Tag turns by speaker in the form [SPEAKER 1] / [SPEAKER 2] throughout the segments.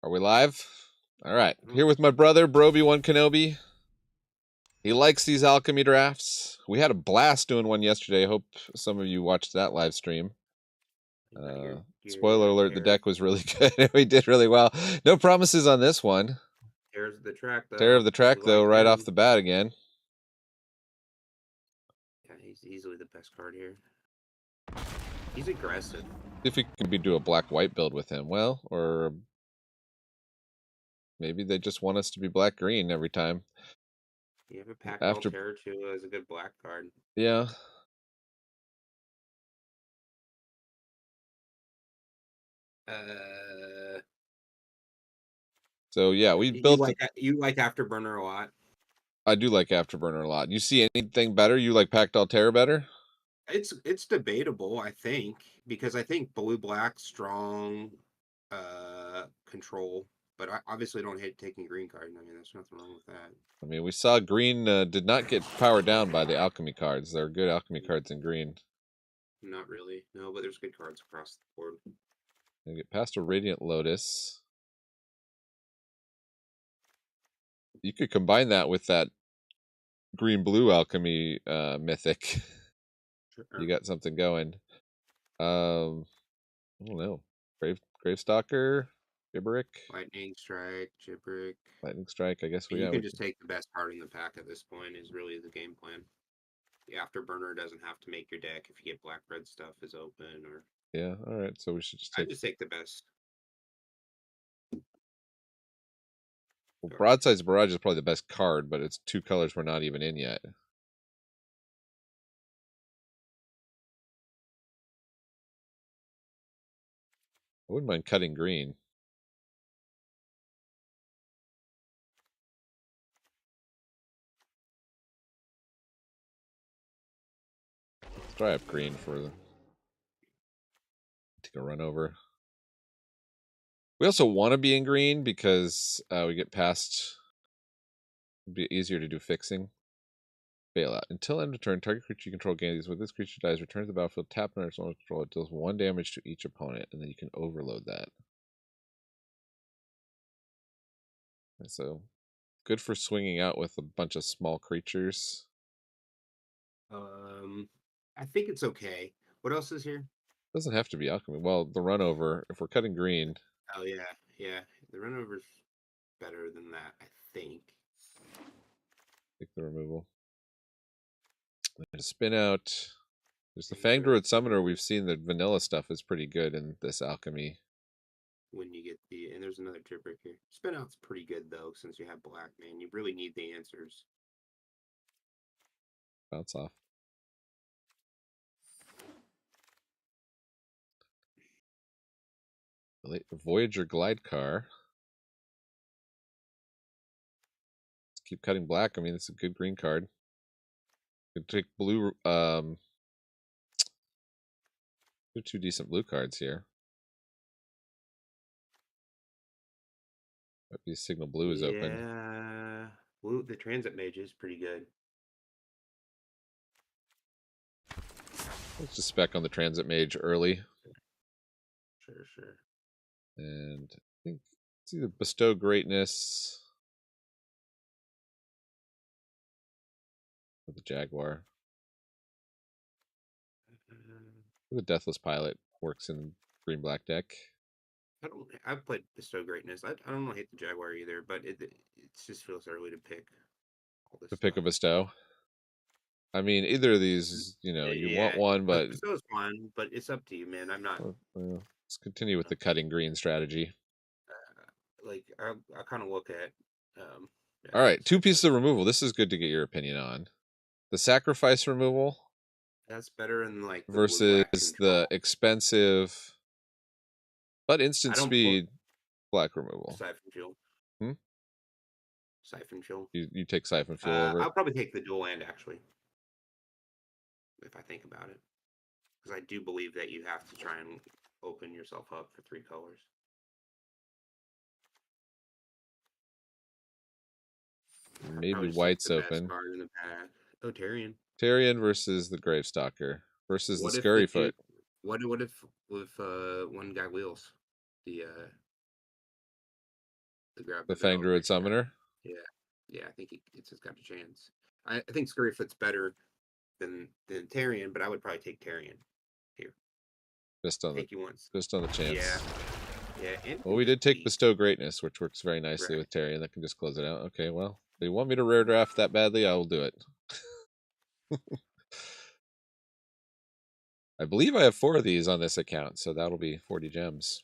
[SPEAKER 1] Are we live? All right. Here with my brother, Brobi Wan Kenobi. He likes these alchemy drafts. We had a blast doing one yesterday. I hope some of you watched that live stream. Spoiler alert, the deck was really good. We did really well. No promises on this one.
[SPEAKER 2] Terrors of the track, though.
[SPEAKER 1] Terror of the track, though, right off the bat again.
[SPEAKER 2] Yeah, he's easily the best card here. He's aggressive.
[SPEAKER 1] See if we can do a black-white build with him. Well, or maybe they just want us to be black-green every time.
[SPEAKER 2] You have a Pack Terror, too, as a good black card.
[SPEAKER 1] Yeah. So yeah, we built.
[SPEAKER 2] You like Afterburner a lot.
[SPEAKER 1] I do like Afterburner a lot. You see anything better? You like Pact Altera better?
[SPEAKER 2] It's debatable, I think, because I think blue black strong control, but I obviously don't hate taking green card. I mean, there's nothing wrong with that.
[SPEAKER 1] I mean, we saw green did not get powered down by the alchemy cards. There are good alchemy cards in green.
[SPEAKER 2] Not really, no, but there's good cards across the board.
[SPEAKER 1] I get past a Radiant Lotus. You could combine that with that green-blue alchemy mythic. Sure. You got something going. I don't know. Gravestalker, Gibberick.
[SPEAKER 2] Lightning Strike, Gibberick.
[SPEAKER 1] Lightning Strike, I guess we
[SPEAKER 2] can just take the best card in the pack at this point is really the game plan. The Afterburner doesn't have to make your deck if you get black-red stuff is open or...
[SPEAKER 1] Yeah, alright, so we should just
[SPEAKER 2] take the best.
[SPEAKER 1] Well, Broadside's Barrage is probably the best card, but it's two colors we're not even in yet. I wouldn't mind cutting green. Let's try up green for the... Take a run over. We also want to be in green because we get past... It'd be easier to do fixing. Bailout. Until end of turn, target creature you control gains. When this creature dies, return to the battlefield, tap under its own control. It deals 1 damage to each opponent, and then you can overload that. And so, good for swinging out with a bunch of small creatures.
[SPEAKER 2] I think it's okay. What else is here?
[SPEAKER 1] Doesn't have to be alchemy. Well, the run over, if we're cutting green.
[SPEAKER 2] Oh, yeah. Yeah. The run over's better than that, I think.
[SPEAKER 1] Take the removal. And spin out. There's the Fang Druid Summoner. We've seen that vanilla stuff is pretty good in this alchemy.
[SPEAKER 2] When you get the... And there's another Gibberick here. Spin out's pretty good, though, since you have black, man. You really need the answers.
[SPEAKER 1] Bounce off. Voyager Glide Car. Let's keep cutting black. I mean, it's a good green card. Could take blue. Two decent blue cards here. Might be Signal Blue is open.
[SPEAKER 2] Yeah, blue. The Transit Mage is pretty good.
[SPEAKER 1] Let's just spec on the Transit Mage early.
[SPEAKER 2] Sure.
[SPEAKER 1] And I think it's either Bestow Greatness or the Jaguar. The Deathless Pilot works in green-black deck.
[SPEAKER 2] I've played Bestow Greatness. I don't hate the Jaguar either, but it just feels early to pick.
[SPEAKER 1] A Bestow. I mean, either of these, you want one, but
[SPEAKER 2] Bestow's fun. But it's up to you, man. I'm not.
[SPEAKER 1] Let's continue with the cutting green strategy.
[SPEAKER 2] I kind of look at.
[SPEAKER 1] All right, 2 pieces of removal. This is good to get your opinion on. The Sacrifice removal.
[SPEAKER 2] That's better than
[SPEAKER 1] versus the expensive but instant speed black removal.
[SPEAKER 2] Siphon Fuel. Siphon Fuel.
[SPEAKER 1] You take Siphon Fuel over.
[SPEAKER 2] I'll probably take the dual land actually, if I think about it, because I do believe that you have to try and open yourself up for 3 colors.
[SPEAKER 1] Maybe white's open.
[SPEAKER 2] Card in the pack. Oh, Tarion.
[SPEAKER 1] Tarion versus the Gravestalker versus the Scurryfoot.
[SPEAKER 2] What if one guy wheels the to grab
[SPEAKER 1] The
[SPEAKER 2] the
[SPEAKER 1] Fang
[SPEAKER 2] vanilla
[SPEAKER 1] Druid
[SPEAKER 2] creature.
[SPEAKER 1] Summoner.
[SPEAKER 2] Yeah, yeah, I think it's just got a chance. I think Scurryfoot's better than Tarion, but I would probably take Tarion here.
[SPEAKER 1] Just on the
[SPEAKER 2] Take you once. Yeah,
[SPEAKER 1] chance.
[SPEAKER 2] yeah, and
[SPEAKER 1] Well,
[SPEAKER 2] can
[SPEAKER 1] we
[SPEAKER 2] just
[SPEAKER 1] did take
[SPEAKER 2] beat.
[SPEAKER 1] Bestow Greatness, which works very nicely
[SPEAKER 2] Right.
[SPEAKER 1] with Terry, and that can just close it out. Okay, well, if you want me to rare draft that badly, I will do it. I believe I have 4 of these on this account, so that'll be 40 gems.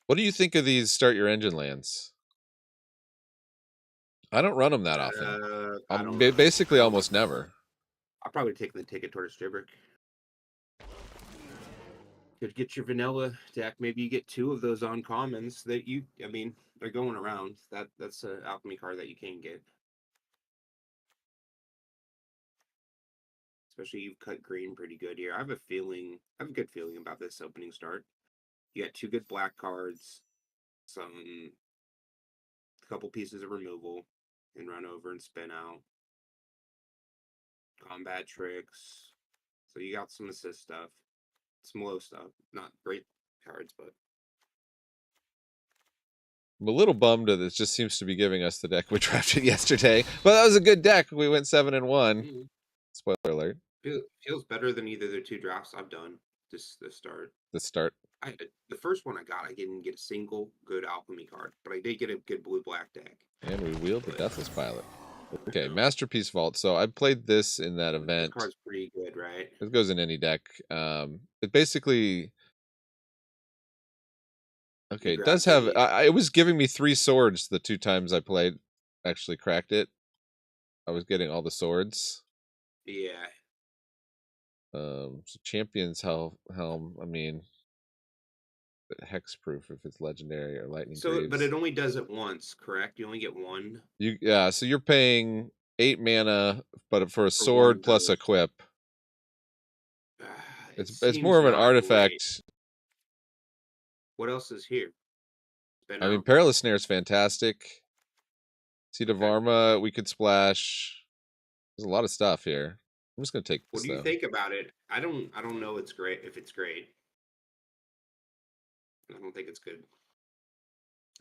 [SPEAKER 1] What do you think of these start your engine lands? I don't run them that often.
[SPEAKER 2] I don't know. I
[SPEAKER 1] Basically
[SPEAKER 2] don't know.
[SPEAKER 1] almost never.
[SPEAKER 2] I'll probably take the Ticket Towards Dribrick. Could get your vanilla deck. Maybe you get 2 of those uncommons that you. I mean, they're going around. That's an alchemy card that you can get. Especially you've cut green pretty good here. I have a feeling. I have a good feeling about this opening start. You got 2 good black cards, some couple pieces of removal, and run over and spin out. Combat tricks. So you got some assist stuff, some low stuff. Not great cards, but
[SPEAKER 1] I'm a little bummed that it just seems to be giving us the deck we drafted yesterday. But that was a good deck. We went 7-1. Spoiler alert.
[SPEAKER 2] feels better than either the 2 drafts I've done this start.
[SPEAKER 1] The start.
[SPEAKER 2] The first one I got, I didn't get a single good alchemy card, but I did get a good blue black deck.
[SPEAKER 1] And we wield the
[SPEAKER 2] But
[SPEAKER 1] Deathless Pilot. Okay,
[SPEAKER 2] you know,
[SPEAKER 1] Masterpiece Vault. So I played this in that
[SPEAKER 2] this
[SPEAKER 1] event.
[SPEAKER 2] card's pretty good, right?
[SPEAKER 1] It goes in any deck. It basically,
[SPEAKER 2] You
[SPEAKER 1] okay, it does
[SPEAKER 2] grab
[SPEAKER 1] have.
[SPEAKER 2] the
[SPEAKER 1] It was giving me 3 swords the 2 times I played. Actually, cracked it. I was getting all the swords.
[SPEAKER 2] yeah.
[SPEAKER 1] So Champion's Helm. I mean, hexproof if it's legendary or Lightning
[SPEAKER 2] So, but
[SPEAKER 1] Greaves.
[SPEAKER 2] it only does it once, correct? You only get one
[SPEAKER 1] Yeah. So you're paying 8 mana, but for a
[SPEAKER 2] for one
[SPEAKER 1] sword plus
[SPEAKER 2] burst.
[SPEAKER 1] equip.
[SPEAKER 2] It
[SPEAKER 1] It's more
[SPEAKER 2] seems
[SPEAKER 1] of an
[SPEAKER 2] not great.
[SPEAKER 1] artifact.
[SPEAKER 2] What else is here? Spin
[SPEAKER 1] I mean,
[SPEAKER 2] out.
[SPEAKER 1] Perilous Snare is fantastic. Seed of
[SPEAKER 2] Okay.
[SPEAKER 1] Varma, we could splash. There's a lot of stuff here. I'm just gonna take
[SPEAKER 2] What
[SPEAKER 1] this
[SPEAKER 2] do you
[SPEAKER 1] though.
[SPEAKER 2] think about it? I don't know it's great if it's great. I don't think it's good.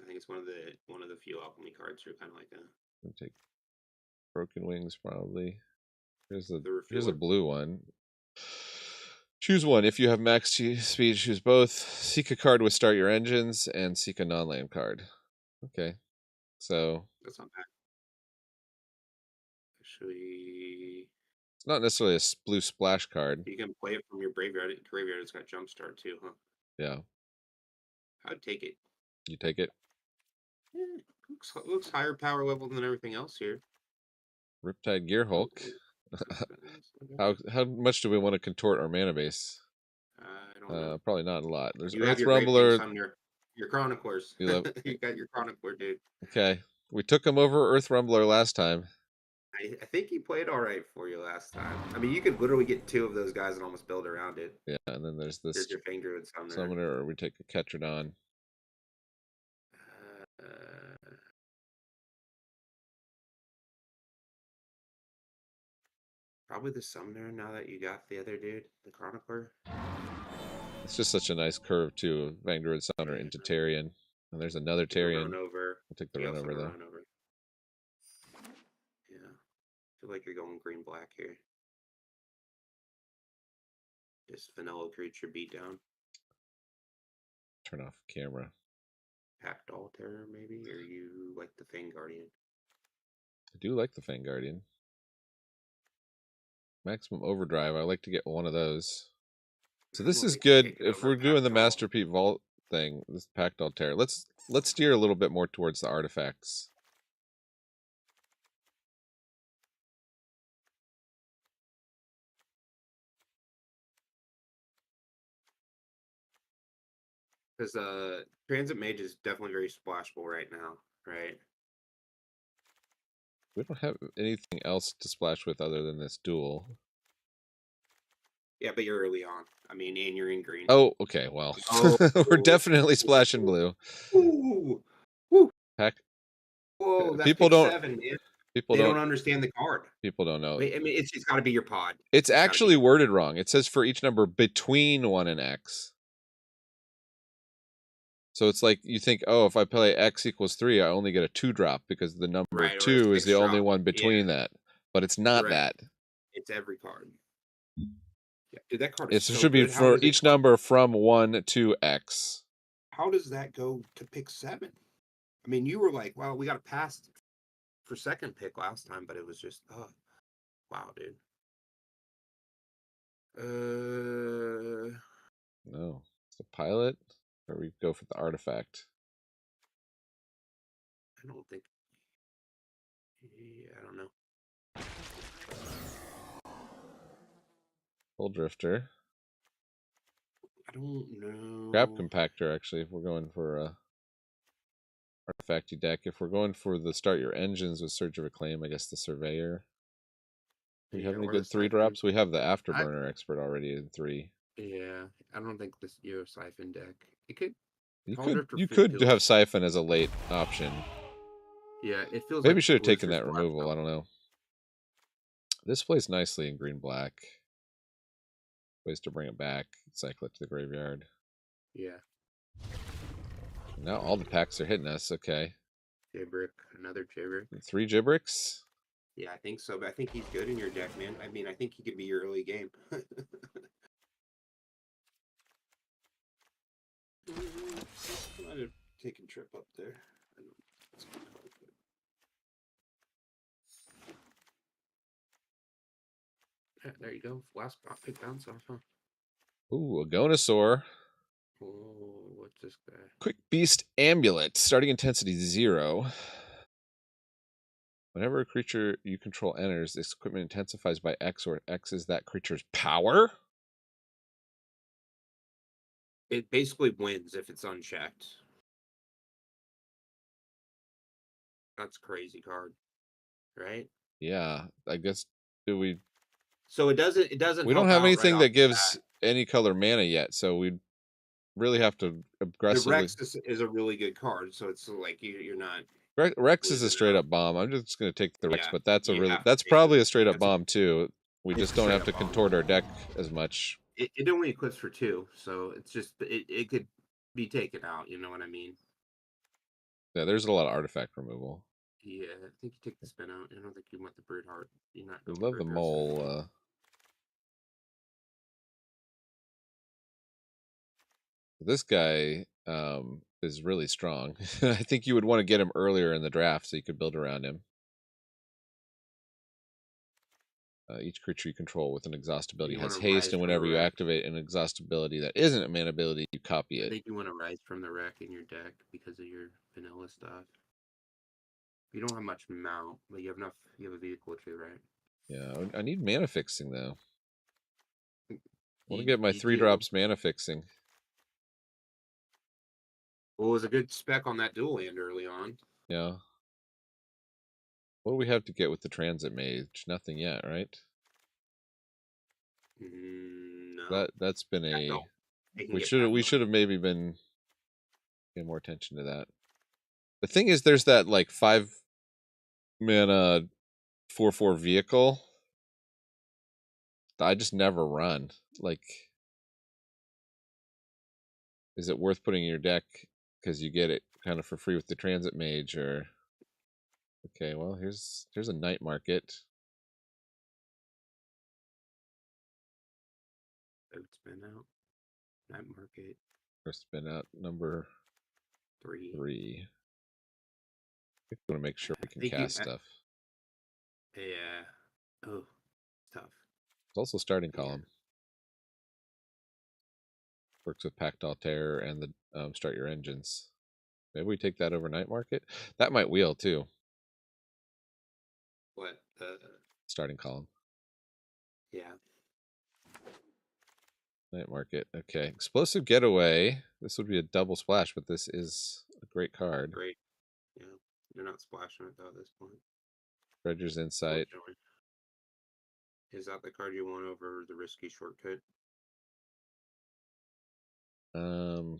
[SPEAKER 2] I think it's one of the few alchemy cards are kind of like
[SPEAKER 1] I'm take Broken Wings probably.
[SPEAKER 2] the
[SPEAKER 1] Here's a
[SPEAKER 2] refueler.
[SPEAKER 1] blue one. Choose one. If you have max speed, choose both. Seek a card with start your engines, and seek a non-land card. Okay, so
[SPEAKER 2] That's not bad. Actually,
[SPEAKER 1] it's not necessarily a blue splash card.
[SPEAKER 2] you can play it from your graveyard. Graveyard, it's got Jumpstart too, huh?
[SPEAKER 1] Yeah,
[SPEAKER 2] I'd take it.
[SPEAKER 1] you take it.
[SPEAKER 2] Yeah, looks higher power level than everything else here.
[SPEAKER 1] Riptide Gear
[SPEAKER 2] Oh,
[SPEAKER 1] Hulk.
[SPEAKER 2] okay.
[SPEAKER 1] How much do we want to contort our mana base?
[SPEAKER 2] I don't know.
[SPEAKER 1] Probably not a lot. There's
[SPEAKER 2] You have
[SPEAKER 1] Earth
[SPEAKER 2] your Grave King
[SPEAKER 1] Rumbler.
[SPEAKER 2] Summoner, your Chroniclers.
[SPEAKER 1] You love.
[SPEAKER 2] You got your Chronicler, dude.
[SPEAKER 1] Okay, we took him over Earth Rumbler last time.
[SPEAKER 2] I think he played all right for you last time. I mean, you could literally get 2 of those guys and almost build around it.
[SPEAKER 1] Yeah, and then there's this
[SPEAKER 2] Here's your Fang Druid Summoner.
[SPEAKER 1] Summoner, or we take a Ketradon.
[SPEAKER 2] Uh, Probably the Summoner now that you got the other dude, the Chronicler.
[SPEAKER 1] It's just such a nice curve too. Vanguard Summoner into
[SPEAKER 2] Yeah.
[SPEAKER 1] Tarion. And there's another
[SPEAKER 2] Get the
[SPEAKER 1] Tarion.
[SPEAKER 2] run over.
[SPEAKER 1] I'll take the
[SPEAKER 2] You
[SPEAKER 1] run
[SPEAKER 2] also
[SPEAKER 1] over
[SPEAKER 2] have a
[SPEAKER 1] though.
[SPEAKER 2] run over. Yeah. I feel like you're going green black here. Just vanilla creature beatdown.
[SPEAKER 1] Turn off camera.
[SPEAKER 2] Packed Alter, maybe? Or you like the Fang Guardian?
[SPEAKER 1] I do like the Fang Guardian. Maximum Overdrive. I like to get one of those. So this is good if we're doing the Masterpiece Vault thing. This Pact Altair. Let's steer a little bit more towards the artifacts.
[SPEAKER 2] Because Transit Mage is definitely very splashable right now, right?
[SPEAKER 1] We don't have anything else to splash with other than this duel.
[SPEAKER 2] Yeah, but you're early on. I mean, and you're in green.
[SPEAKER 1] Oh, okay. Well,
[SPEAKER 2] Oh,
[SPEAKER 1] we're definitely splashing blue.
[SPEAKER 2] Ooh, ooh,
[SPEAKER 1] Pack.
[SPEAKER 2] whoa! That
[SPEAKER 1] People
[SPEAKER 2] takes
[SPEAKER 1] don't.
[SPEAKER 2] 7, man.
[SPEAKER 1] People
[SPEAKER 2] They don't
[SPEAKER 1] don't.
[SPEAKER 2] understand the card.
[SPEAKER 1] People don't know.
[SPEAKER 2] Wait, I mean, it's got to be your pod.
[SPEAKER 1] It's
[SPEAKER 2] It's gotta be
[SPEAKER 1] actually
[SPEAKER 2] your
[SPEAKER 1] worded wrong. It says for each number between 1 and X. So it's like you think, oh, if I play X equals 3, I only get a 2-drop because the number
[SPEAKER 2] Right, or a
[SPEAKER 1] 2 is
[SPEAKER 2] six
[SPEAKER 1] the only
[SPEAKER 2] drop.
[SPEAKER 1] one
[SPEAKER 2] Yeah,
[SPEAKER 1] between that. But it's not
[SPEAKER 2] right.
[SPEAKER 1] that.
[SPEAKER 2] It's every card. Yeah, dude, that card is
[SPEAKER 1] It
[SPEAKER 2] so
[SPEAKER 1] should be
[SPEAKER 2] good. How
[SPEAKER 1] for
[SPEAKER 2] does it?
[SPEAKER 1] each number from 1 to X.
[SPEAKER 2] How does that go to pick 7? I mean, you were like, "Well, we got to pass for second pick last time," but it was just, oh, wow, dude.
[SPEAKER 1] No. It's a pilot, or we go for the artifact.
[SPEAKER 2] I don't think. Yeah, I don't know.
[SPEAKER 1] Full drifter.
[SPEAKER 2] I don't
[SPEAKER 1] Crab
[SPEAKER 2] know.
[SPEAKER 1] compactor, actually, if we're going for a artifacty deck. If we're going for the start your engines with Surge of Acclaim, I guess the Surveyor. Do we
[SPEAKER 2] Yeah,
[SPEAKER 1] have any
[SPEAKER 2] or the
[SPEAKER 1] good 3
[SPEAKER 2] siphon.
[SPEAKER 1] drops? We have the
[SPEAKER 2] I
[SPEAKER 1] Afterburner expert already in 3.
[SPEAKER 2] Yeah, I don't think this Yo siphon deck. It could
[SPEAKER 1] You
[SPEAKER 2] Power
[SPEAKER 1] could
[SPEAKER 2] Drifter
[SPEAKER 1] you
[SPEAKER 2] fit
[SPEAKER 1] could
[SPEAKER 2] feels.
[SPEAKER 1] have Siphon as a late option.
[SPEAKER 2] Yeah, it feels
[SPEAKER 1] Maybe
[SPEAKER 2] like
[SPEAKER 1] should have taken
[SPEAKER 2] Blizzard's
[SPEAKER 1] that
[SPEAKER 2] last
[SPEAKER 1] removal. I
[SPEAKER 2] time.
[SPEAKER 1] don't know. This plays nicely in green black. Ways to bring it back. Cycle it to the graveyard.
[SPEAKER 2] Yeah,
[SPEAKER 1] Now all the packs are hitting us. Okay.
[SPEAKER 2] Jabrick, another Jabrick.
[SPEAKER 1] 3 Gibricks.
[SPEAKER 2] Yeah, I think so, but I think he's good in your deck, man. I mean, I think he could be your early game. I might have taken trip up there. I don't, it's kind of hard, yeah, there you go. Last pick bounce off, huh?
[SPEAKER 1] Ooh, a Gonosaur.
[SPEAKER 2] Oh, what's this guy?
[SPEAKER 1] Quick Beast Amulet. Starting intensity 0. Whenever a creature you control enters, this equipment intensifies by X, or X is that creature's power.
[SPEAKER 2] It basically wins if it's unchecked. That's a crazy card, right?
[SPEAKER 1] Yeah, I guess do we
[SPEAKER 2] So it doesn't
[SPEAKER 1] we don't
[SPEAKER 2] help
[SPEAKER 1] have
[SPEAKER 2] out right
[SPEAKER 1] anything
[SPEAKER 2] off
[SPEAKER 1] that
[SPEAKER 2] the
[SPEAKER 1] gives
[SPEAKER 2] bat.
[SPEAKER 1] any color mana yet, so we really have to
[SPEAKER 2] The
[SPEAKER 1] aggressively.
[SPEAKER 2] Rex is a really good card, so it's like you're not
[SPEAKER 1] Rex is a
[SPEAKER 2] losing
[SPEAKER 1] straight
[SPEAKER 2] out.
[SPEAKER 1] up bomb. I'm just going to take the Rex,
[SPEAKER 2] Yeah,
[SPEAKER 1] but that's a
[SPEAKER 2] you
[SPEAKER 1] really
[SPEAKER 2] have to
[SPEAKER 1] that's
[SPEAKER 2] take it.
[SPEAKER 1] probably a straight up
[SPEAKER 2] That's a
[SPEAKER 1] bomb too. We
[SPEAKER 2] it's
[SPEAKER 1] just
[SPEAKER 2] a
[SPEAKER 1] don't
[SPEAKER 2] straight
[SPEAKER 1] have
[SPEAKER 2] up
[SPEAKER 1] to
[SPEAKER 2] bomb.
[SPEAKER 1] contort our deck as much.
[SPEAKER 2] It only equips for 2, so it's just it could be taken out. You know what I mean?
[SPEAKER 1] Yeah, there's a lot of artifact removal.
[SPEAKER 2] Yeah, I think you take the spin out. I don't think you want the Brood Heart. You're not
[SPEAKER 1] We
[SPEAKER 2] going
[SPEAKER 1] love
[SPEAKER 2] for
[SPEAKER 1] the
[SPEAKER 2] aggressive.
[SPEAKER 1] mole. This guy is really strong. I think you would want to get him earlier in the draft so you could build around him. Each creature you control with an exhaust ability
[SPEAKER 2] You want
[SPEAKER 1] has
[SPEAKER 2] to
[SPEAKER 1] haste,
[SPEAKER 2] rise
[SPEAKER 1] and
[SPEAKER 2] from the
[SPEAKER 1] whenever you
[SPEAKER 2] wreck.
[SPEAKER 1] activate an exhaust ability that isn't a mana ability, you copy
[SPEAKER 2] I
[SPEAKER 1] it.
[SPEAKER 2] think you want to rise from the wreck in your deck because of your vanilla stuff. You don't have much mount, but you have enough. You have a vehicle too, right?
[SPEAKER 1] Yeah, I need mana fixing though. I want to
[SPEAKER 2] You
[SPEAKER 1] get my
[SPEAKER 2] you
[SPEAKER 1] 3
[SPEAKER 2] do.
[SPEAKER 1] drops mana fixing.
[SPEAKER 2] Well, it was a good spec on that dual land early on.
[SPEAKER 1] Yeah. What do we have to get with the transit mage? Nothing yet, right?
[SPEAKER 2] No,
[SPEAKER 1] That's been
[SPEAKER 2] that
[SPEAKER 1] a
[SPEAKER 2] don't. They can get past
[SPEAKER 1] we
[SPEAKER 2] that.
[SPEAKER 1] should have maybe been paying more attention to that. The thing is, there's that like 5 mana 4/4 vehicle that I just never run. Like, is it worth putting in your deck because you get it kind of for free with the transit mage? Or okay, well here's a night market.
[SPEAKER 2] Boat spin out. Night market
[SPEAKER 1] First spin out number
[SPEAKER 2] 3.
[SPEAKER 1] 3. We want to make sure we
[SPEAKER 2] I
[SPEAKER 1] can
[SPEAKER 2] think you.
[SPEAKER 1] cast stuff.
[SPEAKER 2] Yeah. Oh, it's tough.
[SPEAKER 1] It's also starting
[SPEAKER 2] Yeah.
[SPEAKER 1] column. Works with Pact Altair and the start your engines. Maybe we take that overnight market. That might wheel too.
[SPEAKER 2] What?
[SPEAKER 1] Starting column.
[SPEAKER 2] Yeah.
[SPEAKER 1] Night market. Okay. Explosive Getaway. This would be a double splash, but this is a great card.
[SPEAKER 2] Great. Yeah. You're not splashing it though at this point.
[SPEAKER 1] Dredger's Insight.
[SPEAKER 2] Unfortunately. Is that the card you want over the risky shortcut?
[SPEAKER 1] Um,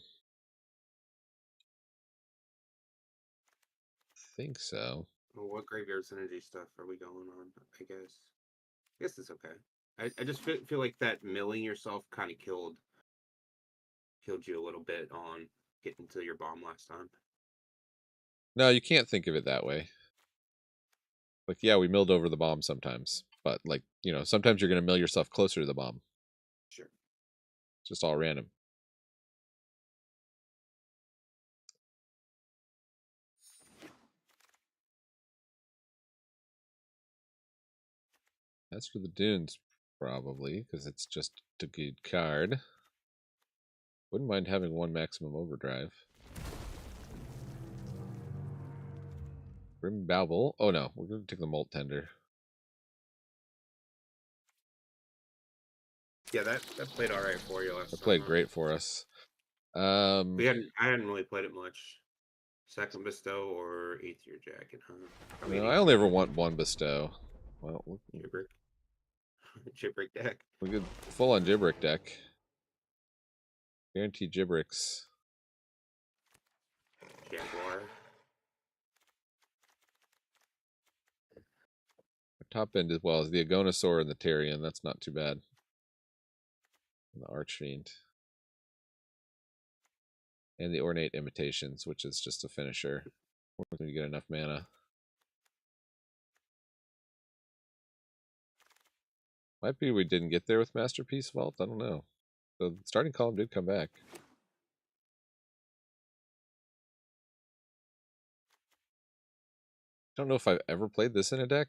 [SPEAKER 1] think so.
[SPEAKER 2] Well, what graveyard synergy stuff are we going on? I guess it's okay. I just feel like that milling yourself kind of killed you a little bit on getting to your bomb last time.
[SPEAKER 1] No, you can't think of it that way. Like, yeah, we milled over the bomb sometimes, but like, sometimes you're gonna mill yourself closer to the bomb.
[SPEAKER 2] Sure.
[SPEAKER 1] It's just all random. As for the dunes, probably, because it's just a good card. Wouldn't mind having one maximum overdrive. Grim Babel. Oh no, we're gonna take the Molt Tender.
[SPEAKER 2] Yeah, that played all right for you last
[SPEAKER 1] It
[SPEAKER 2] time,
[SPEAKER 1] played
[SPEAKER 2] huh?
[SPEAKER 1] great for us.
[SPEAKER 2] I hadn't really played it much. Second bestow or eighth year jacket, huh? Probably an
[SPEAKER 1] No, I
[SPEAKER 2] eighth
[SPEAKER 1] only
[SPEAKER 2] year
[SPEAKER 1] ever
[SPEAKER 2] jacket.
[SPEAKER 1] want one bestow. Well,
[SPEAKER 2] Gibrick. Gibrick deck.
[SPEAKER 1] we could full on Gibrick deck. Guaranteed Gibricks.
[SPEAKER 2] Jaguar.
[SPEAKER 1] Top end as well as the Agonosaur and the Tyrion. That's not too bad. And the Archfiend. And the Ornate Imitations, which is just a finisher. We're going to get enough mana. Might be we didn't get there with Masterpiece Vault. I don't know. The starting column did come back. I don't know if I've ever played this in a deck.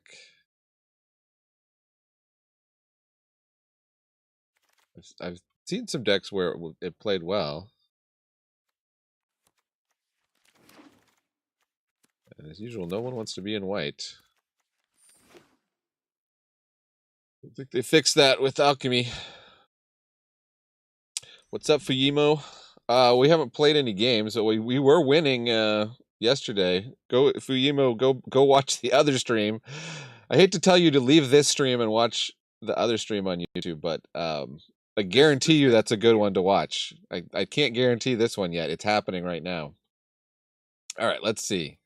[SPEAKER 1] I've seen some decks where it played well. And as usual, no one wants to be in white. I think they fixed that with Alchemy. What's up, Fujimo? We haven't played any games, but we were winning yesterday. Go Fujimo, go watch the other stream. I hate to tell you to leave this stream and watch the other stream on YouTube, but I guarantee
[SPEAKER 2] This
[SPEAKER 1] you
[SPEAKER 2] deck.
[SPEAKER 1] that's a good one to watch. I can't guarantee this one yet. It's happening right now. All right, let's see.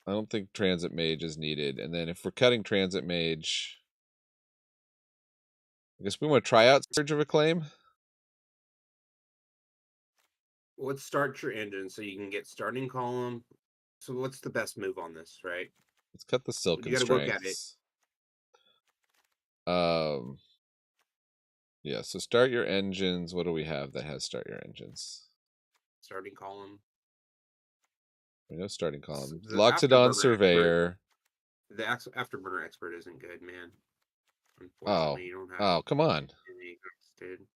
[SPEAKER 1] I don't think Transit Mage is needed. And then if we're cutting Transit Mage, I guess we want to try out Surge of Acclaim.
[SPEAKER 2] Let's start your engine so you can get starting column. So what's the best move on this, right?
[SPEAKER 1] Let's cut the
[SPEAKER 2] You
[SPEAKER 1] Silken
[SPEAKER 2] got to look at it.
[SPEAKER 1] Strengths. Yeah, so start your engines. What do we have that has start your engines?
[SPEAKER 2] Starting column.
[SPEAKER 1] We know starting column.
[SPEAKER 2] The
[SPEAKER 1] Loxodon
[SPEAKER 2] afterburner expert.
[SPEAKER 1] Surveyor.
[SPEAKER 2] The afterburner expert isn't good, man.
[SPEAKER 1] Oh,
[SPEAKER 2] Unfortunately, you don't have
[SPEAKER 1] oh, come on.
[SPEAKER 2] any, dude.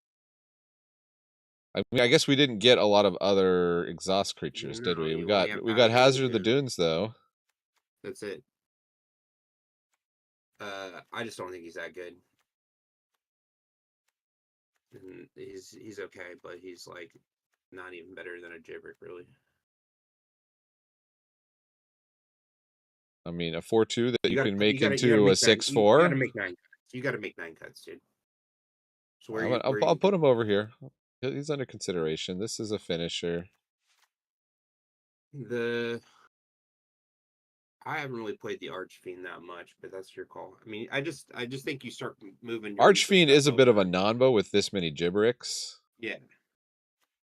[SPEAKER 1] I mean, I guess we didn't get a lot of other exhaust creatures, did
[SPEAKER 2] No,
[SPEAKER 1] we?
[SPEAKER 2] you only have
[SPEAKER 1] We got
[SPEAKER 2] Hazard of
[SPEAKER 1] Hazard of
[SPEAKER 2] the
[SPEAKER 1] the
[SPEAKER 2] Dunes.
[SPEAKER 1] Dunes though.
[SPEAKER 2] That's it. I just don't think he's that good. And he's okay, but he's like not even better than a Gibrick, really.
[SPEAKER 1] I mean, a 4/2 that you can make
[SPEAKER 2] You gotta
[SPEAKER 1] into a
[SPEAKER 2] make nine. You gotta
[SPEAKER 1] 6/4.
[SPEAKER 2] make 9 cuts. You gotta make 9 cuts, dude. So where
[SPEAKER 1] I'll
[SPEAKER 2] you
[SPEAKER 1] put him over here. He's under consideration. This is a finisher.
[SPEAKER 2] I haven't really played the Archfiend that much, but that's your call. I mean, I just think you start moving your
[SPEAKER 1] Archfiend
[SPEAKER 2] stuff
[SPEAKER 1] is a bit of a
[SPEAKER 2] over.
[SPEAKER 1] non-bo with this many Gibbericks.
[SPEAKER 2] Yeah,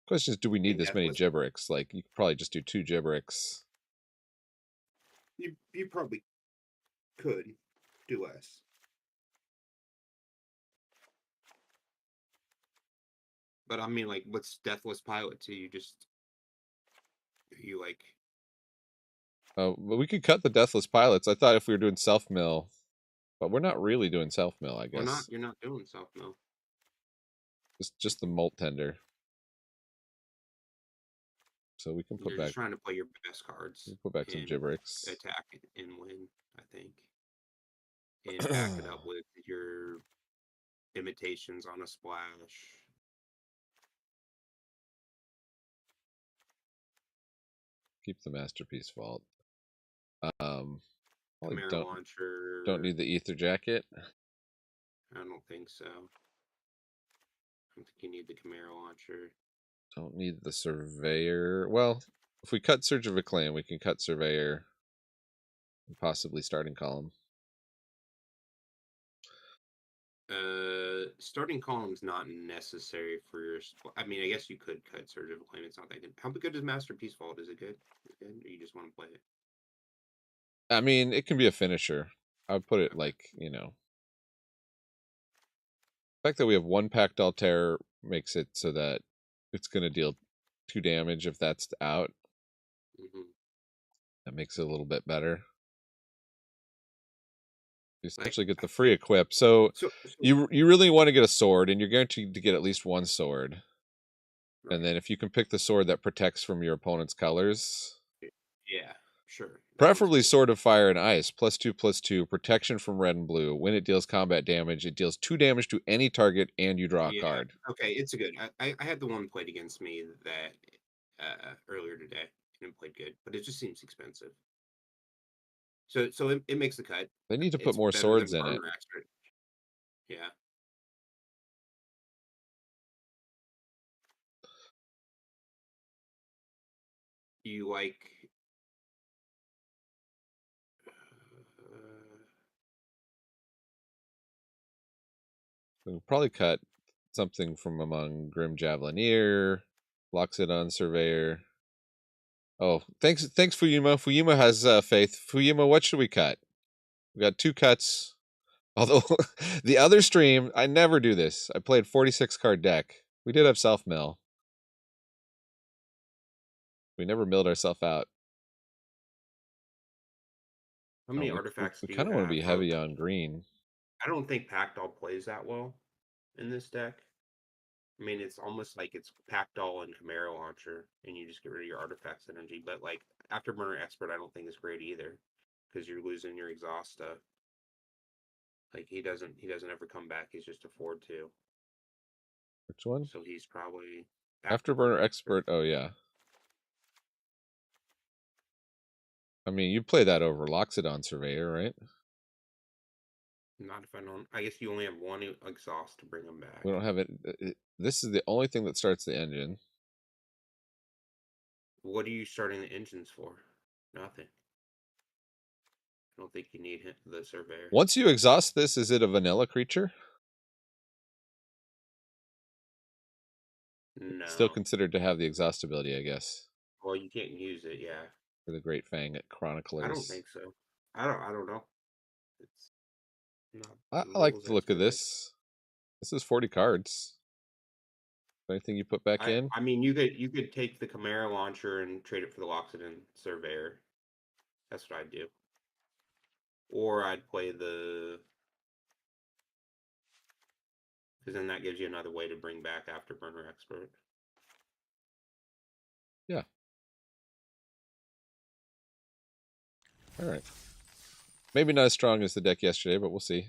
[SPEAKER 1] Question is, do we need
[SPEAKER 2] and
[SPEAKER 1] this many
[SPEAKER 2] Deathless.
[SPEAKER 1] Gibbericks? Like, you could probably just do 2 Gibbericks.
[SPEAKER 2] You probably could do less, but I mean, like, what's Deathless Pilot to you? Just you like
[SPEAKER 1] But we could cut the Deathless Pilots. I thought if we were doing self-mill, but we're not really doing self-mill, I
[SPEAKER 2] we're not.
[SPEAKER 1] guess.
[SPEAKER 2] You're not doing self mill.
[SPEAKER 1] Just the Molt Tender. So we can
[SPEAKER 2] You're just trying to play your best cards
[SPEAKER 1] put back some
[SPEAKER 2] and
[SPEAKER 1] Gibbericks.
[SPEAKER 2] attack and win. I think, and back it up with your imitations on a splash.
[SPEAKER 1] Keep the Masterpiece Vault. Probably
[SPEAKER 2] Chimera Launcher.
[SPEAKER 1] don't need the Ether Jacket.
[SPEAKER 2] I don't think so. I don't think you need the Chimera Launcher.
[SPEAKER 1] Don't need the Surveyor. Well, if we cut Surge of Acclaim, we can cut Surveyor and possibly starting column.
[SPEAKER 2] Starting column's not necessary for your. I mean, I guess you could cut Surge of Acclaim. It's not that good. How good is Masterpiece Vault? Is it good? Or you just want to play it?
[SPEAKER 1] I mean, it can be a finisher. I would put it
[SPEAKER 2] Okay.
[SPEAKER 1] like, you know, the fact that we have one Pact Altair makes it so that it's going to deal 2 damage if that's out.
[SPEAKER 2] Hmm.
[SPEAKER 1] That makes it a little bit better. You
[SPEAKER 2] Like,
[SPEAKER 1] essentially get the free equip. So
[SPEAKER 2] so
[SPEAKER 1] you really want to get a sword, and you're guaranteed to get at least one sword. And
[SPEAKER 2] right.
[SPEAKER 1] then if you can pick the sword that protects from your opponent's colors,
[SPEAKER 2] Yeah, sure. That one's
[SPEAKER 1] preferably
[SPEAKER 2] cool.
[SPEAKER 1] Sword of Fire and Ice, +2/+2, protection from red and blue. When it deals combat damage, it deals 2 damage to any target, and you draw a
[SPEAKER 2] Yeah.
[SPEAKER 1] card.
[SPEAKER 2] Okay, it's a good. I had the one played against me that earlier today, and it played good, but it just seems expensive. So it makes the cut.
[SPEAKER 1] They need to put
[SPEAKER 2] It's
[SPEAKER 1] more
[SPEAKER 2] better
[SPEAKER 1] swords
[SPEAKER 2] than
[SPEAKER 1] in it.
[SPEAKER 2] Burner Expert. Yeah. You like uh,
[SPEAKER 1] We'll probably cut something from among Grim Javelineer, Loxodon Surveyor. Oh, thanks, Fuyuma. Fuyuma has faith. Fuyuma, what should we cut? We got 2 cuts. Although the other stream, I never do this. I played 46 card deck. We did have self mill. We never milled ourselves out.
[SPEAKER 2] how
[SPEAKER 1] Oh,
[SPEAKER 2] many
[SPEAKER 1] we
[SPEAKER 2] artifacts do you
[SPEAKER 1] kind of want to
[SPEAKER 2] have?
[SPEAKER 1] be heavy on green.
[SPEAKER 2] I don't think Packdoll plays that well in this deck. I mean, it's almost like it's Packdoll and Chimera Launcher, and you just get rid of your artifacts energy. But like Afterburner Expert, I don't think is great either, because you're losing your exhaust stuff. Like he doesn't ever come back. He's just a 4/2.
[SPEAKER 1] Which one?
[SPEAKER 2] So he's probably
[SPEAKER 1] Afterburner
[SPEAKER 2] Afterburner Expert.
[SPEAKER 1] Expert. Oh yeah. I mean, you play that over Loxodon Surveyor, right?
[SPEAKER 2] Not if I don't. I guess you only have one exhaust to bring him
[SPEAKER 1] We
[SPEAKER 2] back.
[SPEAKER 1] don't have it. This is the only thing that starts the engine.
[SPEAKER 2] What are you starting the engines for? Nothing. I don't think you need the surveyor.
[SPEAKER 1] Once you exhaust this, is it a vanilla creature? Still
[SPEAKER 2] No.
[SPEAKER 1] considered to have the exhaust ability, I guess,
[SPEAKER 2] Well, you can't use it. Yeah.
[SPEAKER 1] for the Great Fang at
[SPEAKER 2] I don't
[SPEAKER 1] Chroniclers.
[SPEAKER 2] think so. I don't know. It's not in
[SPEAKER 1] I
[SPEAKER 2] the
[SPEAKER 1] like
[SPEAKER 2] rules
[SPEAKER 1] the look of
[SPEAKER 2] answer, but
[SPEAKER 1] this. This is 40 cards. Anything you put back
[SPEAKER 2] I
[SPEAKER 1] in?
[SPEAKER 2] I mean you could take the Chimera launcher and trade it for the Loxodon Surveyor. That's what I'd do. Or I'd play the because then that gives you another way to bring back Afterburner Expert.
[SPEAKER 1] Yeah. All right. Maybe not as strong as the deck yesterday, but we'll see.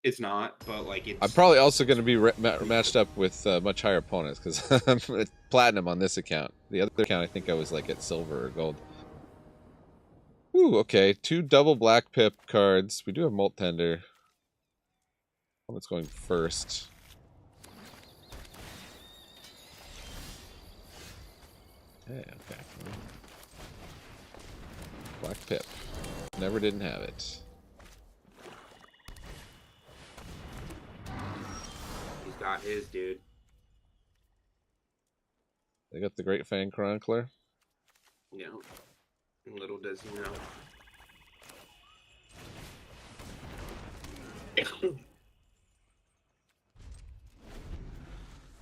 [SPEAKER 2] It's not, but like
[SPEAKER 1] I'm
[SPEAKER 2] it's
[SPEAKER 1] probably also going
[SPEAKER 2] it's
[SPEAKER 1] to be matched up with much higher opponents because I'm at platinum on this account. The other account, I think I was like at silver or gold. Ooh, okay. 2 double black pip cards. We do have Molt Tender. What's going first? Hey, okay. Black pip. Never didn't have it.
[SPEAKER 2] he's got his dude.
[SPEAKER 1] They got the Great Fang Chronicler.
[SPEAKER 2] You know, little does he know.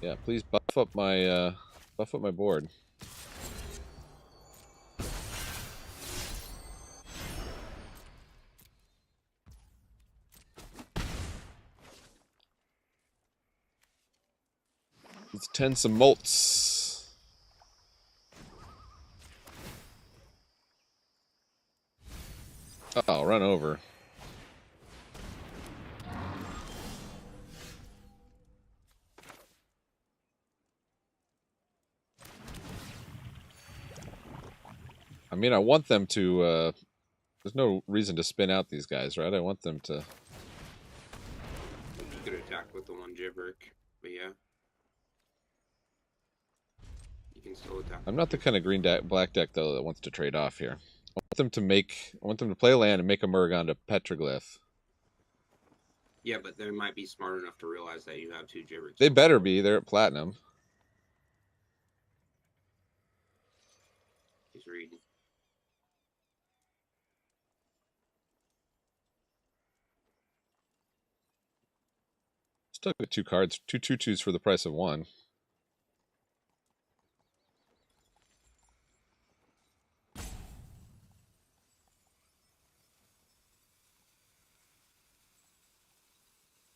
[SPEAKER 1] Yeah, please buff up my board. Let's tend some molts. Oh, run over. I mean, I want them to. There's no reason to spin out these guys, right? I want them to.
[SPEAKER 2] You could attack with the one Gibberick, but yeah, you can still attack
[SPEAKER 1] I'm
[SPEAKER 2] with
[SPEAKER 1] not the kind
[SPEAKER 2] Gibberick.
[SPEAKER 1] of green deck, black deck though that wants to trade off here. I want them to play land and make a Murgon to Petroglyph.
[SPEAKER 2] Yeah, but they might be smart enough to realize that you have 2 Gibricks
[SPEAKER 1] They
[SPEAKER 2] on the
[SPEAKER 1] better
[SPEAKER 2] board.
[SPEAKER 1] be. They're at platinum.
[SPEAKER 2] He's reading.
[SPEAKER 1] Still get 2 cards, 2/2/2s for the price of 1.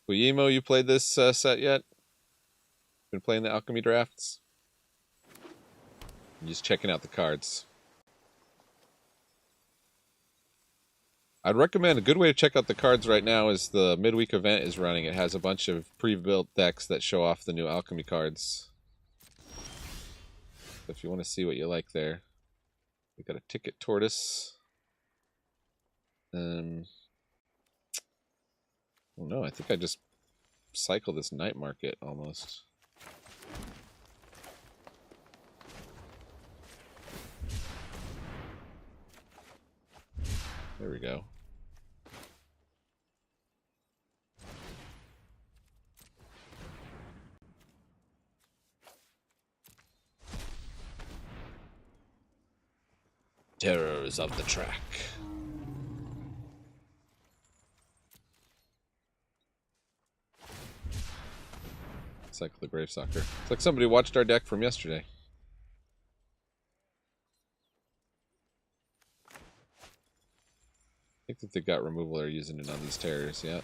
[SPEAKER 1] Guillermo, you played this set yet? Been playing the alchemy drafts? I'm just checking out the cards. I'd recommend a good way to check out the cards right now is the midweek event is running. It has a bunch of pre-built decks that show off the new alchemy cards. If you want to see what you like there, we got a ticket tortoise. Oh no, I think I just cycled this night market almost. There we go. Terrors of the track. Cycle the Grave Soccer. It's like somebody watched our deck from yesterday. I think that they got removal. They're using it on these terrors. Yeah.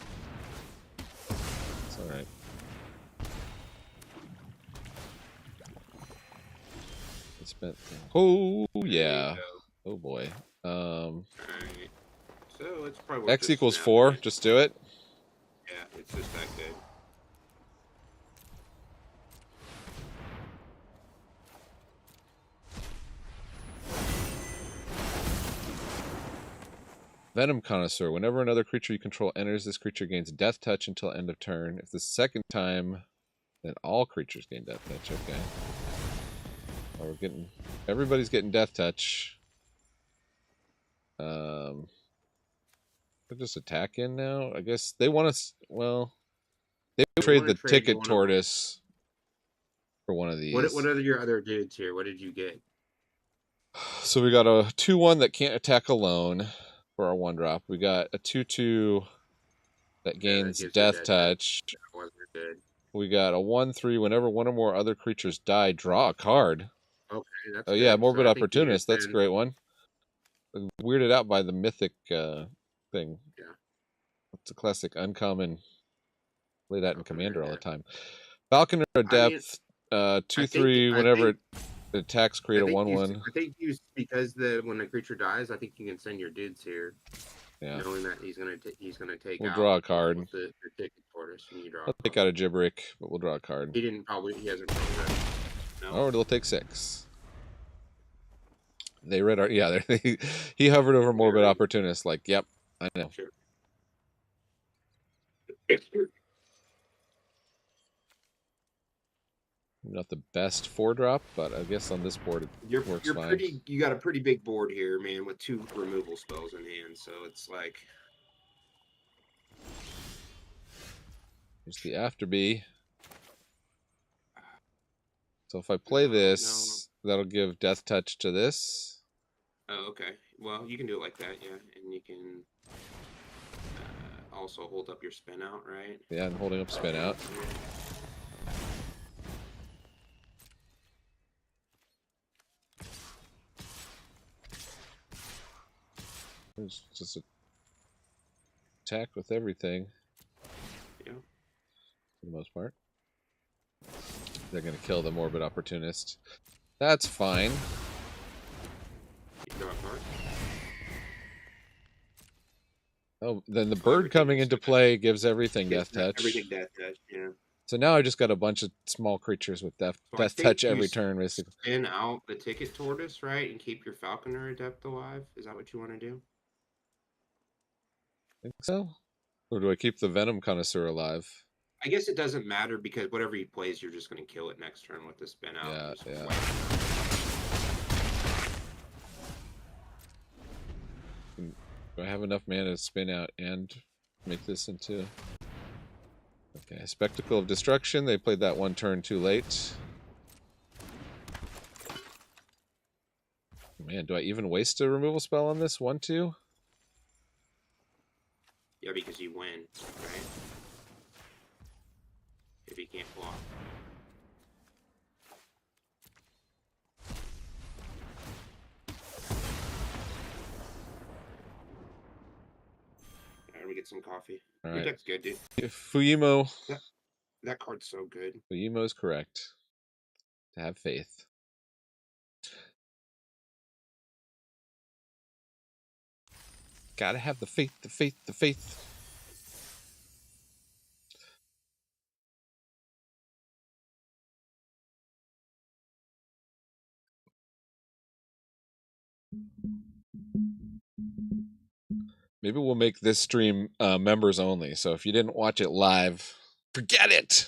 [SPEAKER 1] It's alright. Spent. Oh yeah. Oh boy.
[SPEAKER 2] Alright. So it's probably
[SPEAKER 1] X equals 4. Just do it.
[SPEAKER 2] Yeah, it's just that good.
[SPEAKER 1] Venom Connoisseur. Whenever another creature you control enters, this creature gains Death Touch until end of turn. If the second time, then all creatures gain Death Touch. Okay. Oh, we're getting. Everybody's getting Death Touch. They're just attack in now. I guess they want us. Well, they trade the ticket tortoise for one of these.
[SPEAKER 2] What are your other dudes here? What did you get?
[SPEAKER 1] So we got a 2/1 that can't attack alone for our 1-drop. We got a 2/2 that gains Death Touch.
[SPEAKER 2] That wasn't good.
[SPEAKER 1] We got a 1/3. Whenever one or more other creatures die, draw a card.
[SPEAKER 2] Okay, that's
[SPEAKER 1] Oh
[SPEAKER 2] good.
[SPEAKER 1] yeah, Morbid
[SPEAKER 2] So
[SPEAKER 1] Opportunist. That's a great one. I'm weirded out by the mythic thing.
[SPEAKER 2] Yeah,
[SPEAKER 1] It's a classic uncommon. Play that in Commander all the time. Falconer Depth. 2/3. Whenever it attacks, create a 1/1.
[SPEAKER 2] I think you because when a creature dies, I think you can send your dudes here.
[SPEAKER 1] Yeah.
[SPEAKER 2] Knowing that he's gonna take.
[SPEAKER 1] We'll draw a card.
[SPEAKER 2] The ticket tortoise, and you draw.
[SPEAKER 1] I'll take out a Gibberick, but we'll draw a card.
[SPEAKER 2] He hasn't probably read. No.
[SPEAKER 1] Oh, they'll take 6. They read our he hovered over Morbid Opportunist. Like, yep, I know.
[SPEAKER 2] Sure.
[SPEAKER 1] Not the best 4-drop, but I guess on this board it works fine.
[SPEAKER 2] You got a pretty big board here, man, with 2 removal spells in hand, so it's like.
[SPEAKER 1] Here's the Afterbee. So if I play this, that'll give Death Touch to this.
[SPEAKER 2] Oh, okay. Well, you can do it like that, yeah, and you can also hold up your spin out, right?
[SPEAKER 1] Yeah, I'm holding up spin out. It's just a attack with everything.
[SPEAKER 2] Yeah.
[SPEAKER 1] For the most part. They're going to kill the Morbid Opportunist. That's fine.
[SPEAKER 2] You draw a card.
[SPEAKER 1] Oh, then the bird coming into play gives everything Death Touch.
[SPEAKER 2] Everything Death Touch, yeah.
[SPEAKER 1] So now I just got a bunch of small creatures with Death Touch every turn, basically.
[SPEAKER 2] Spin out the ticket tortoise, right, and keep your Falconer Adept alive? Is that what you want to do?
[SPEAKER 1] I think so. Or do I keep the Venom Connoisseur alive?
[SPEAKER 2] I guess it doesn't matter because whatever he plays, you're just going to kill it next turn with the spin out.
[SPEAKER 1] Yeah. Do I have enough mana to spin out and make this into Okay, Spectacle of Destruction. They played that one turn too late. Man, do I even waste a removal spell on this? 1/2?
[SPEAKER 2] Yeah, because you win, right? If you can't block. Alright, let me get some coffee.
[SPEAKER 1] All
[SPEAKER 2] Your
[SPEAKER 1] right.
[SPEAKER 2] deck's good, dude.
[SPEAKER 1] Fuyimo.
[SPEAKER 2] That card's so good.
[SPEAKER 1] Fuyimo is correct. To have faith. Gotta have the faith, the faith, the faith. Maybe we'll make this stream members only. So if you didn't watch it live, forget it.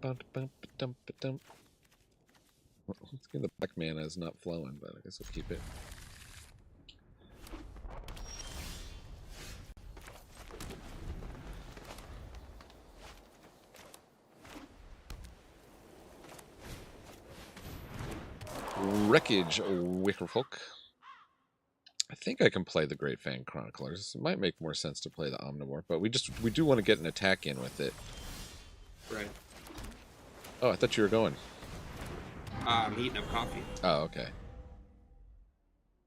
[SPEAKER 1] Let's get the black mana is not flowing, but I guess we'll keep it. Wreckage, Wickerfolk. I think I can play the Great Fang Chroniclers. It might make more sense to play the Omnivore, but we do want to get an attack in with it.
[SPEAKER 2] Right.
[SPEAKER 1] Oh, I thought you were going.
[SPEAKER 2] I'm heating up coffee.
[SPEAKER 1] Oh, okay.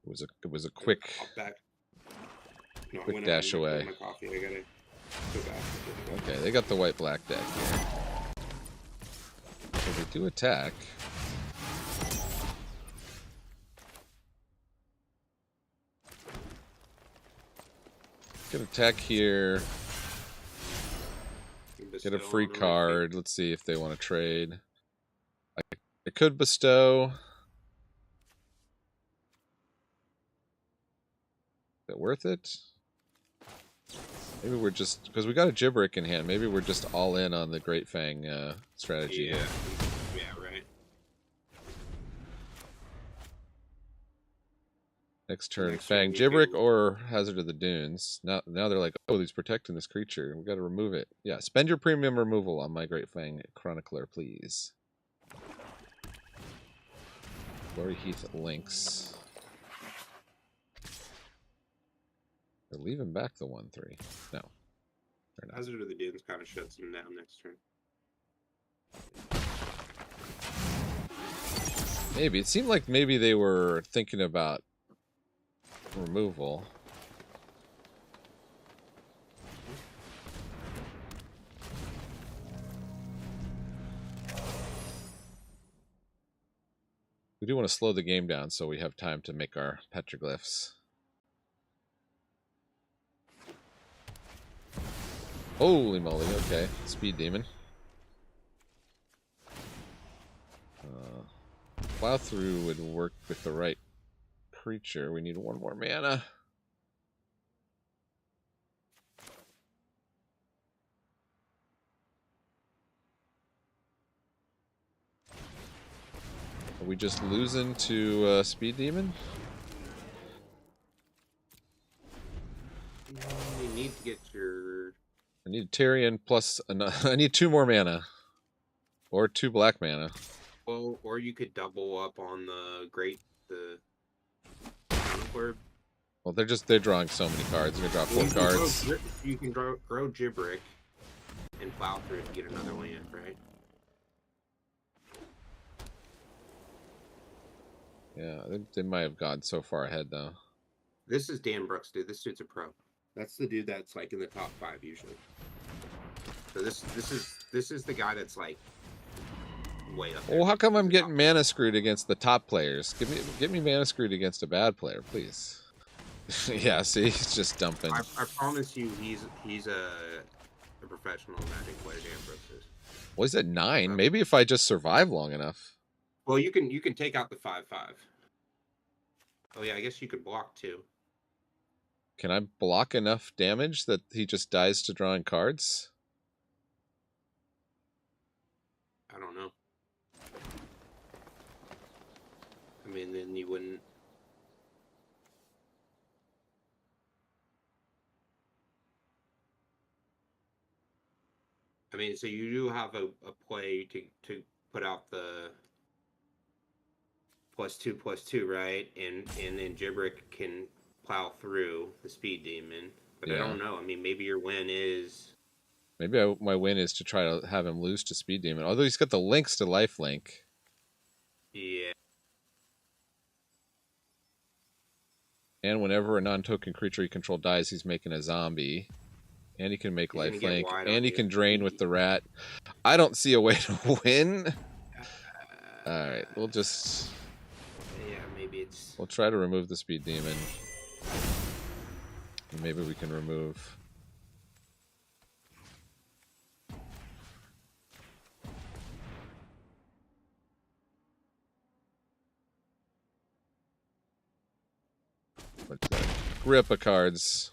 [SPEAKER 1] It was a quick
[SPEAKER 2] I'll back. No,
[SPEAKER 1] quick dash away.
[SPEAKER 2] My coffee. I gotta go back.
[SPEAKER 1] Okay, they got the white black deck here. So they do attack. Get attack here. Get a free card. Let's see if they want to trade. I could bestow. Is it worth it? Maybe we're just, because we got a Gibberick in hand, maybe we're just all in on the Great Fang strategy.
[SPEAKER 2] Yeah, yeah, right.
[SPEAKER 1] Next turn, Fang Gibberick or Hazard of the Dunes. Now they're like, oh, he's protecting this creature. We got to remove it. Yeah, spend your premium removal on my Great Fang Chronicler, please. Glory Heath Lynx. They're leaving back the 1/3. No.
[SPEAKER 2] Hazard of the Dunes kind of shuts him down next turn.
[SPEAKER 1] Maybe. It seemed like maybe they were thinking about removal. We do want to slow the game down so we have time to make our petroglyphs. Holy moly, okay. Speed Demon. Plow through would work with the right creature. We need one more mana. Are we just losing to Speed Demon?
[SPEAKER 2] You need to get your...
[SPEAKER 1] I need Tyrion plus... I need 2 more mana. Or 2 black mana.
[SPEAKER 2] Well, or you could double up on the
[SPEAKER 1] Well, they're drawing so many cards. They're gonna draw 4 cards.
[SPEAKER 2] You can grow Gibberick and plow through it to get another land, right?
[SPEAKER 1] Yeah, they might have gone so far ahead though.
[SPEAKER 2] This is Dan Brooks, dude. This dude's a pro. That's the dude that's like in the top 5 usually. So this is the guy that's like way up there.
[SPEAKER 1] Well, how come I'm getting mana screwed against the top players? Get me mana screwed against a bad player, please. Yeah, see, he's just dumping.
[SPEAKER 2] I promise you, he's a professional Magic player. Dan Brooks is.
[SPEAKER 1] Well, he's at 9. Maybe if I just survive long enough.
[SPEAKER 2] Well, you can take out the 5/5. Oh yeah, I guess you could block too.
[SPEAKER 1] Can I block enough damage that he just dies to drawing cards?
[SPEAKER 2] I don't know. you wouldn't. I mean, so you do have a play to put out the +2/+2, right? And then Gibrick can plow through the speed demon. But I
[SPEAKER 1] Yeah.
[SPEAKER 2] don't know. I mean, maybe your win is
[SPEAKER 1] Maybe my win is to try to have him lose to Speed Demon. Although he's got the links to Lifelink.
[SPEAKER 2] yeah.
[SPEAKER 1] And whenever a non-token creature he controls dies, he's making a zombie. And he can make
[SPEAKER 2] He's gonna get
[SPEAKER 1] Lifelink.
[SPEAKER 2] wide
[SPEAKER 1] And
[SPEAKER 2] on
[SPEAKER 1] he
[SPEAKER 2] you.
[SPEAKER 1] can drain with the rat. I don't see a way to win. Alright, we'll just...
[SPEAKER 2] Yeah, maybe it's...
[SPEAKER 1] We'll try to remove the Speed Demon. And maybe we can remove... What's that? Grip of cards.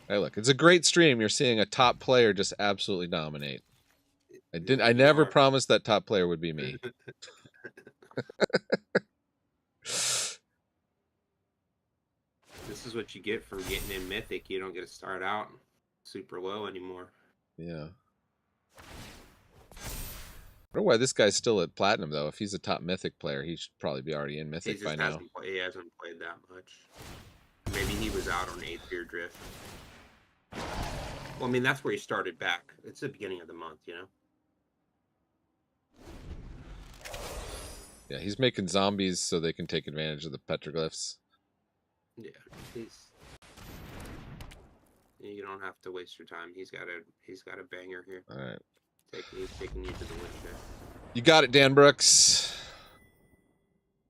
[SPEAKER 1] Hey, look, it's a great stream. You're seeing a top player just absolutely dominate. I
[SPEAKER 2] You
[SPEAKER 1] never
[SPEAKER 2] are.
[SPEAKER 1] promised that top player would be me.
[SPEAKER 2] This is what you get for getting in Mythic. You don't get to start out super low anymore.
[SPEAKER 1] Yeah. I wonder why this guy's still at Platinum, though. If he's a top Mythic player, he should probably be already in Mythic by now.
[SPEAKER 2] He hasn't played that much. Maybe he was out on Aetherdrift. Well, I mean, that's where he started back. It's the beginning of the month, you know?
[SPEAKER 1] Yeah, he's making zombies so they can take advantage of the petroglyphs.
[SPEAKER 2] Yeah, you don't have to waste your time. He's got a banger here.
[SPEAKER 1] All right.
[SPEAKER 2] He's taking you to the woodshed.
[SPEAKER 1] You got it, Dan Brooks.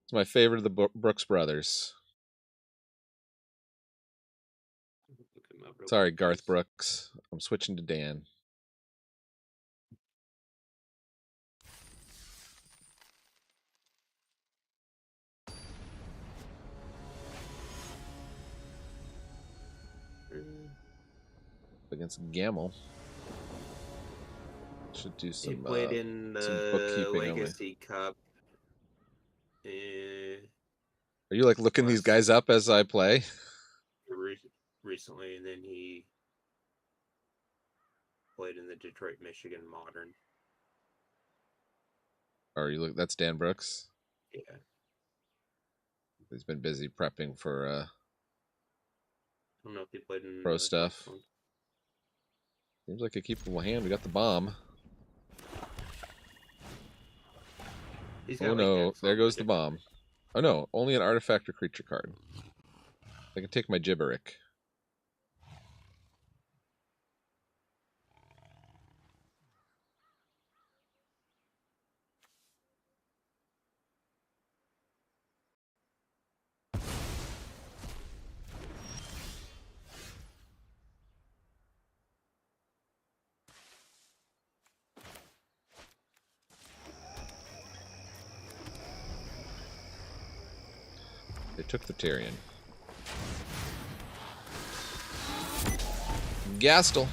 [SPEAKER 1] It's my favorite of the Brooks brothers. Sorry, Garth Brooks. I'm switching to Dan. Against Gamel. Should do some.
[SPEAKER 2] He played in the Legacy Cup.
[SPEAKER 1] Are you like looking these guys up as I play?
[SPEAKER 2] Recently, and then he played in the Detroit, Michigan Modern.
[SPEAKER 1] Or you look? That's Dan Brooks.
[SPEAKER 2] Yeah.
[SPEAKER 1] He's been busy prepping for.
[SPEAKER 2] I don't know if he played in
[SPEAKER 1] pro stuff. Seems like a keepable hand. We got the bomb. Oh no, there goes the bomb. Oh no, only an artifact or creature card. I can take my Gibberick. They took the Tyrion. Gastel.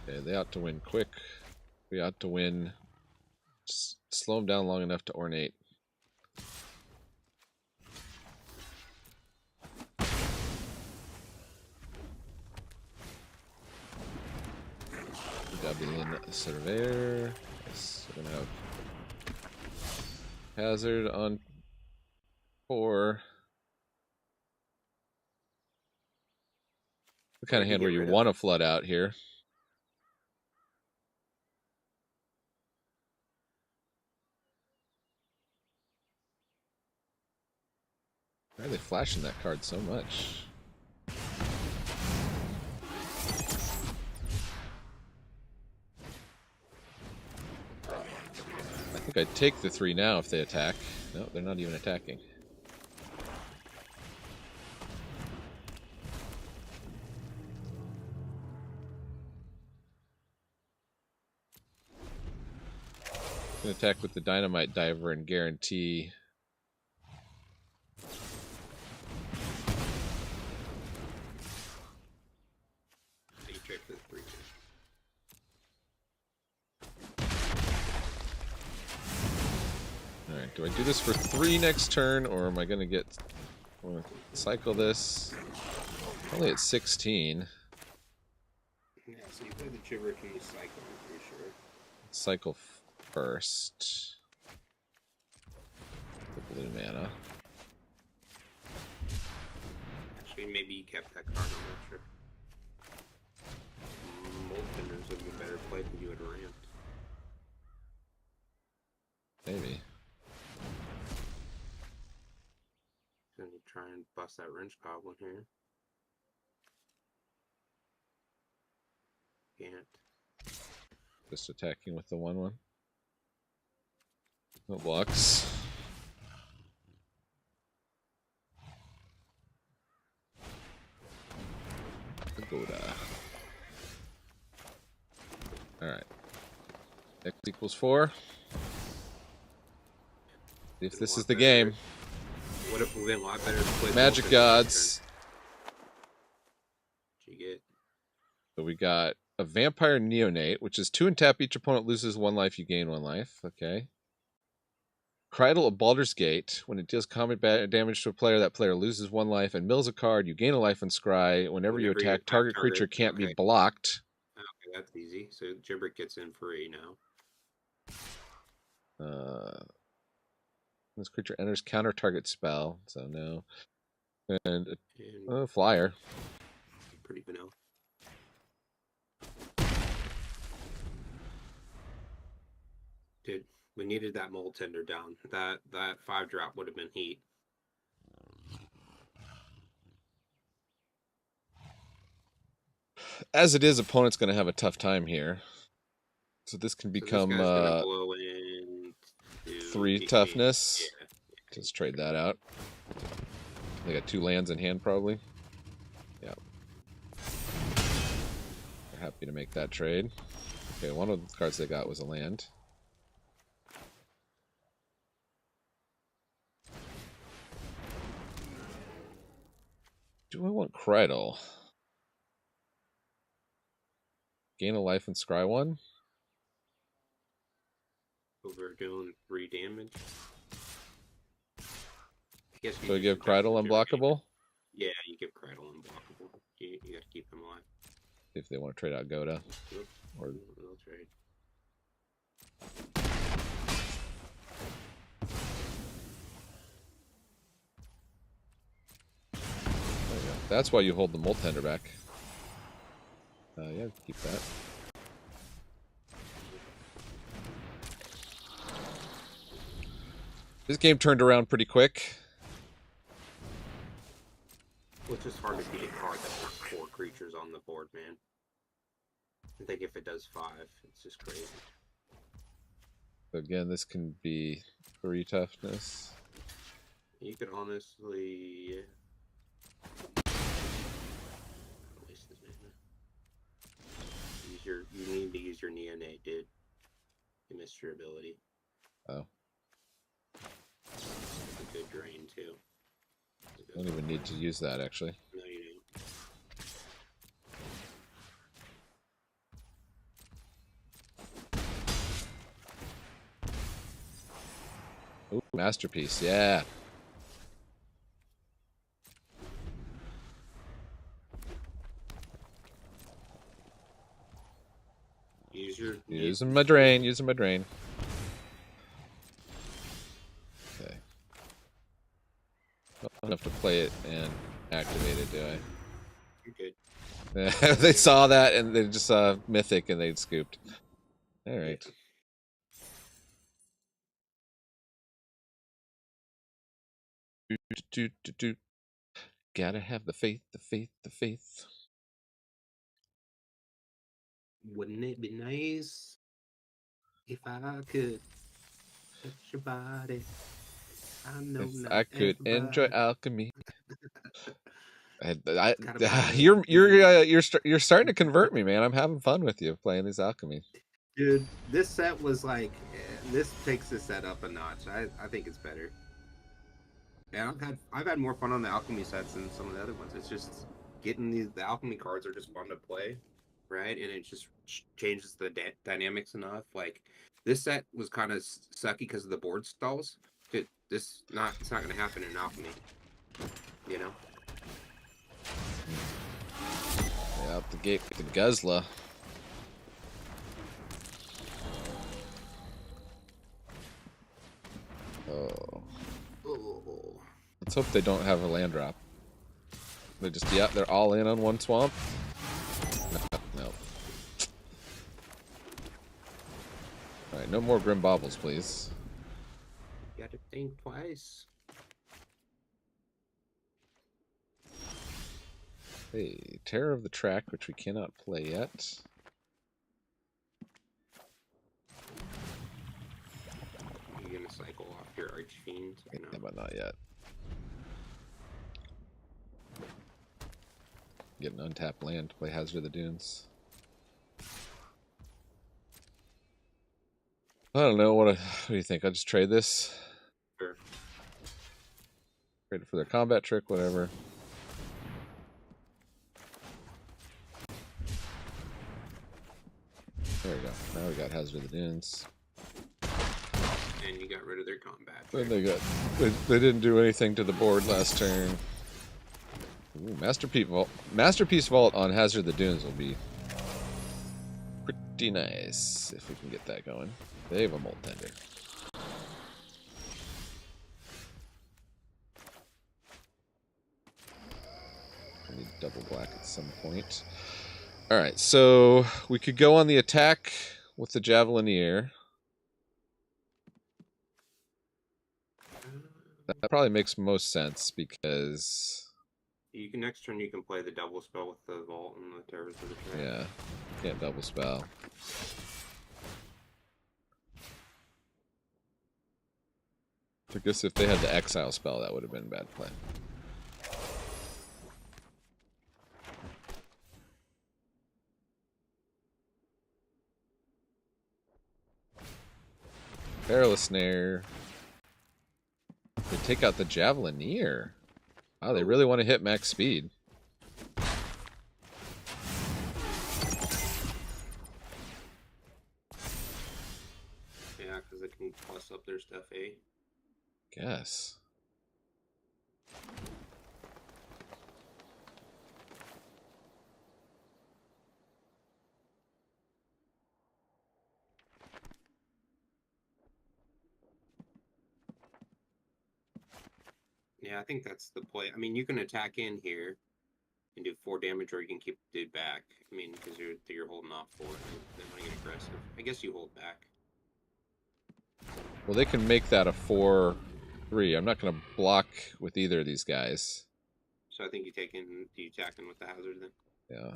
[SPEAKER 1] Okay, they ought to win quick. We ought to win. Just slow them down long enough to ornate. Goblin Surveyor. Yes, we're gonna have Hazard on 4. The kind of hand where you want to flood out here. Why are they flashing that card so much? I think I'd take the 3 now if they attack. No, they're not even attacking. Can attack with the Dynamite Diver and guarantee. Alright, do I do this for 3 next turn, or am I going to get... cycle this? Only at 16.
[SPEAKER 2] Yeah, so you play the Gibberish and you cycle, I'm pretty sure.
[SPEAKER 1] Cycle first. The blue mana.
[SPEAKER 2] Actually, maybe you kept that card, I'm not sure. Moltenders would be better played than you had ramped.
[SPEAKER 1] Maybe.
[SPEAKER 2] Gonna try and bust that wrench goblin here. Can't.
[SPEAKER 1] Just attacking with the 1/1. No blocks. Pagoda. Alright. X equals 4. If this is the game.
[SPEAKER 2] Would have been a lot better to play
[SPEAKER 1] Magic Gods.
[SPEAKER 2] What'd you get?
[SPEAKER 1] So we got a Vampire Neonate, which is 2 and tap. Each opponent loses 1 life, you gain 1 life. Okay. Cridle of Baldur's Gate. When it deals combat damage to a player, that player loses 1 life and mills a card. You gain a life and scry. Whenever you attack, target creature can't be blocked.
[SPEAKER 2] Okay, that's easy. So Gibberish gets in free now.
[SPEAKER 1] This creature enters counter target spell, so no. And a flyer.
[SPEAKER 2] Pretty vanilla. Dude, we needed that Mold Tender down. That 5-drop would have been heat.
[SPEAKER 1] As it is, opponent's going to have a tough time here. So this can become
[SPEAKER 2] blow in
[SPEAKER 1] 3 toughness.
[SPEAKER 2] Yeah.
[SPEAKER 1] Just trade that out. They got 2 lands in hand, probably. Yeah. They're happy to make that trade. Okay, one of the cards they got was a land. Do I want Cridle? Gain a life and scry 1?
[SPEAKER 2] Over doing 3 damage.
[SPEAKER 1] So I give Cridle unblockable?
[SPEAKER 2] Yeah, you give Cridle unblockable. You gotta keep them alive.
[SPEAKER 1] If they want to trade out Goda.
[SPEAKER 2] Yep.
[SPEAKER 1] Or
[SPEAKER 2] they'll trade.
[SPEAKER 1] There you go. That's why you hold the Molt Tender back. Yeah, keep that. This game turned around pretty quick.
[SPEAKER 2] Well, it's just hard to beat a card that's not 4 creatures on the board, man. I think if it does 5, it's just crazy.
[SPEAKER 1] So again, this can be 3 toughness.
[SPEAKER 2] You could honestly... waste this mana. You need to use your Neonate, dude. You missed your ability.
[SPEAKER 1] Oh.
[SPEAKER 2] It's a good drain, too.
[SPEAKER 1] Don't even need to use that, actually.
[SPEAKER 2] No, you don't.
[SPEAKER 1] Ooh, Masterpiece, yeah. Using my drain, using my drain. Okay. Not enough to play it and activate it, do I?
[SPEAKER 2] You're good.
[SPEAKER 1] They saw that and they just saw Mythic and they'd scooped. Alright. Gotta have the faith, the faith, the faith.
[SPEAKER 2] Wouldn't it be nice if I could touch your body? I know
[SPEAKER 1] if
[SPEAKER 2] not
[SPEAKER 1] I could
[SPEAKER 2] everybody.
[SPEAKER 1] enjoy alchemy. You're starting to convert me, man. I'm having fun with you playing these alchemy.
[SPEAKER 2] Dude, this set was like, this takes the set up a notch. I think it's better. And I've had more fun on the alchemy sets than some of the other ones. It's just getting the alchemy cards are just fun to play, right? And it just changes the dynamics enough. Like this set was kind of sucky because of the board stalls. Dude, it's not gonna happen in alchemy. You know?
[SPEAKER 1] Yeah, out the gate with the Guzzler. Oh.
[SPEAKER 2] Oh.
[SPEAKER 1] Let's hope they don't have a land drop. They just, yeah, they're all in on one swamp. No. Alright, no more Grim Baubles, please.
[SPEAKER 2] You gotta think twice.
[SPEAKER 1] Hey, Terror of the Track, which we cannot play yet.
[SPEAKER 2] You're gonna cycle off your Archfiend?
[SPEAKER 1] Yeah, but not yet. Get an untapped land to play Hazard of the Dunes. I don't know. What do you think? I'll just trade this?
[SPEAKER 2] Sure.
[SPEAKER 1] Trade it for their combat trick, whatever. There we go. Now we got Hazard of the Dunes.
[SPEAKER 2] And you got rid of their combat trick.
[SPEAKER 1] Then they didn't do anything to the board last turn. Ooh, Masterpiece Vault on Hazard of the Dunes will be pretty nice if we can get that going. They have a Molt Tender. I need double black at some point. Alright, so we could go on the attack with the Javelineer. That probably makes most sense because...
[SPEAKER 2] You can next turn you can play the double spell with the Vault and the Terrors of the Track.
[SPEAKER 1] Yeah, can't double spell. I guess if they had the exile spell, that would have been a bad play. Perilous Snare. They take out the Javelineer. Wow, they really want to hit max speed.
[SPEAKER 2] Yeah, because they can plus up their stuff, eh?
[SPEAKER 1] Guess.
[SPEAKER 2] Yeah, I think that's the play. I mean, you can attack in here and do 4 damage, or you can keep the dude back. I mean, because you're holding off for it. They want to get aggressive. I guess you hold back.
[SPEAKER 1] Well, they can make that a 4-3. I'm not going to block with either of these guys.
[SPEAKER 2] So I think you attack in with the Hazard then.
[SPEAKER 1] Yeah.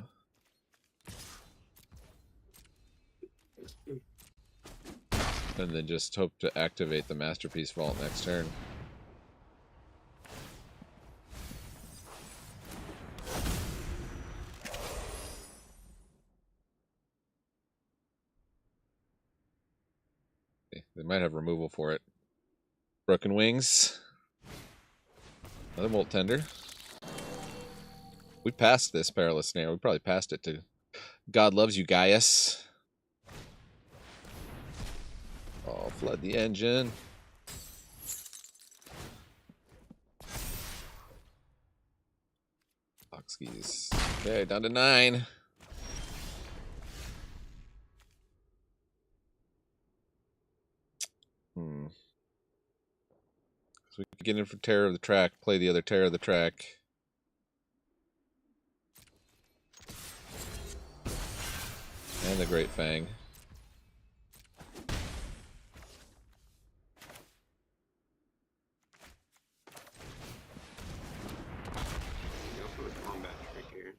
[SPEAKER 1] And then just hope to activate the Masterpiece Vault next turn. They might have removal for it. Broken Wings. Another Molt Tender. We passed this Perilous Snare. We probably passed it to God Loves You, Gaius. Oh, flood the engine. Boxkeys. Okay, down to 9. So we can get in for Terror of the Track, play the other Terror of the Track. And the Great Fang.
[SPEAKER 2] You also have a combat trick here.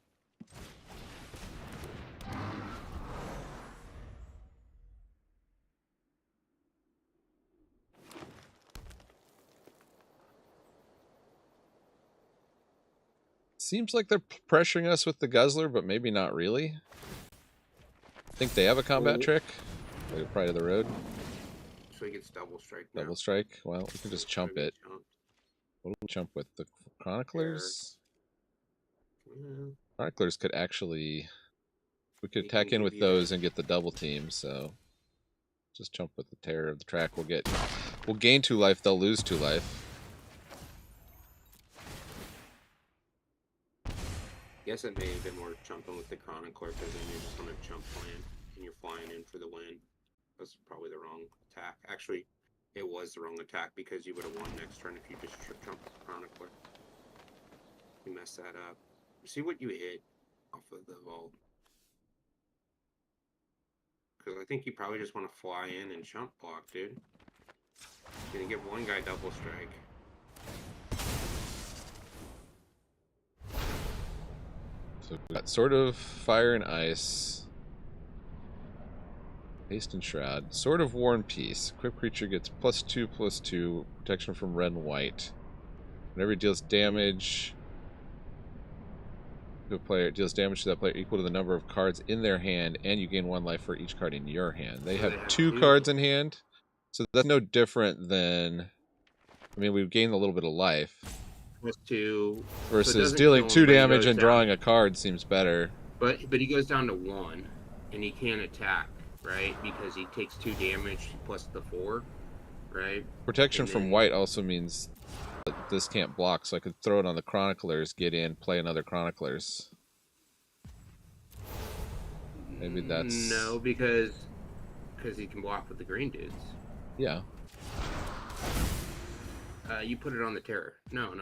[SPEAKER 1] Seems like they're pressuring us with the Guzzler, but maybe not really. I think they have a combat trick. Like Pride of the Road.
[SPEAKER 2] So he gets double strike now.
[SPEAKER 1] Double strike. Well, we can just chump it. What do we chump with? The Chroniclers? Chroniclers could actually... We could attack in with those and get the double team, so... Just chump with the Terror of the Track. We'll get We'll gain 2 life, they'll lose 2 life.
[SPEAKER 2] Guess it may have been more chumping with the Chronicler, because then you're just on a chump plan and you're flying in for the win. That's probably the wrong attack. Actually, it was the wrong attack because you would have won next turn if you just jumped the Chronicler. You messed that up. See what you hit off of the vault. Because I think you probably just want to fly in and chump block, dude. You're gonna get one guy double strike.
[SPEAKER 1] So we got Sword of Fire and Ice. Haste and Shroud. Sword of War and Peace. Equipped creature gets +2/+2. Protection from red and white. Whenever it deals damage to a player, it deals damage to that player equal to the number of cards in their hand, and you gain 1 life for each card in your hand. They have 2 cards in hand, so that's no different than... I mean, we've gained a little bit of life.
[SPEAKER 2] +2
[SPEAKER 1] Versus
[SPEAKER 2] so
[SPEAKER 1] dealing 2 damage and drawing a card seems better.
[SPEAKER 2] But he goes down to 1, and he can't attack, right? Because he takes 2 damage plus the 4, right?
[SPEAKER 1] Protection from white also means that this can't block, so I could throw it on the Chroniclers, get in, play another Chroniclers. Maybe that's...
[SPEAKER 2] No, because he can block with the green dudes.
[SPEAKER 1] Yeah.
[SPEAKER 2] You put it on the Terror. No.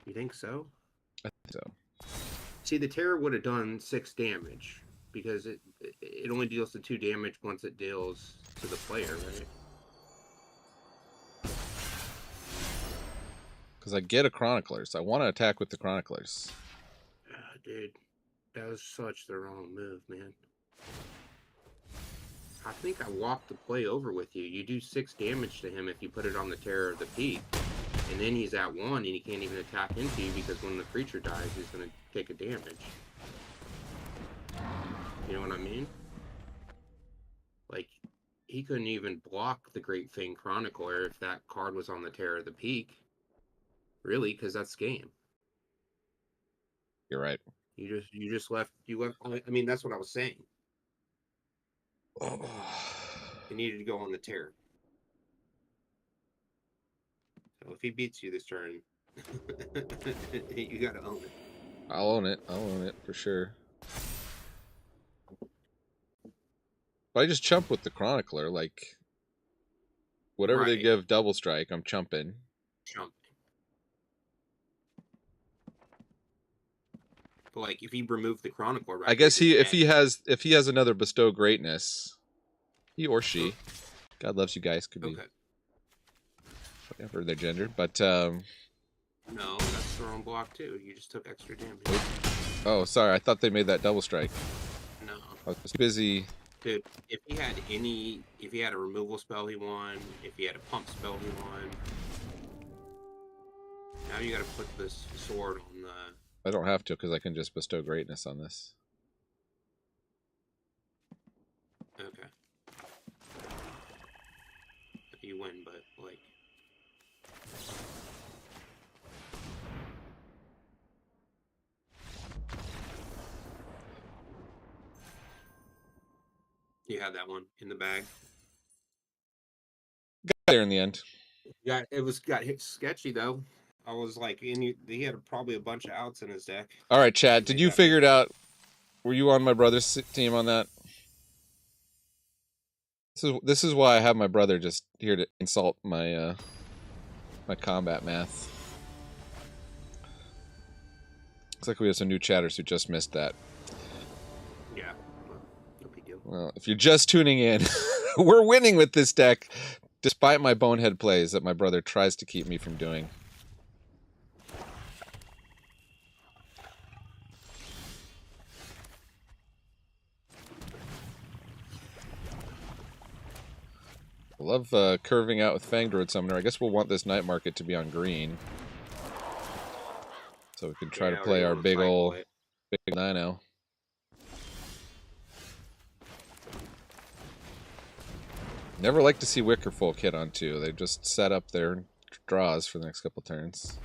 [SPEAKER 2] You think so?
[SPEAKER 1] I think so.
[SPEAKER 2] See, the Terror would have done 6 damage because it only deals the 2 damage once it deals to the player, right?
[SPEAKER 1] Because I get a Chroniclers. I want to attack with the Chroniclers.
[SPEAKER 2] Dude, that was such the wrong move, man. I think I walked the play over with you. You do 6 damage to him if you put it on the Terror of the Peak. And then he's at 1 and he can't even attack into you because when the creature dies, he's going to take a damage. You know what I mean? Like, he couldn't even block the Great Fang Chronicler if that card was on the Terror of the Peak. Really, because that's game.
[SPEAKER 1] You're right.
[SPEAKER 2] You just left. I mean, that's what I was saying. He needed to go on the Terror. So if he beats you this turn, you got to own it.
[SPEAKER 1] I'll own it. I'll own it for sure. If I just chump with the Chronicler, like whatever they give double strike, I'm chumping.
[SPEAKER 2] But like if he removed the Chronicler, right?
[SPEAKER 1] I guess if he has another Bestow Greatness, he or she, God loves you guys, could be whatever their gender, but
[SPEAKER 2] no, that's the wrong block too. You just took extra damage.
[SPEAKER 1] Oh, sorry, I thought they made that double strike.
[SPEAKER 2] No,
[SPEAKER 1] I was busy.
[SPEAKER 2] Dude, if he had a removal spell, he won. If he had a pump spell, he won. Now you got to put this sword on the...
[SPEAKER 1] I don't have to because I can just Bestow Greatness on this.
[SPEAKER 2] Okay. You win, but like... You had that one in the bag.
[SPEAKER 1] Got there in the end.
[SPEAKER 2] Yeah, got hit sketchy though. I was like, he had probably a bunch of outs in his deck.
[SPEAKER 1] All right, Chad, did you figure it out? Were you on my brother's team on that? This is why I have my brother just here to insult my my combat math. Looks like we have some new chatters who just missed that.
[SPEAKER 2] Yeah, no big deal.
[SPEAKER 1] Well, if you're just tuning in, we're winning with this deck, despite my bonehead plays that my brother tries to keep me from doing. I love curving out with Fangdroid Summoner. I guess we'll want this Night Market to be on green. So we can try to play our big ol' 9-0. Never like to see Wickerfolk hit on 2. They just set up their draws for the next couple turns.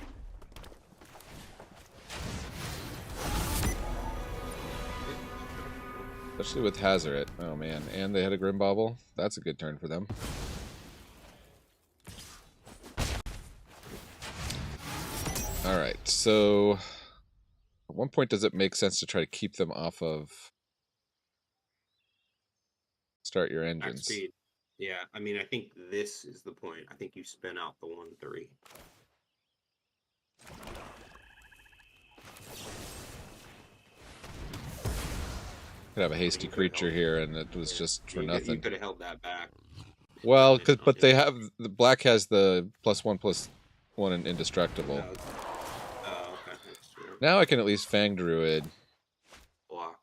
[SPEAKER 1] Especially with Hazoret. Oh man, and they had a Grim Bobble. That's a good turn for them. Alright, so at one point does it make sense to try to keep them off of start your
[SPEAKER 2] Max
[SPEAKER 1] engines?
[SPEAKER 2] speed. Yeah, I mean, I think this is the point. I think you spin out the 1-3.
[SPEAKER 1] Could have a hasty creature here, and it was just for nothing.
[SPEAKER 2] You could have held that back.
[SPEAKER 1] Well, but they have the black has the +1/+1 and indestructible.
[SPEAKER 2] Oh, okay. That's true.
[SPEAKER 1] Now I can at least Fang Druid.
[SPEAKER 2] Block.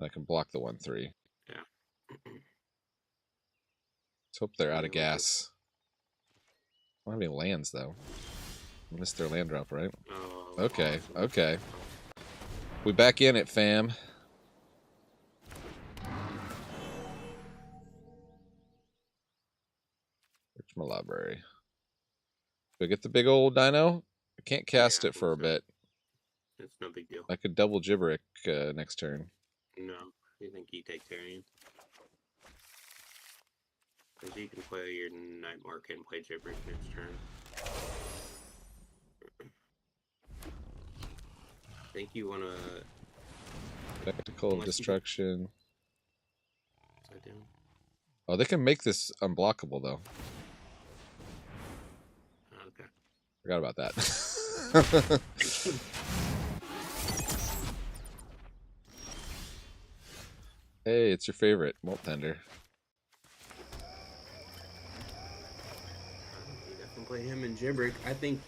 [SPEAKER 1] I can block the 1/3.
[SPEAKER 2] Yeah.
[SPEAKER 1] Let's hope they're out of gas. I don't have any lands though. I missed their land drop, right?
[SPEAKER 2] Oh,
[SPEAKER 1] okay,
[SPEAKER 2] awesome.
[SPEAKER 1] okay. We back in it, fam. Where's my library? Do I get the big old dino? I can't cast it for a bit.
[SPEAKER 2] It's no big deal.
[SPEAKER 1] I could double Gibberick next turn.
[SPEAKER 2] No, you think you take Tarian? Because you can play your Night Market and play Gibberick next turn. I think you want to...
[SPEAKER 1] Spectacle of Destruction.
[SPEAKER 2] Upside down.
[SPEAKER 1] Oh, they can make this unblockable, though.
[SPEAKER 2] Okay.
[SPEAKER 1] Forgot about that. Hey, it's your favorite, Molt Tender.
[SPEAKER 2] You definitely play him and Gibberick. I think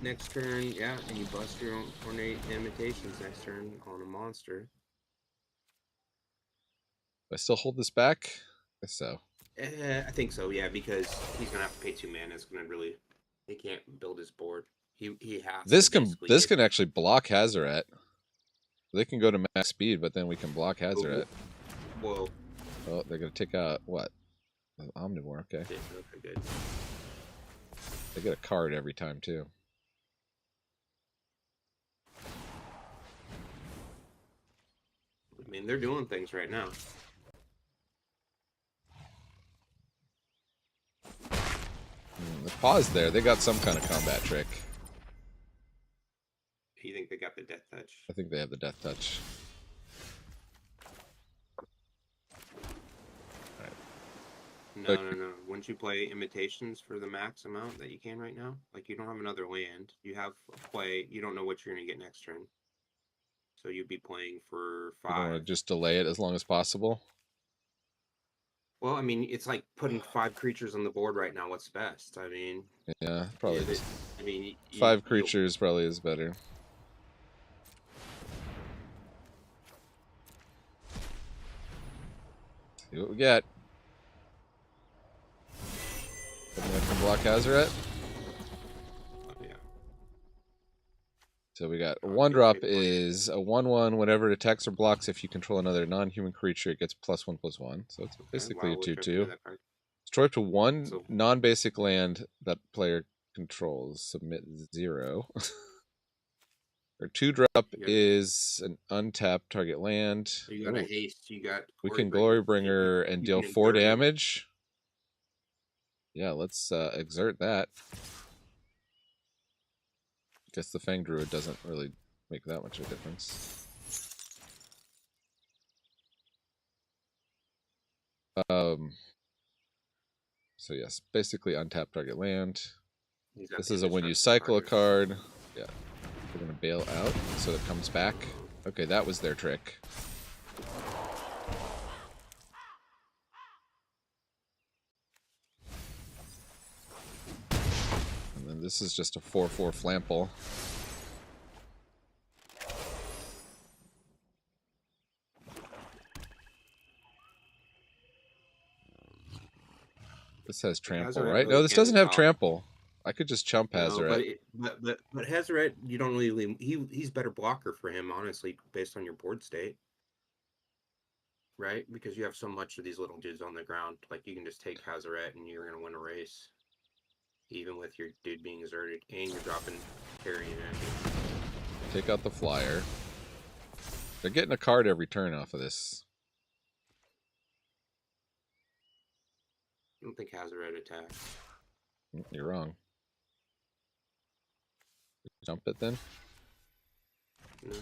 [SPEAKER 2] next turn, yeah, and you bust your own Ornate Imitations next turn on a monster.
[SPEAKER 1] Do I still hold this back? I guess so.
[SPEAKER 2] I think so, yeah, because he's gonna have to pay 2 mana. It's gonna really, he can't build his board. He has.
[SPEAKER 1] This can actually block Hazoret. They can go to max speed, but then we can block Hazoret.
[SPEAKER 2] Whoa.
[SPEAKER 1] Oh, they're gonna take out what? Omnivore. Okay.
[SPEAKER 2] Okay, good.
[SPEAKER 1] They get a card every time too.
[SPEAKER 2] I mean, they're doing things right now.
[SPEAKER 1] The pause there. They got some kind of combat trick.
[SPEAKER 2] You think they got the Death Touch?
[SPEAKER 1] I think they have the Death Touch.
[SPEAKER 2] No. Once you play Imitations for the max amount that you can right now, like you don't have another land, you have a play, you don't know what you're going to get next turn. So you'd be playing for 5.
[SPEAKER 1] You want to just delay it as long as possible?
[SPEAKER 2] Well, I mean, it's like putting 5 creatures on the board right now. What's best? I mean...
[SPEAKER 1] Yeah, probably.
[SPEAKER 2] Yeah, I mean...
[SPEAKER 1] 5 creatures probably is better. See what we get. I can block Hazoret.
[SPEAKER 2] Yeah.
[SPEAKER 1] So we got a 1-drop is a 1/1. Whenever it attacks or blocks, if you control another non-human creature, it gets +1/+1. So it's basically a 2/2. Destroy up to 1 non-basic land that player controls. Submit 0. Or 2-drop is an untapped target land.
[SPEAKER 2] You got a haste. You got.
[SPEAKER 1] We can Glorybringer and deal 4 damage. Yeah, let's exert that. Guess the Fang Druid doesn't really make that much of a difference. So yes, basically untapped target land. This is a when you cycle a card. Yeah. We're gonna bail out so it comes back. Okay, that was their trick. And then this is just a 4/4 Flample. This has trample, right? No, this doesn't have trample. I could just chump Hazoret.
[SPEAKER 2] But Hazoret, you don't really. He's better blocker for him, honestly, based on your board state, right? Because you have so much of these little dudes on the ground. Like you can just take Hazoret and you're gonna win a race, even with your dude being exerted, and you're dropping Tarian at you.
[SPEAKER 1] Take out the flyer. They're getting a card every turn off of this.
[SPEAKER 2] I don't think Hazoret attacks.
[SPEAKER 1] You're wrong. Jump it then.
[SPEAKER 2] No.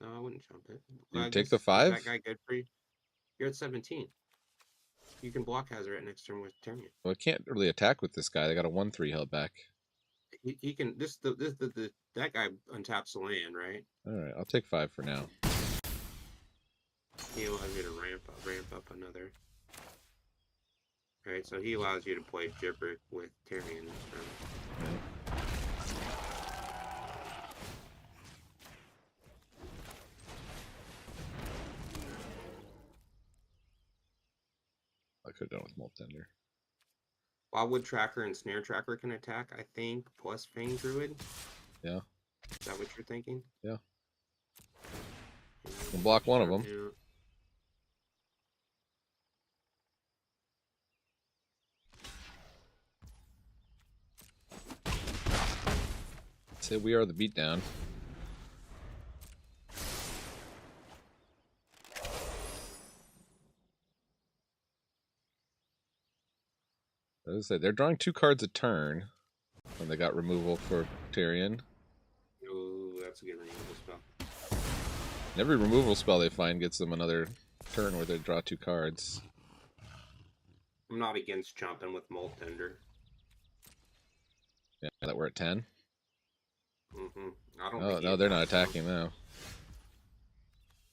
[SPEAKER 2] No, I wouldn't jump it.
[SPEAKER 1] You
[SPEAKER 2] I
[SPEAKER 1] take
[SPEAKER 2] guess,
[SPEAKER 1] the
[SPEAKER 2] is
[SPEAKER 1] 5?
[SPEAKER 2] that guy good for you? You're at 17. You can block Hazoret next turn with Tyrion.
[SPEAKER 1] Well, I can't really attack with this guy. They got a 1/3 held back.
[SPEAKER 2] He can that guy untaps the land, right?
[SPEAKER 1] All right, I'll take 5 for now.
[SPEAKER 2] He allows you to ramp up another. Right, so he allows you to play Gibber with Tyrion this turn.
[SPEAKER 1] Yeah. I could have done with Molt Tender.
[SPEAKER 2] Wildwood Tracker and Snare Tracker can attack, I think, plus Fang Druid.
[SPEAKER 1] Yeah.
[SPEAKER 2] Is that what you're thinking?
[SPEAKER 1] Yeah. We'll block one of them.
[SPEAKER 2] Yeah.
[SPEAKER 1] Say we are the beatdown. As I say, they're drawing 2 cards a turn when they got removal for Tyrion.
[SPEAKER 2] Oh, that's a good removal spell.
[SPEAKER 1] And every removal spell they find gets them another turn where they draw 2 cards.
[SPEAKER 2] I'm not against chomping with Molt Tender.
[SPEAKER 1] Yeah, that we're at 10.
[SPEAKER 2] I don't.
[SPEAKER 1] Oh no, they're not attacking now.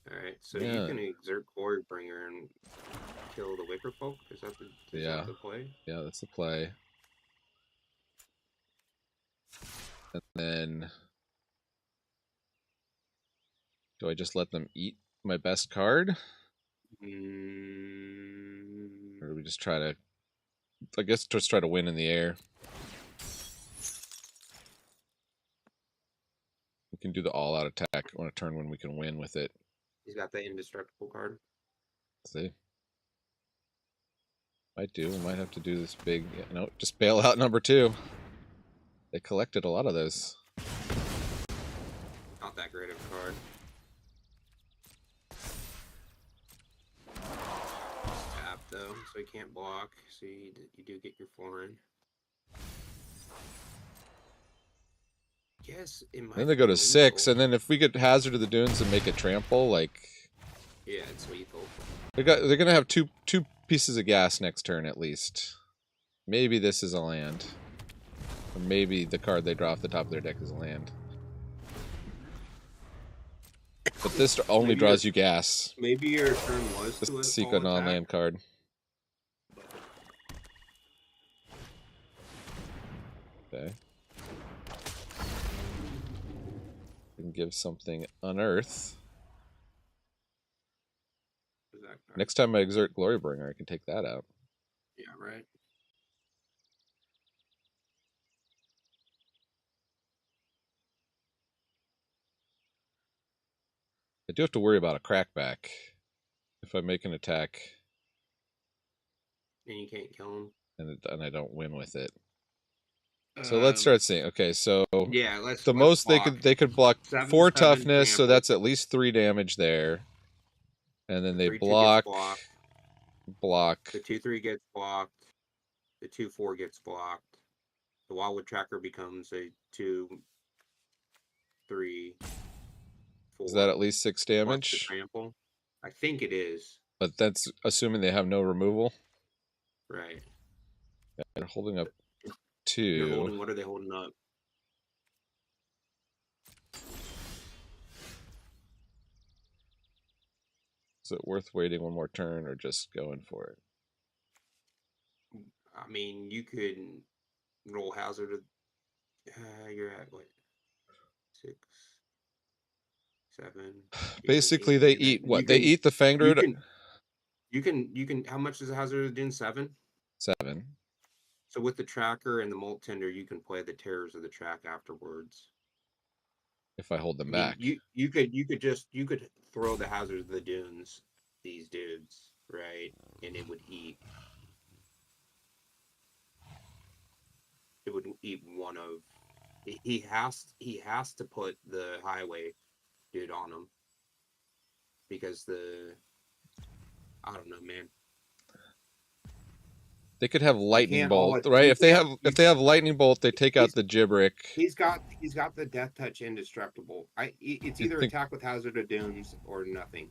[SPEAKER 2] All right, so
[SPEAKER 1] Yeah.
[SPEAKER 2] you can exert Glory Bringer and kill the Wicker Folk. Is that the play?
[SPEAKER 1] Yeah, that's the play. And then, do I just let them eat my best card, or do we just try to? I guess just try to win in the air. We can do the all-out attack on a turn when we can win with it.
[SPEAKER 2] He's got the indestructible card.
[SPEAKER 1] Let's see. Might do. We might have to do this big. No, just bail out number 2. They collected a lot of those.
[SPEAKER 2] Not that great of a card. Tap though, so he can't block. So you do get your flooring. Yes, it might.
[SPEAKER 1] Then they go to 6, and then if we get Hazard of the Dunes and make it trample, like
[SPEAKER 2] yeah, it's lethal.
[SPEAKER 1] they're gonna have two pieces of gas next turn at least. Maybe this is a land, or maybe the card they draw off the top of their deck is a land. But this only draws you gas.
[SPEAKER 2] Maybe your turn was
[SPEAKER 1] Just
[SPEAKER 2] to
[SPEAKER 1] seek a non-land card. Okay. We can give something unearth. Next time I exert Glorybringer, I can take that out.
[SPEAKER 2] Yeah, right.
[SPEAKER 1] I do have to worry about a crackback if I make an attack.
[SPEAKER 2] And you can't kill him.
[SPEAKER 1] And I don't win with it. So let's start seeing. Okay, so
[SPEAKER 2] yeah, let's
[SPEAKER 1] most
[SPEAKER 2] block.
[SPEAKER 1] they could block 4 toughness, so
[SPEAKER 2] trample.
[SPEAKER 1] that's at least 3 damage there. And then they block.
[SPEAKER 2] The 2/3 gets blocked. The 2/4 gets blocked. The Wildwood Tracker becomes a 2/3. 4.
[SPEAKER 1] Is that at least 6 damage?
[SPEAKER 2] Trample. I think it is.
[SPEAKER 1] But that's assuming they have no removal.
[SPEAKER 2] Right.
[SPEAKER 1] Yeah, they're holding up 2.
[SPEAKER 2] They're holding. What are they holding up?
[SPEAKER 1] Is it worth waiting one more turn or just going for it?
[SPEAKER 2] I mean, you could roll Hazard. You're at what? 6, 7.
[SPEAKER 1] Basically, they eat what? They eat the Fanged Root.
[SPEAKER 2] You can. How much is the Hazard Dune? 7.
[SPEAKER 1] 7.
[SPEAKER 2] So with the tracker and the Molt Tender, you can play the Terrors of the Track afterwards.
[SPEAKER 1] If I hold them back,
[SPEAKER 2] you could throw the Hazards of the Dunes, these dudes, right, and it would eat. It would eat one of. He has to put the highway dude on him. because I don't know, man.
[SPEAKER 1] They could have
[SPEAKER 2] You
[SPEAKER 1] lightning
[SPEAKER 2] can't all
[SPEAKER 1] bolt, right?
[SPEAKER 2] you
[SPEAKER 1] If they
[SPEAKER 2] can't
[SPEAKER 1] have
[SPEAKER 2] you,
[SPEAKER 1] lightning bolt, they take out
[SPEAKER 2] he's
[SPEAKER 1] the Gibrick.
[SPEAKER 2] he's got the death touch indestructible. It's
[SPEAKER 1] You
[SPEAKER 2] either
[SPEAKER 1] think?
[SPEAKER 2] attack with Hazard of Dunes or nothing.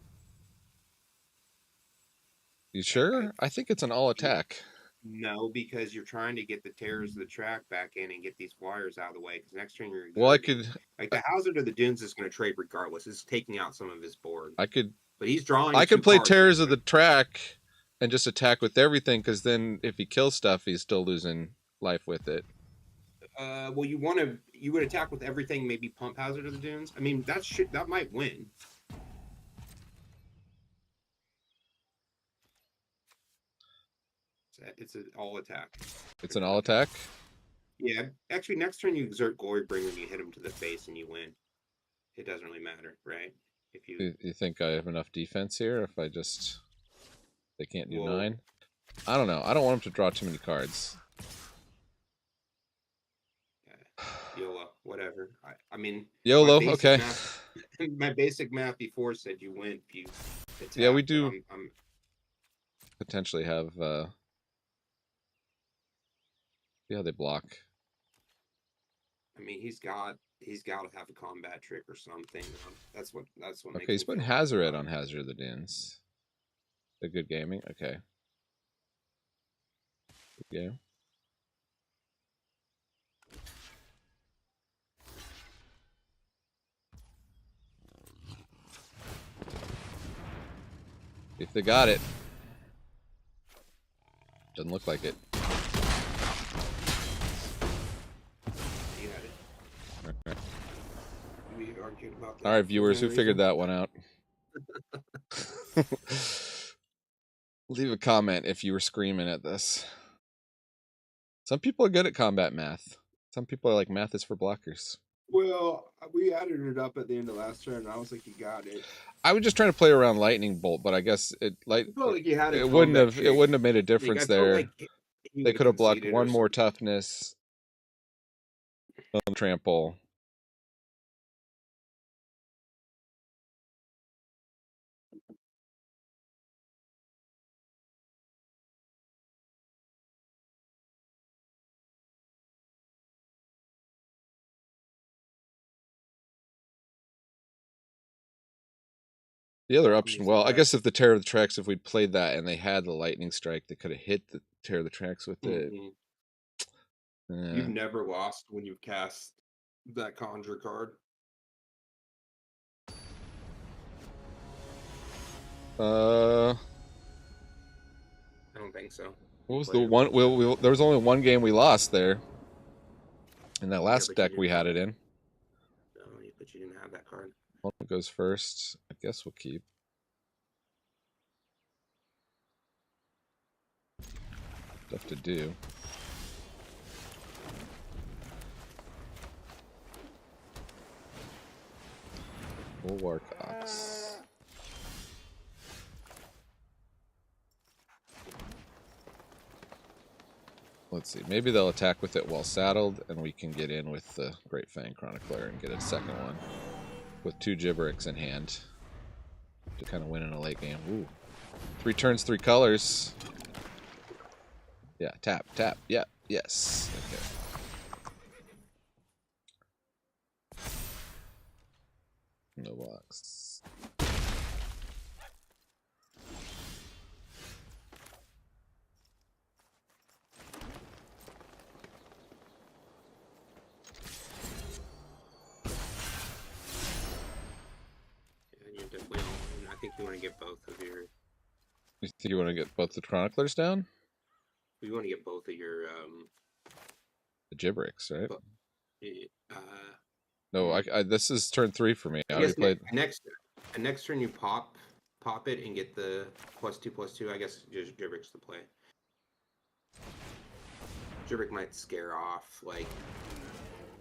[SPEAKER 1] You
[SPEAKER 2] I
[SPEAKER 1] sure? I think it's an all attack.
[SPEAKER 2] No, because you're trying to get the terrors of the track back in and get these flyers out of the way. Because next turn you're
[SPEAKER 1] Well,
[SPEAKER 2] exerting. Like the Hazard of the Dunes is going to trade regardless. It's taking out some of his board,
[SPEAKER 1] I could
[SPEAKER 2] but he's drawing
[SPEAKER 1] I
[SPEAKER 2] two
[SPEAKER 1] could play
[SPEAKER 2] cards
[SPEAKER 1] Terrors
[SPEAKER 2] next
[SPEAKER 1] of
[SPEAKER 2] turn.
[SPEAKER 1] the Track and just attack with everything, because then if he kills stuff, he's still losing life with it.
[SPEAKER 2] Well, you would attack with everything. Maybe pump Hazard of the Dunes. I mean, that might win. It's an all attack.
[SPEAKER 1] It's an all attack.
[SPEAKER 2] Yeah, actually, next turn you exert Glorybringer and you hit him to the face and you win. It doesn't really matter, right? If you
[SPEAKER 1] You think I have enough defense here? If I just they can't do
[SPEAKER 2] well,
[SPEAKER 1] 9. I don't know. I don't want him to draw too many cards.
[SPEAKER 2] YOLO, whatever. I mean, my
[SPEAKER 1] YOLO.
[SPEAKER 2] basic
[SPEAKER 1] Okay.
[SPEAKER 2] math, my basic math before said you win if you attack.
[SPEAKER 1] Yeah, we
[SPEAKER 2] but
[SPEAKER 1] do
[SPEAKER 2] I'm
[SPEAKER 1] potentially have. Yeah, they block.
[SPEAKER 2] I mean, he's got to have a combat trick or something. That's what
[SPEAKER 1] Okay,
[SPEAKER 2] makes
[SPEAKER 1] he's
[SPEAKER 2] me
[SPEAKER 1] putting
[SPEAKER 2] feel like
[SPEAKER 1] Hazoret on Hazard of the Dunes. A good gaming. Okay. Good game. If they got it. Doesn't look like it.
[SPEAKER 2] you had it.
[SPEAKER 1] Okay.
[SPEAKER 2] We argued about that.
[SPEAKER 1] All right, viewers, who figured that one out? Leave a comment if you were screaming at this. Some people are good at combat math. Some people are like, math is for blockers.
[SPEAKER 2] Well, we added it up at the end of last turn, and I was like, "You got it."
[SPEAKER 1] I was just trying to play around lightning bolt, but I guess it
[SPEAKER 2] I felt like you had a
[SPEAKER 1] it wouldn't
[SPEAKER 2] combat
[SPEAKER 1] have made a
[SPEAKER 2] trick.
[SPEAKER 1] difference
[SPEAKER 2] I felt
[SPEAKER 1] there.
[SPEAKER 2] like he
[SPEAKER 1] They
[SPEAKER 2] would
[SPEAKER 1] could
[SPEAKER 2] have
[SPEAKER 1] have blocked
[SPEAKER 2] conceded
[SPEAKER 1] one
[SPEAKER 2] or
[SPEAKER 1] more
[SPEAKER 2] something.
[SPEAKER 1] toughness, trample. The other option,
[SPEAKER 2] He's the
[SPEAKER 1] well, I guess
[SPEAKER 2] best.
[SPEAKER 1] if the Terror of the Tracks, if we'd played that and they had the lightning strike, they could have hit the Terror of the Tracks with it.
[SPEAKER 2] Mm-hmm.
[SPEAKER 1] Yeah.
[SPEAKER 2] You've never lost when you've cast that conjure card. I don't think so.
[SPEAKER 1] What was the one? There was only one game we lost there. In that last
[SPEAKER 2] but
[SPEAKER 1] deck
[SPEAKER 2] you
[SPEAKER 1] we
[SPEAKER 2] didn't
[SPEAKER 1] had
[SPEAKER 2] have
[SPEAKER 1] it in.
[SPEAKER 2] No, but you didn't have that card.
[SPEAKER 1] One goes first. I guess we'll keep. Stuff to do. Bulwark Ox. Let's see. Maybe they'll attack with it while saddled, and we can get in with the Great Fang Chronicler and get a second one with 2 Gibbericks in hand to kind of win in a late game. Ooh. 3 turns, 3 colors. Yeah, tap, tap. Yeah, yes. Okay. No box.
[SPEAKER 2] I think you want to get both of your.
[SPEAKER 1] You think you want to get both the Chroniclers down?
[SPEAKER 2] We want to get both of your.
[SPEAKER 1] The Gibbericks, right?
[SPEAKER 2] Uh,
[SPEAKER 1] No, this is turn 3 for me. I already played.
[SPEAKER 2] Next turn you pop it and get the +2/+2. I guess just Gibbericks to play. Gibbrick might scare off like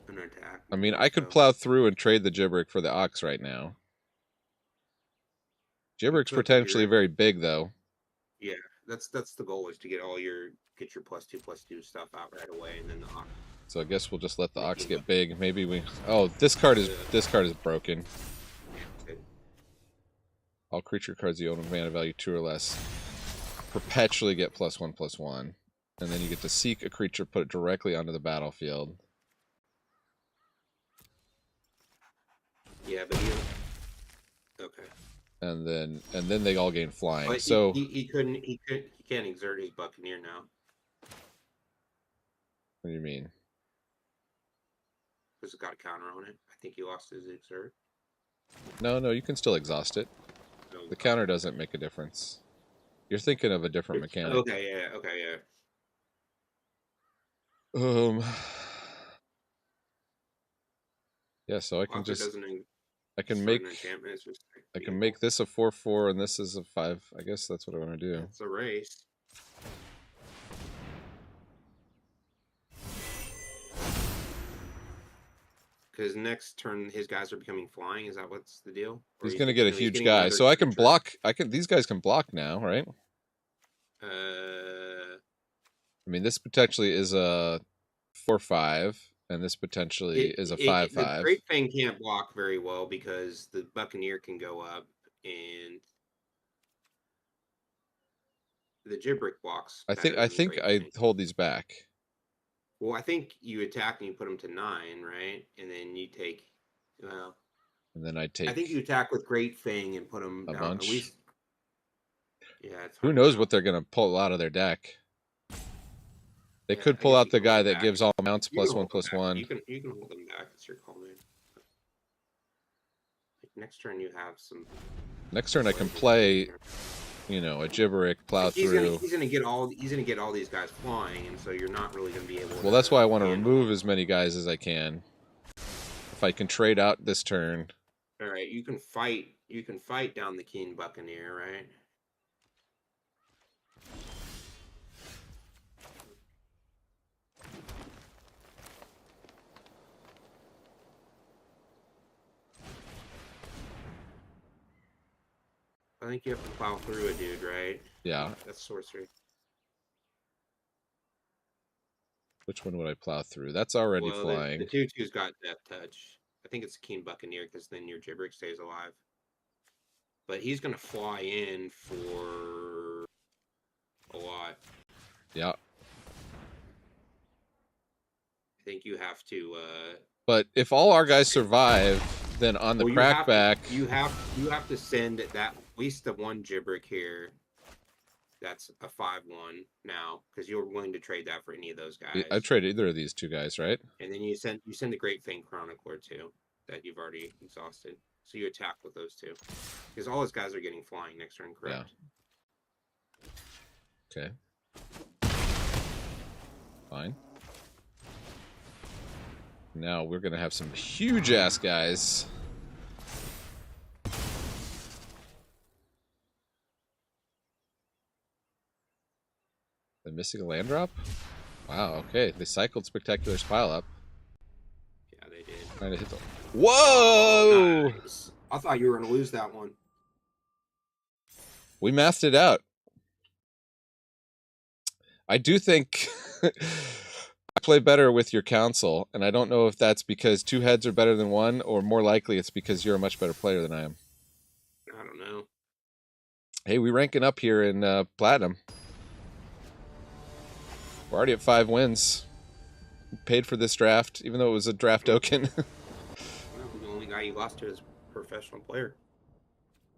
[SPEAKER 2] an attack.
[SPEAKER 1] I mean, I could plow through and trade the Gibberick for the Ox right now. Gibberick's potentially very big, though.
[SPEAKER 2] Yeah, that's the goal, is to get your +2/+2 stuff out right away, and then the Ox.
[SPEAKER 1] So I guess we'll just let the Ox get big. Maybe we. Oh, this card is broken. All creature cards you own with mana value 2 or less perpetually get +1/+1. And then you get to seek a creature, put it directly onto the battlefield.
[SPEAKER 2] Yeah, but you... Okay.
[SPEAKER 1] And then they all gain flying.
[SPEAKER 2] But
[SPEAKER 1] So
[SPEAKER 2] he can't exert his Buccaneer now.
[SPEAKER 1] what do you mean?
[SPEAKER 2] Because it's got a counter on it. I think he lost his exert.
[SPEAKER 1] No, you can still exhaust it.
[SPEAKER 2] No,
[SPEAKER 1] The counter doesn't make a difference. You're thinking of a different mechanic.
[SPEAKER 2] Okay, yeah.
[SPEAKER 1] Yeah, so I can
[SPEAKER 2] Author
[SPEAKER 1] just
[SPEAKER 2] doesn't
[SPEAKER 1] I can
[SPEAKER 2] start
[SPEAKER 1] make
[SPEAKER 2] an enchantment. It's just
[SPEAKER 1] I can make this a 4/4 and this is a 5. I guess that's what I want to do.
[SPEAKER 2] It's a race. Because next turn his guys are becoming flying. Is that what's the deal? Or
[SPEAKER 1] He's going to get a
[SPEAKER 2] he's
[SPEAKER 1] huge
[SPEAKER 2] getting
[SPEAKER 1] guy,
[SPEAKER 2] another
[SPEAKER 1] so I can
[SPEAKER 2] creature.
[SPEAKER 1] block. These guys can block now, right? I mean, this potentially is a 4/5, and this potentially is a 5/5.
[SPEAKER 2] The Great Fang can't block very well because the Buccaneer can go up and the Gibrick blocks.
[SPEAKER 1] I think I hold these back.
[SPEAKER 2] Well, I think you attack and you put them to 9, right? And then you take. Well,
[SPEAKER 1] and then I take.
[SPEAKER 2] I think you attack with Great Fang and put them
[SPEAKER 1] a
[SPEAKER 2] down.
[SPEAKER 1] bunch.
[SPEAKER 2] At least. Yeah, it's
[SPEAKER 1] Who knows what they're gonna pull out of their deck? They could pull out the guy that gives all mounts +1/+1.
[SPEAKER 2] You can hold them back. It's your call, man. Like next turn you have some.
[SPEAKER 1] Next turn I can play, you know, a Gibberick, plow through.
[SPEAKER 2] He's gonna get all these guys flying, and so you're not really gonna be able.
[SPEAKER 1] Well, that's why I want to remove as many guys as I can. If I can trade out this turn.
[SPEAKER 2] All right, you can fight. You can fight down the Keen Buccaneer, right? I think you have to plow through a dude, right?
[SPEAKER 1] Yeah.
[SPEAKER 2] That's sorcery.
[SPEAKER 1] Which one would I plow through? That's already
[SPEAKER 2] Well,
[SPEAKER 1] flying.
[SPEAKER 2] The 2/2's got Death Touch. I think it's Keen Buccaneer because then your Gibrick stays alive. But he's going to fly in for a lot.
[SPEAKER 1] Yeah.
[SPEAKER 2] I think you have to...
[SPEAKER 1] But if all our guys survive, then on the crackback...
[SPEAKER 2] You have to send at least the one Gibrick here. That's a 5/1 now, because you're willing to trade that for any of those guys.
[SPEAKER 1] I'd trade either of these two guys, right?
[SPEAKER 2] And then you send the Great Fang Chronicler too, that you've already exhausted. So you attack with those two, because all his guys are getting flying next turn, correct?
[SPEAKER 1] Yeah. Okay. Fine. Now we're gonna have some huge ass guys. They're missing a land drop? Wow, okay. They cycled Spectacular Spile up.
[SPEAKER 2] Yeah, they did.
[SPEAKER 1] Trying to hit the... Whoa!
[SPEAKER 2] Nice. I thought you were going to lose that one.
[SPEAKER 1] We mathed it out. I do think I play better with your council, and I don't know if that's because 2 heads are better than 1, or more likely it's because you're a much better player than I am.
[SPEAKER 2] I don't know.
[SPEAKER 1] Hey, we ranking up here in Platinum. We're already at 5 wins. We paid for this draft, even though it was a draft token.
[SPEAKER 2] Well, the only guy you lost to is a professional player.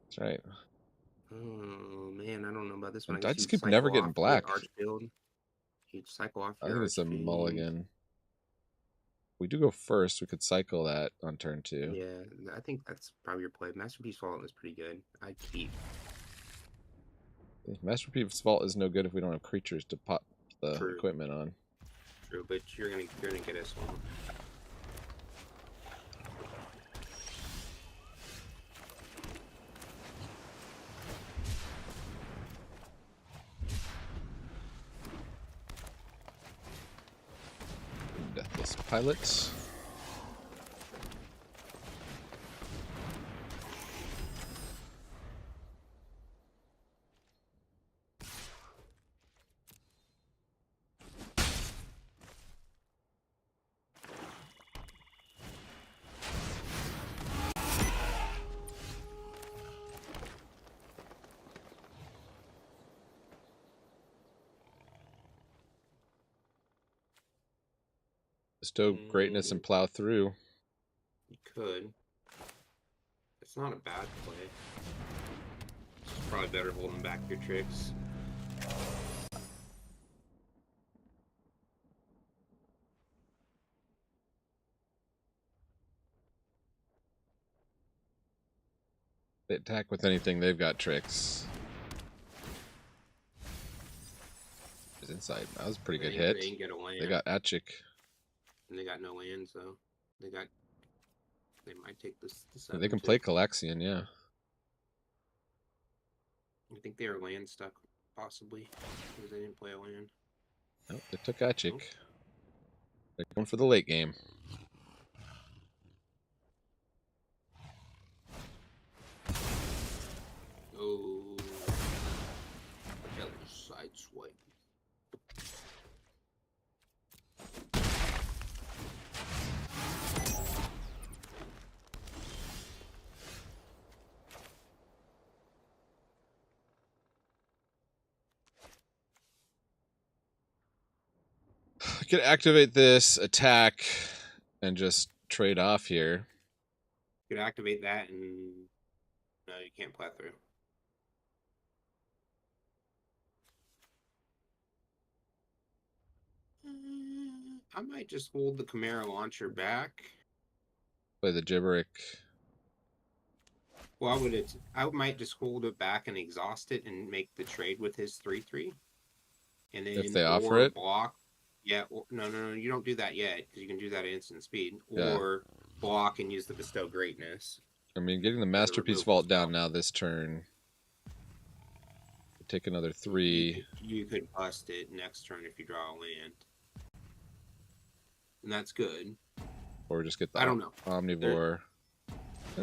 [SPEAKER 1] That's right.
[SPEAKER 2] Oh, man, I don't know about this one.
[SPEAKER 1] I just keep never getting black.
[SPEAKER 2] You'd cycle off
[SPEAKER 1] I think it's a mulligan. We do go first. We could cycle that on turn 2.
[SPEAKER 2] Yeah, I think that's probably your play. Masterpiece Vault is pretty good. I'd keep.
[SPEAKER 1] Masterpiece Vault is no good if we don't have creatures to pop the equipment on.
[SPEAKER 2] True, but you're gonna get us one.
[SPEAKER 1] Deathless Pilot. bestow greatness and plow through.
[SPEAKER 2] You could. It's not a bad play. It's probably better holding back your tricks.
[SPEAKER 1] They attack with anything, they've got tricks. It's inside. That was a pretty good hit.
[SPEAKER 2] They ain't get a land.
[SPEAKER 1] They got Achik.
[SPEAKER 2] And they got no land, so they might take this.
[SPEAKER 1] They can play Calaxian, yeah.
[SPEAKER 2] I think they are land stuck, possibly, because they didn't play a land.
[SPEAKER 1] Nope, they took Achik. Nope. They're going for the late game.
[SPEAKER 2] Oh, that was side swipe.
[SPEAKER 1] I could activate this attack and just trade off here.
[SPEAKER 2] You could activate that and no, you can't plow through. I might just hold the Chimera launcher back.
[SPEAKER 1] Play the Gibberick.
[SPEAKER 2] Well, I might just hold it back and exhaust it and make the trade with his 3/3. And then
[SPEAKER 1] if they offer it,
[SPEAKER 2] block. Yeah, no, you don't do that yet because you can do that at instant speed. Or block and use the bestow greatness.
[SPEAKER 1] I mean, getting the Masterpiece Vault down now this turn. Take another 3.
[SPEAKER 2] You could bust it next turn if you draw a land. And that's good.
[SPEAKER 1] Or just get the
[SPEAKER 2] I don't know.
[SPEAKER 1] Omnivore.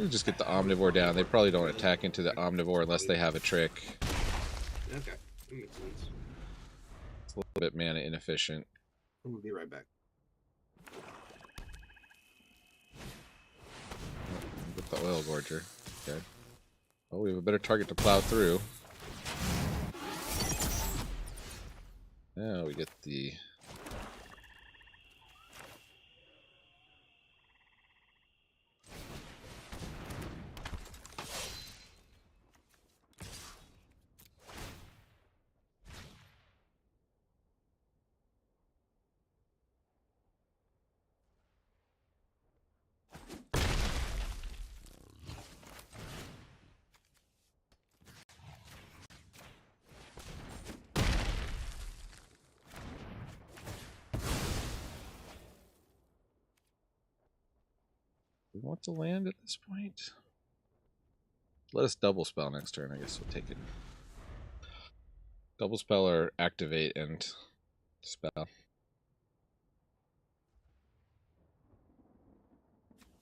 [SPEAKER 1] Just get the Omnivore down. They probably don't attack into the Omnivore unless they have a trick.
[SPEAKER 2] Okay, that makes sense.
[SPEAKER 1] It's a little bit mana inefficient.
[SPEAKER 2] I'm gonna be right back.
[SPEAKER 1] Get the Oil Gorger. Okay. Oh, we have a better target to plow through. Now we get the... We want to land at this point. Let us double spell next turn. I guess we'll take it. Double spell or activate and spell.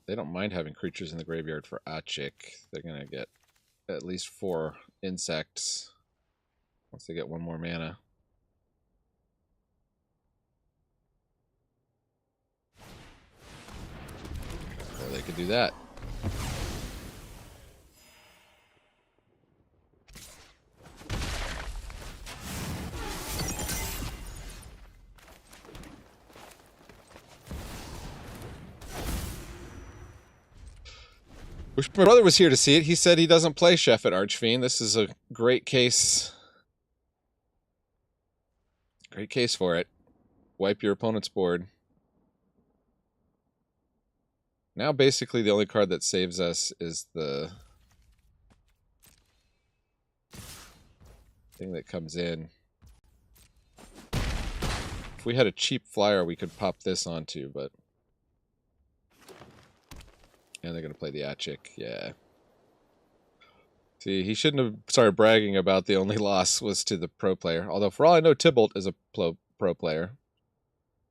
[SPEAKER 1] They don't mind having creatures in the graveyard for Achik. They're gonna get at least 4 insects once they get 1 more mana. Or they could do that. Wish my brother was here to see it. He said he doesn't play Chef at Archfiend. This is a great case. Great case for it. Wipe your opponent's board. Now basically the only card that saves us is the thing that comes in. If we had a cheap flyer, we could pop this onto, but... And they're going to play the Achik, yeah. See, he shouldn't have started bragging about the only loss was to the pro player. Although, for all I know, Tybalt is a pro player.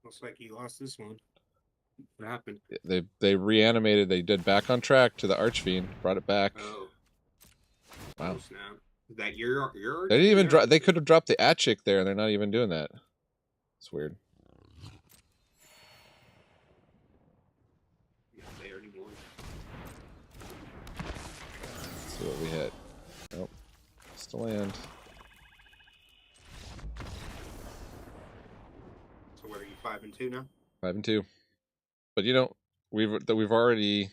[SPEAKER 2] Looks like he lost this one. What happened?
[SPEAKER 1] They reanimated. They did back on track to the Archfiend. Brought it back.
[SPEAKER 2] Oh.
[SPEAKER 1] Wow.
[SPEAKER 2] Oh, snap. Is that your
[SPEAKER 1] They didn't even drop. They could have dropped the Achik there, and they're not even doing that. It's weird.
[SPEAKER 2] Yeah, they already won.
[SPEAKER 1] Let's see what we hit. Nope. Still land.
[SPEAKER 2] So where are you, 5-2 now?
[SPEAKER 1] 5-2. But you know, we've already.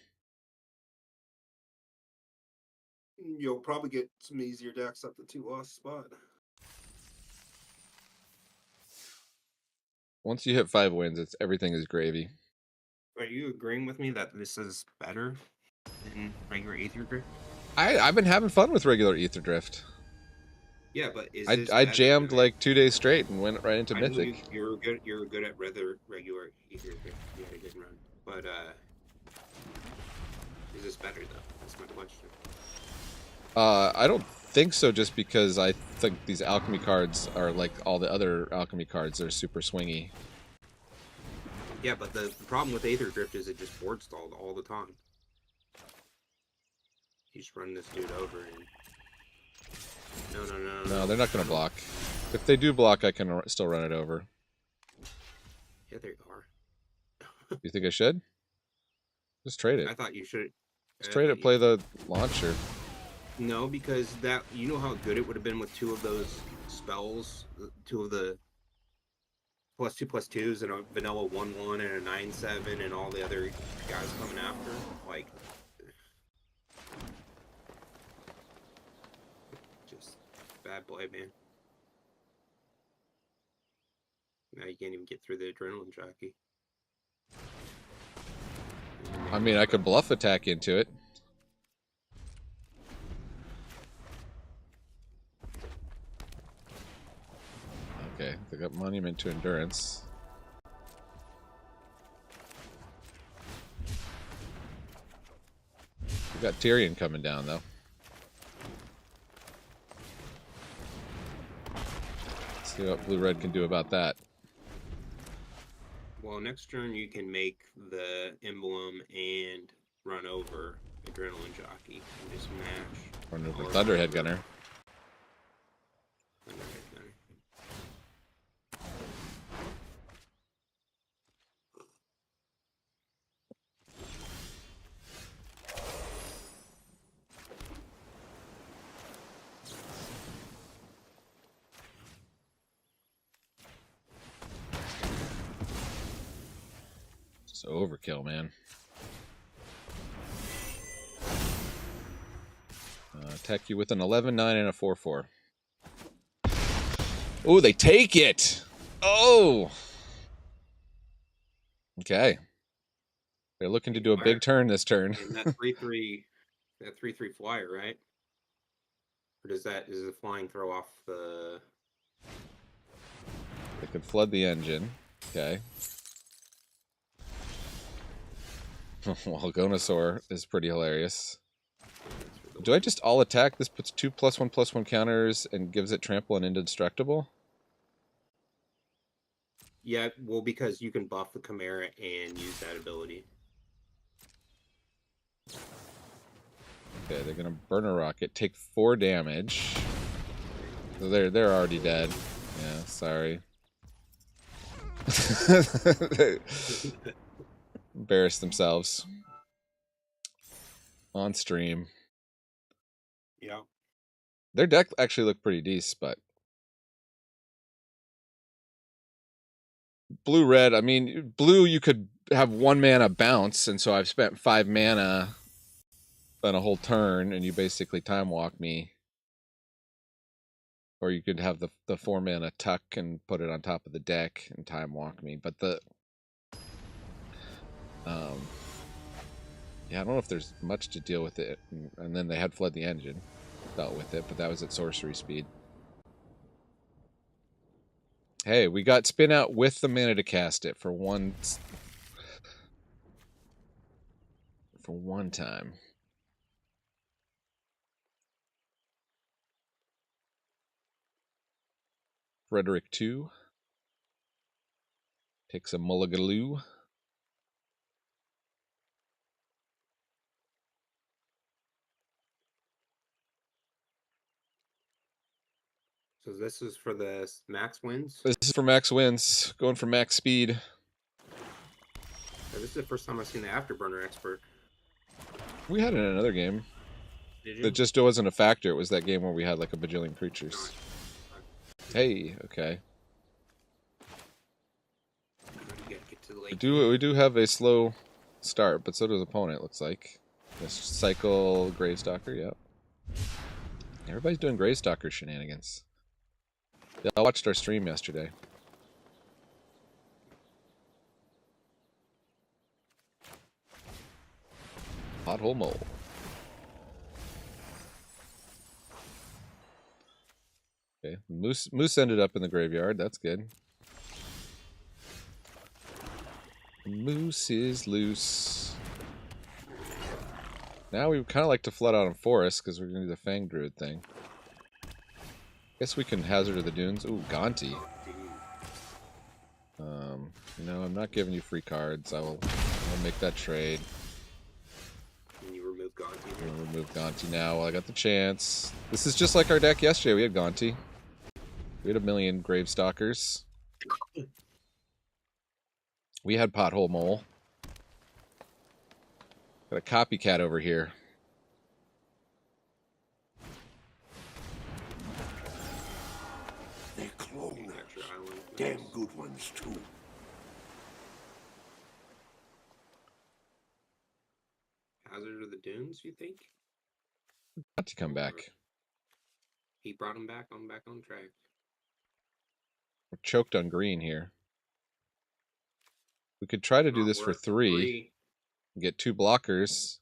[SPEAKER 2] You'll probably get some easier decks up the 2 lost spot.
[SPEAKER 1] Once you hit 5 wins, it's everything is gravy.
[SPEAKER 2] Are you agreeing with me that this is better than regular Aetherdrift?
[SPEAKER 1] I've been having fun with regular Aetherdrift.
[SPEAKER 2] Yeah, but is this
[SPEAKER 1] I
[SPEAKER 2] better
[SPEAKER 1] jammed
[SPEAKER 2] than it?
[SPEAKER 1] like 2 days straight and went right into
[SPEAKER 2] I know
[SPEAKER 1] Mythic.
[SPEAKER 2] you're good. You're good at regular Aetherdrift. You had a good run, but is this better though? That's my question.
[SPEAKER 1] I don't think so, just because I think these alchemy cards are like all the other alchemy cards. They're super swingy.
[SPEAKER 2] Yeah, but the problem with Aetherdrift is it just board stalled all the time. You just run this dude over and
[SPEAKER 1] No, they're not going to block. If they do block, I can still run it over.
[SPEAKER 2] Yeah, they are.
[SPEAKER 1] You think I should? Just trade it.
[SPEAKER 2] I thought you should.
[SPEAKER 1] Just
[SPEAKER 2] I
[SPEAKER 1] trade
[SPEAKER 2] thought
[SPEAKER 1] it.
[SPEAKER 2] you
[SPEAKER 1] Play
[SPEAKER 2] should.
[SPEAKER 1] the launcher.
[SPEAKER 2] No, because that you know how good it would have been with 2 of those spells, 2 of the +2/+2s and a vanilla 1/1 and a 9/7 and all the other guys coming after. Like, just bad play, man. Now you can't even get through the adrenaline jockey.
[SPEAKER 1] I mean, I could bluff attack into it. Okay, they got Monument to Endurance. We got Tyrion coming down, though. Let's see what Blue-Red can do about that.
[SPEAKER 2] Well, next turn you can make the emblem and run over adrenaline jockey and just mash.
[SPEAKER 1] Run over Thunderhead Gunner.
[SPEAKER 2] Thunderhead Gunner.
[SPEAKER 1] It's overkill, man. Attack you with an 11-9 and a 4-4. Oh, they take it! Oh! Okay. They're looking to do a big turn this turn.
[SPEAKER 2] And that 3/3, that 3/3 flyer, right? Or is the flying throw off the?
[SPEAKER 1] They could flood the engine. Okay. Well, Gonosaur is pretty hilarious. Do I just all attack? This puts 2 +1/+1 counters and gives it trample and indestructible?
[SPEAKER 2] Yeah, well, because you can buff the Chimera and use that ability.
[SPEAKER 1] Okay, they're gonna burn a rocket, take 4 damage. So they're already dead. Yeah, sorry. Embarrassed themselves on stream.
[SPEAKER 2] Yeah.
[SPEAKER 1] Their deck actually looked pretty decent, but blue-red, I mean, blue you could have 1 mana bounce, and so I've spent 5 mana on a whole turn, and you basically time walk me. Or you could have the 4 mana tuck and put it on top of the deck and time walk me. But the yeah, I don't know if there's much to deal with it. And then they had Flood the Engine, dealt with it, but that was at sorcery speed. Hey, we got spin out with the mana to cast it for one time. Frederick 2 takes a Mulligaloo.
[SPEAKER 2] So this is for the max wins.
[SPEAKER 1] This is for max wins, going for max speed.
[SPEAKER 2] This is the first time I've seen the Afterburner expert.
[SPEAKER 1] We had it in another game.
[SPEAKER 2] Did you?
[SPEAKER 1] That just wasn't a factor. It was that game where we had like a bajillion creatures. Hey, okay.
[SPEAKER 2] You gotta get to the late.
[SPEAKER 1] We do have a slow start, but so does opponent. Looks like this cycle Gravestalker. Yep. Everybody's doing Gravestalker shenanigans. Yeah, I watched our stream yesterday. Pothole mole. Okay, moose ended up in the graveyard. That's good. The moose is loose. Now we kind of like to flood out on forest because we're gonna do the Fang Druid thing. Guess we can Hazard of the Dunes. Ooh, Gonti. No, I'm not giving you free cards. I'll make that trade.
[SPEAKER 2] Can you remove Gonti?
[SPEAKER 1] I'll remove Gonti now while I got the chance. This is just like our deck yesterday. We had Gonti. We had a million Gravestalkers. We had Pothole Mole. Got a copycat over here.
[SPEAKER 3] They're cloners. Damn good ones, too.
[SPEAKER 2] Hazard of the Dunes, you think?
[SPEAKER 1] Gonti come back.
[SPEAKER 2] He brought him back on track.
[SPEAKER 1] We're choked on green here. We could try to do this for 3. Get 2 blockers.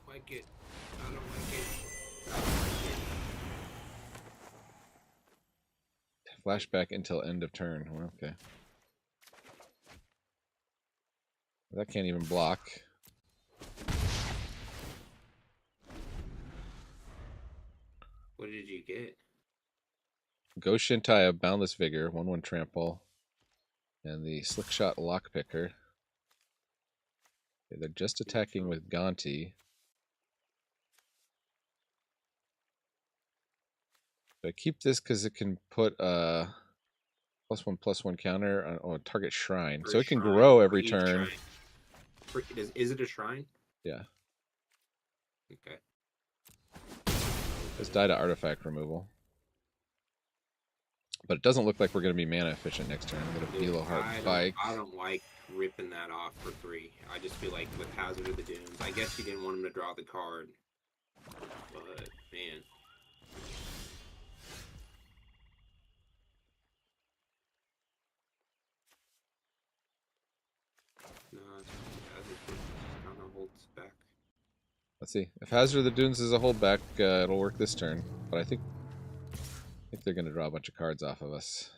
[SPEAKER 2] Like it. I don't like it.
[SPEAKER 1] Flashback until end of turn. Well, okay. That can't even block.
[SPEAKER 2] What did you get?
[SPEAKER 1] Go Shintai, Boundless Vigor, 1/1 Trample, and the Slickshot Lockpicker. Okay, they're just attacking with Gonti. But I keep this because it can put a +1/+1 counter on a target shrine. So it can grow every turn.
[SPEAKER 2] Is it a shrine?
[SPEAKER 1] Yeah.
[SPEAKER 2] Okay.
[SPEAKER 1] Just die to artifact removal. But it doesn't look like we're going to be mana efficient next turn. I'm going to Below Heart Bike.
[SPEAKER 2] I don't like ripping that off for 3. I just feel like with Hazard of the Dunes, I guess you didn't want him to draw the card. But, man. No, Hazard kind of holds back.
[SPEAKER 1] Let's see. If Hazard of the Dunes is a holdback, it'll work this turn. But I think they're going to draw a bunch of cards off of us.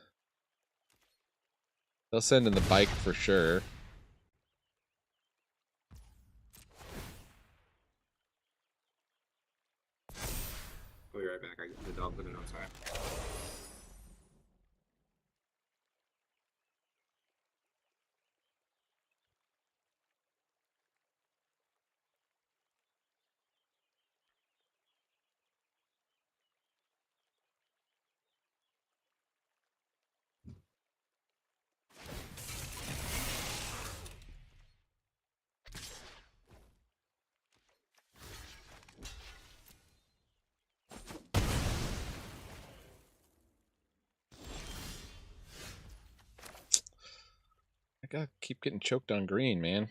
[SPEAKER 1] They'll send in the bike for sure.
[SPEAKER 2] I'll be right back. I got the dog living outside.
[SPEAKER 1] I gotta keep getting choked on green, man.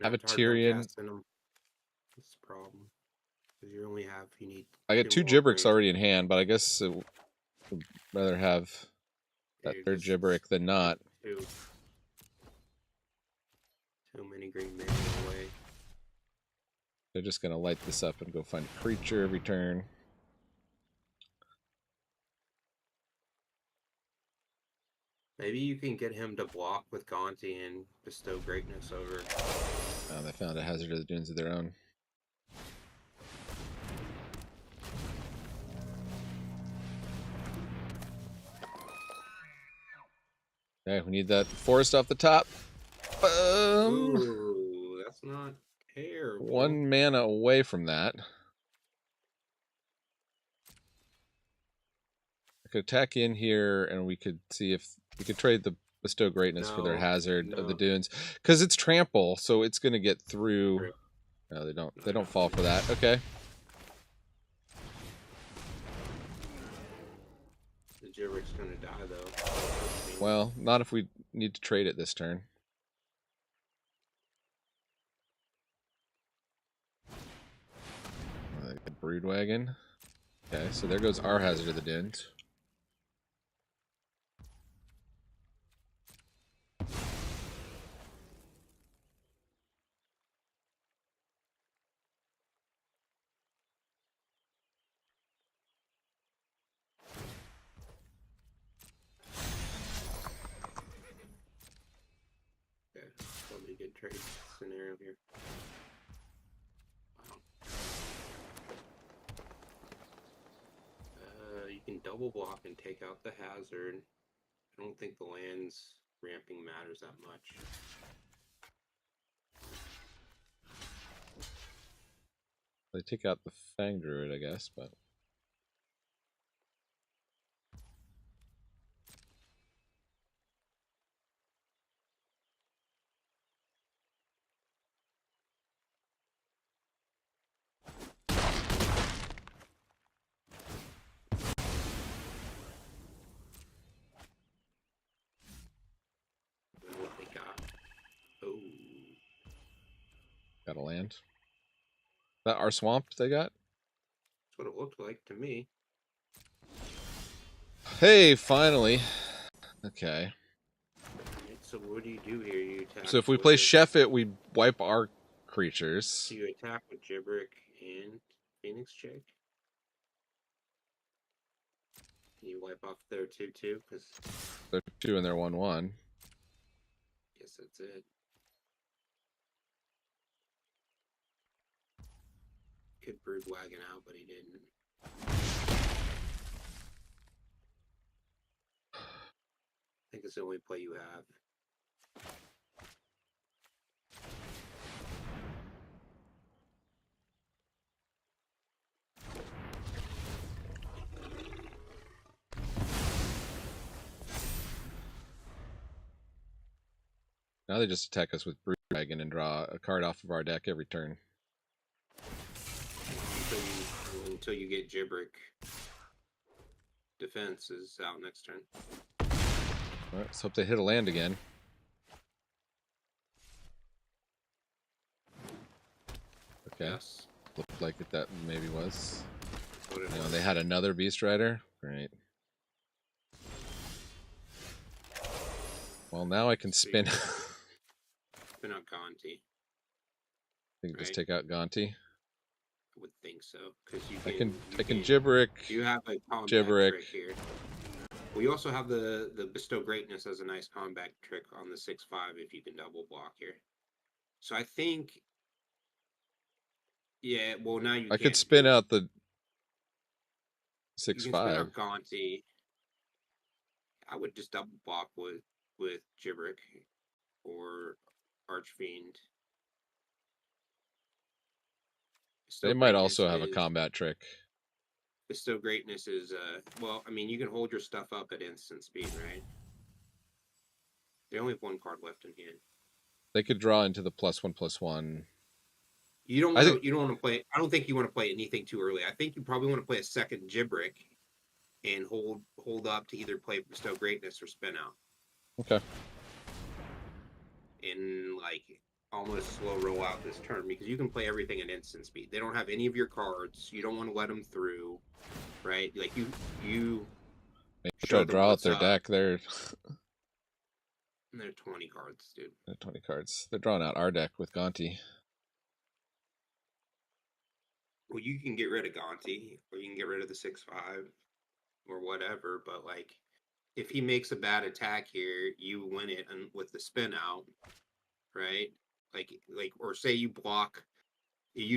[SPEAKER 1] Have a Tyrion.
[SPEAKER 2] That's the problem. Because you only have, you need.
[SPEAKER 1] I got 2 Gibberics already in hand, but I guess I'd rather have that third Gibberic than not.
[SPEAKER 2] Too many green men away.
[SPEAKER 1] They're just gonna light this up and go find a creature every turn.
[SPEAKER 2] Maybe you can get him to block with Gonti and bestow greatness over.
[SPEAKER 1] They found a Hazard of the Dunes of their own. Okay, we need that forest off the top.
[SPEAKER 2] Ooh, that's not terrible.
[SPEAKER 1] 1 mana away from that. could attack in here, and we could see if we could trade the Bestow Greatness for their hazard of the dunes, because it's trample, so it's going to get through.
[SPEAKER 2] True.
[SPEAKER 1] No, they don't. They don't fall for that. Okay.
[SPEAKER 2] The Gibberik's gonna die though.
[SPEAKER 1] Well, not if we need to trade it this turn. Broodwagon. Okay, so there goes our hazard of the dunes.
[SPEAKER 2] Okay, probably a good trade scenario here. Wow. You can double block and take out the hazard. I don't think the land's ramping matters that much.
[SPEAKER 1] They take out the Fang Druid, I guess, but
[SPEAKER 2] What they got? Oh,
[SPEAKER 1] got a land. Is that our swamp they got?
[SPEAKER 2] that's what it looked like to me.
[SPEAKER 1] Hey, finally. Okay.
[SPEAKER 2] Right, so what do you do here? You attack.
[SPEAKER 1] So if we play
[SPEAKER 2] with-
[SPEAKER 1] Chef it, we wipe our creatures.
[SPEAKER 2] So you attack with Gibberik and Phoenix Chick. You wipe off their 2/2 because
[SPEAKER 1] They're 2 and they're 1/1.
[SPEAKER 2] guess that's it. Could Broodwagon out, but he didn't. I think it's the only play you have.
[SPEAKER 1] Now they just attack us with Broodwagon and draw a card off of our deck every turn.
[SPEAKER 2] Until you get Gibberik. Defense is out next turn.
[SPEAKER 1] Alright, let's hope they hit a land again. Okay.
[SPEAKER 2] Yes.
[SPEAKER 1] Looked like it that maybe was.
[SPEAKER 2] What it
[SPEAKER 1] You know,
[SPEAKER 2] was.
[SPEAKER 1] they had another Beast Rider. Great. Well, now I can spin.
[SPEAKER 2] Spin out Gonti.
[SPEAKER 1] I think just
[SPEAKER 2] Right.
[SPEAKER 1] take out Gonti.
[SPEAKER 2] I would think so. Because you
[SPEAKER 1] I
[SPEAKER 2] can.
[SPEAKER 1] can Gibberik.
[SPEAKER 2] You have a combat
[SPEAKER 1] Gibberik.
[SPEAKER 2] trick here. We also have the Bestow Greatness as a nice combat trick on the 6/5 if you can double block here. So I think. Yeah, well now you
[SPEAKER 1] I
[SPEAKER 2] can't
[SPEAKER 1] could spin out the
[SPEAKER 2] you can spin
[SPEAKER 1] 6/5.
[SPEAKER 2] out Gonti. I would just double block with Gibberik or Archfiend.
[SPEAKER 1] They might also have a combat trick.
[SPEAKER 2] Bestow Greatness is well, I mean you can hold your stuff up at instant speed, right? They only have one card left in hand.
[SPEAKER 1] They could draw into the +1/+1.
[SPEAKER 2] You don't
[SPEAKER 1] I
[SPEAKER 2] want
[SPEAKER 1] think-
[SPEAKER 2] to. You don't want to play. I don't think you want to play anything too early. I think you probably want to play a second Gibberik and hold up to either play Bestow Greatness or spin out.
[SPEAKER 1] Okay.
[SPEAKER 2] And like almost slow roll out this turn because you can play everything at instant speed. They don't have any of your cards. You don't want to let them through, right? Like you.
[SPEAKER 1] Maybe
[SPEAKER 2] show
[SPEAKER 1] try to
[SPEAKER 2] them
[SPEAKER 1] draw out
[SPEAKER 2] what's
[SPEAKER 1] their
[SPEAKER 2] up.
[SPEAKER 1] deck. They're
[SPEAKER 2] 20 cards, dude.
[SPEAKER 1] 20 cards. They're drawing out our deck with Gonti.
[SPEAKER 2] Well, you can get rid of Gonti, or you can get rid of the 6/5, or whatever. But like, if he makes a bad attack here, you win it and with the spin out, right? Like, or say you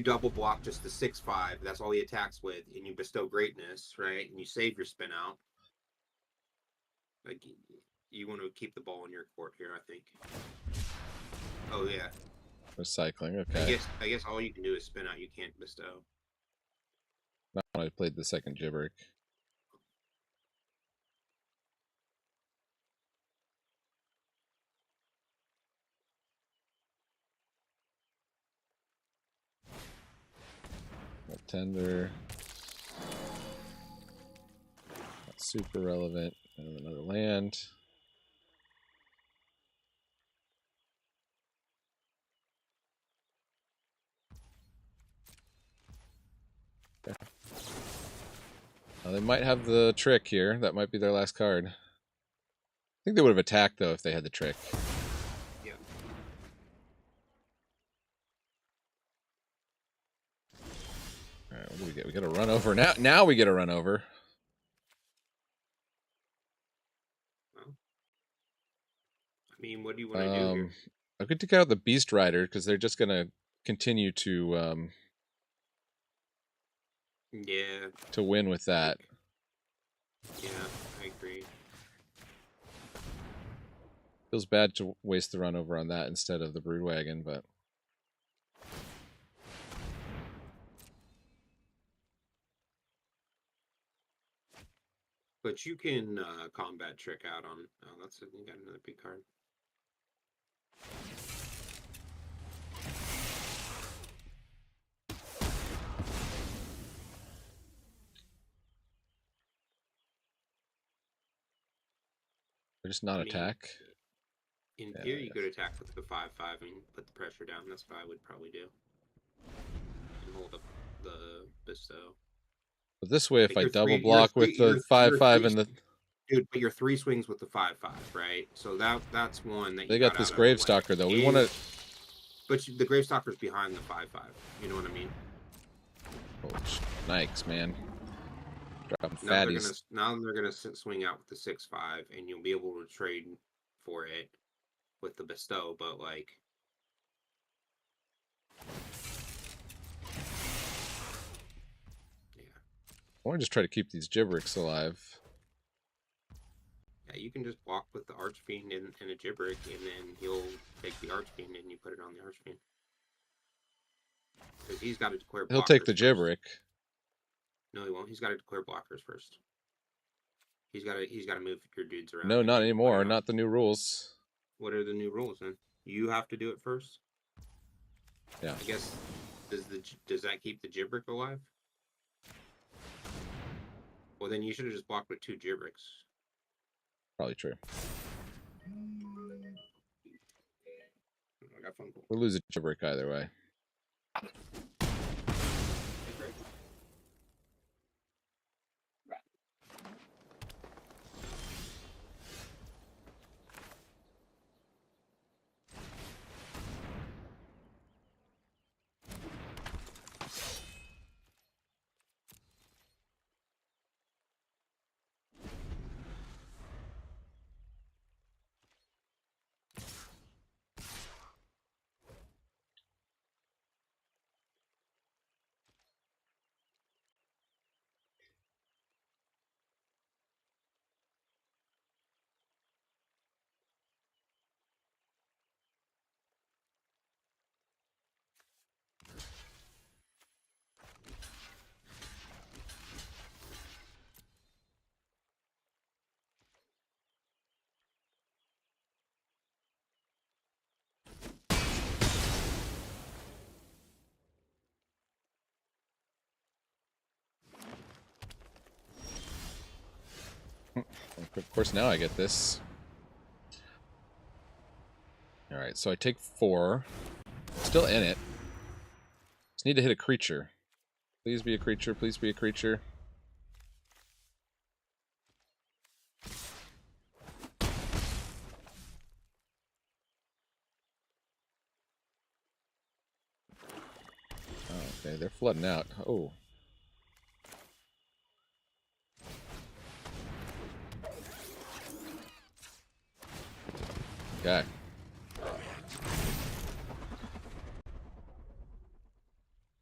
[SPEAKER 2] double block just the 6/5. That's all he attacks with, and you bestow greatness, right? And you save your spin out. Like, you want to keep the ball in your court here, I think. Oh yeah.
[SPEAKER 1] Recycling. Okay.
[SPEAKER 2] I guess all you can do is spin out. You can't bestow.
[SPEAKER 1] Not when I played the second Gibberik. Tender. Not super relevant. And another land. Okay. They might have the trick here. That might be their last card. I think they would have attacked, though, if they had the trick.
[SPEAKER 2] Yeah.
[SPEAKER 1] All right, what do we get? We get a run over. Now we get a run over.
[SPEAKER 2] Well, I mean, what do you want to do here?
[SPEAKER 1] I could take out the Beast Rider because they're just gonna continue to
[SPEAKER 2] Yeah.
[SPEAKER 1] to win with that.
[SPEAKER 2] Yeah, I agree.
[SPEAKER 1] Feels bad to waste the run over on that instead of the Brood Wagon, but
[SPEAKER 2] But you can combat trick out on. Oh, that's you got another big card.
[SPEAKER 1] they're just not attack.
[SPEAKER 2] In
[SPEAKER 1] Yeah,
[SPEAKER 2] theory, you could attack with the 5/5 and put the pressure down. That's what I would probably do. And hold up the bestow.
[SPEAKER 1] But this way, if
[SPEAKER 2] Like
[SPEAKER 1] I
[SPEAKER 2] your
[SPEAKER 1] double
[SPEAKER 2] three-
[SPEAKER 1] block
[SPEAKER 2] your
[SPEAKER 1] with
[SPEAKER 2] three-
[SPEAKER 1] the
[SPEAKER 2] your
[SPEAKER 1] 5/5
[SPEAKER 2] three-
[SPEAKER 1] and the,
[SPEAKER 2] Dude, but your 3 swings with the 5/5, right? So that's one that you
[SPEAKER 1] they got this Gravestalker though. We want to.
[SPEAKER 2] But the Gravestalker's behind the 5/5. You know what I mean?
[SPEAKER 1] Oh, Nikes, man. Dropping
[SPEAKER 2] Now
[SPEAKER 1] fatties.
[SPEAKER 2] they're gonna swing out with the 6/5, and you'll be able to trade for it with the bestow. But like, yeah,
[SPEAKER 1] I want to just try to keep these Gibricks alive.
[SPEAKER 2] yeah, you can just block with the Archfiend and a Gibrick, and then he'll take the Archfiend and you put it on the Archfiend. Because he's got to declare blockers.
[SPEAKER 1] He'll take the
[SPEAKER 2] first.
[SPEAKER 1] Gibrick.
[SPEAKER 2] No, he won't. He's got to declare blockers first. He's got to move your dudes around.
[SPEAKER 1] No, not anymore. Not the new rules.
[SPEAKER 2] What are the new rules then? You have to do it first.
[SPEAKER 1] Yeah.
[SPEAKER 2] I guess does that keep the Gibrick alive? Well, then you should have just blocked with 2 Gibricks.
[SPEAKER 1] Probably true.
[SPEAKER 2] I got phone call.
[SPEAKER 1] We'll lose a Gibrick either way. Of course, now I get this. Alright, so I take 4. Still in it. Just need to hit a creature. Please be a creature. Please be a creature. Oh, okay, they're flooding out. Oh. Okay.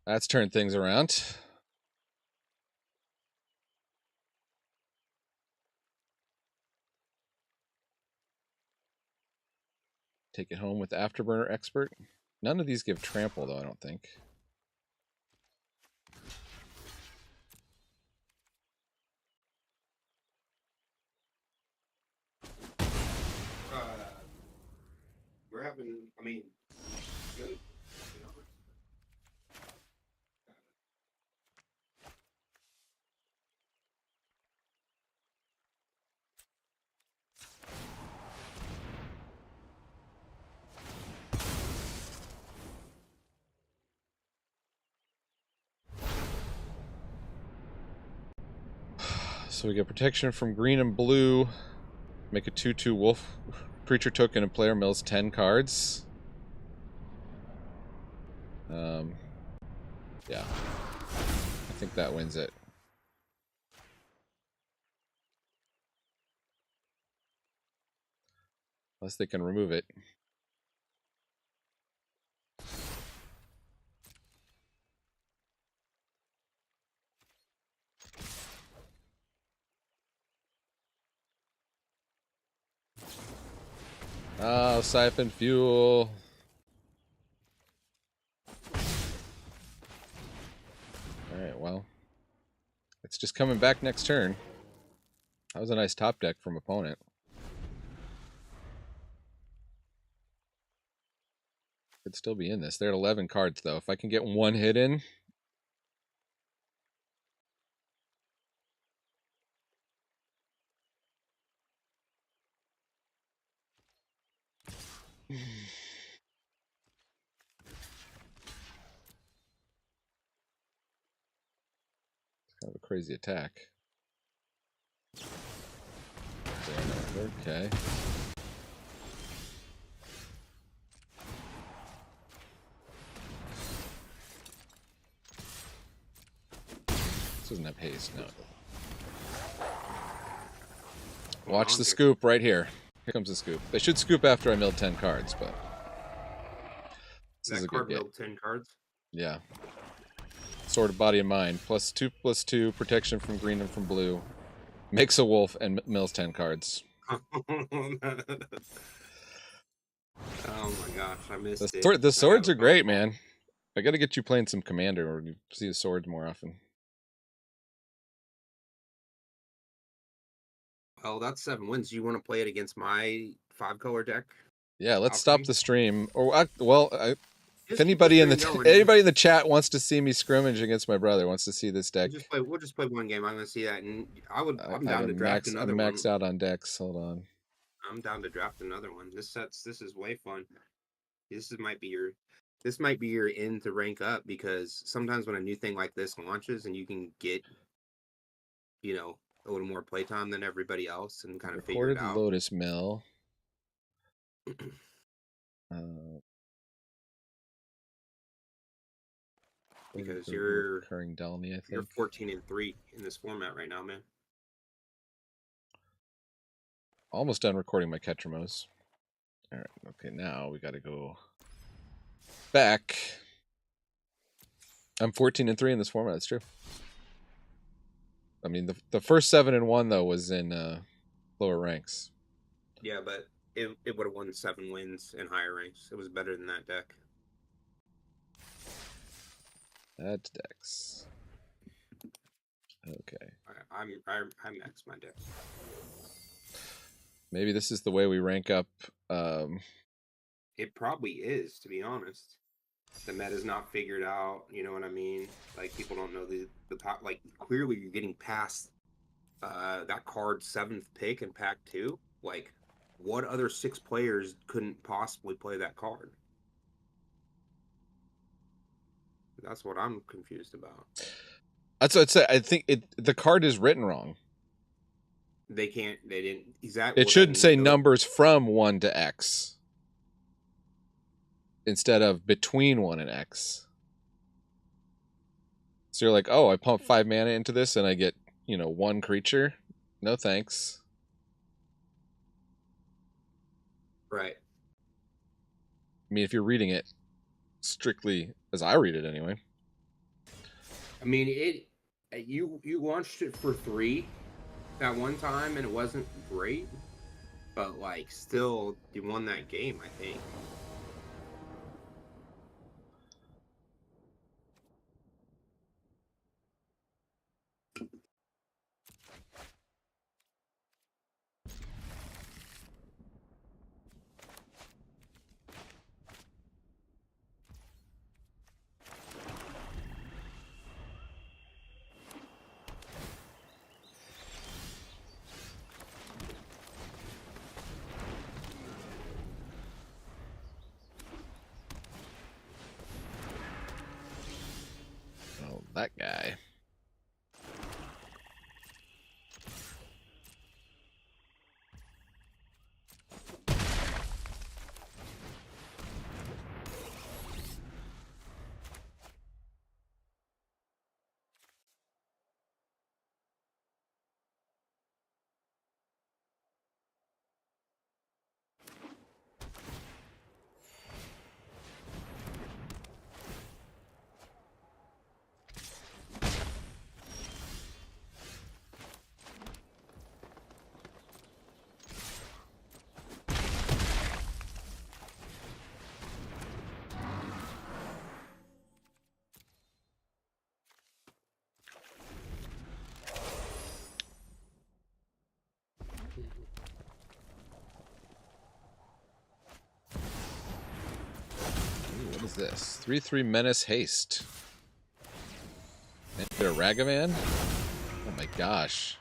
[SPEAKER 1] That's turned things around. Take it home with Afterburner Expert. None of these give trample, though, I don't think.
[SPEAKER 2] We're having, I mean, good.
[SPEAKER 1] So we get protection from green and blue. Make a 2/2 wolf creature token, and player mills 10 cards. Yeah. I think that wins it. Unless they can remove it. Oh, siphon fuel. Alright, well. It's just coming back next turn. That was a nice top deck from opponent. Could still be in this. They're at 11 cards, though. If I can get one hit in. Kind of a crazy attack. Okay. This doesn't have haste, no. Watch the scoop right here. Here comes the scoop. They should scoop after I milled 10 cards, but this is a good get.
[SPEAKER 2] Milled 10 cards?
[SPEAKER 1] Yeah. Sword of Body and Mind. +2/+2, protection from green and from blue. Makes a wolf and mills 10 cards.
[SPEAKER 2] Oh my gosh, I missed it.
[SPEAKER 1] The swords are great, man. I gotta get you playing some Commander where you see the swords more often.
[SPEAKER 2] Well, that's 7 wins. Do you want to play it against my 5-color deck?
[SPEAKER 1] Yeah, let's stop the stream. If anybody in the chat wants to see me scrimmage against my brother, wants to see this deck,
[SPEAKER 2] we'll just play one game. I'm gonna see that, and I'm down to draft another
[SPEAKER 1] one. I'm
[SPEAKER 2] one.
[SPEAKER 1] maxed out on decks. Hold on.
[SPEAKER 2] I'm down to draft another one. This is way fun. This might be your end to rank up, because sometimes when a new thing like this launches and you can get, a little more playtime than everybody else and kind of figure it out.
[SPEAKER 1] Lotus Mill.
[SPEAKER 2] Because you're
[SPEAKER 1] recurring Delny, I think.
[SPEAKER 2] You're 14-3 in this format right now, man.
[SPEAKER 1] Almost done recording my Ketramos. All right, okay, now we got to go back. I'm 14-3 in this format. That's true. I mean, the first 7-1 though was in lower ranks.
[SPEAKER 2] Yeah, but it would have won 7 wins in higher ranks. It was better than that deck.
[SPEAKER 1] That's decks. Okay.
[SPEAKER 2] I maxed my deck.
[SPEAKER 1] Maybe this is the way we rank up.
[SPEAKER 2] It probably is, to be honest. The meta's not figured out. You know what I mean? Like, people don't know the top. Like, clearly you're getting past that card's 7th pick in Pack 2. Like, what other 6 players couldn't possibly play that card? That's what I'm confused about.
[SPEAKER 1] That's what I'd say. I think the card is written wrong.
[SPEAKER 2] They didn't.
[SPEAKER 1] It should say numbers from 1 to X instead of between 1 and X. So you're like, oh, I pump 5 mana into this and I get, 1 creature. No thanks.
[SPEAKER 2] Right.
[SPEAKER 1] I mean, if you're reading it strictly as I read it anyway.
[SPEAKER 2] I mean, you launched it for 3 that one time and it wasn't great, but like still you won that game, I think.
[SPEAKER 1] That guy. is this? 3/3 Menace Haste. And a Ragavan? Oh my gosh.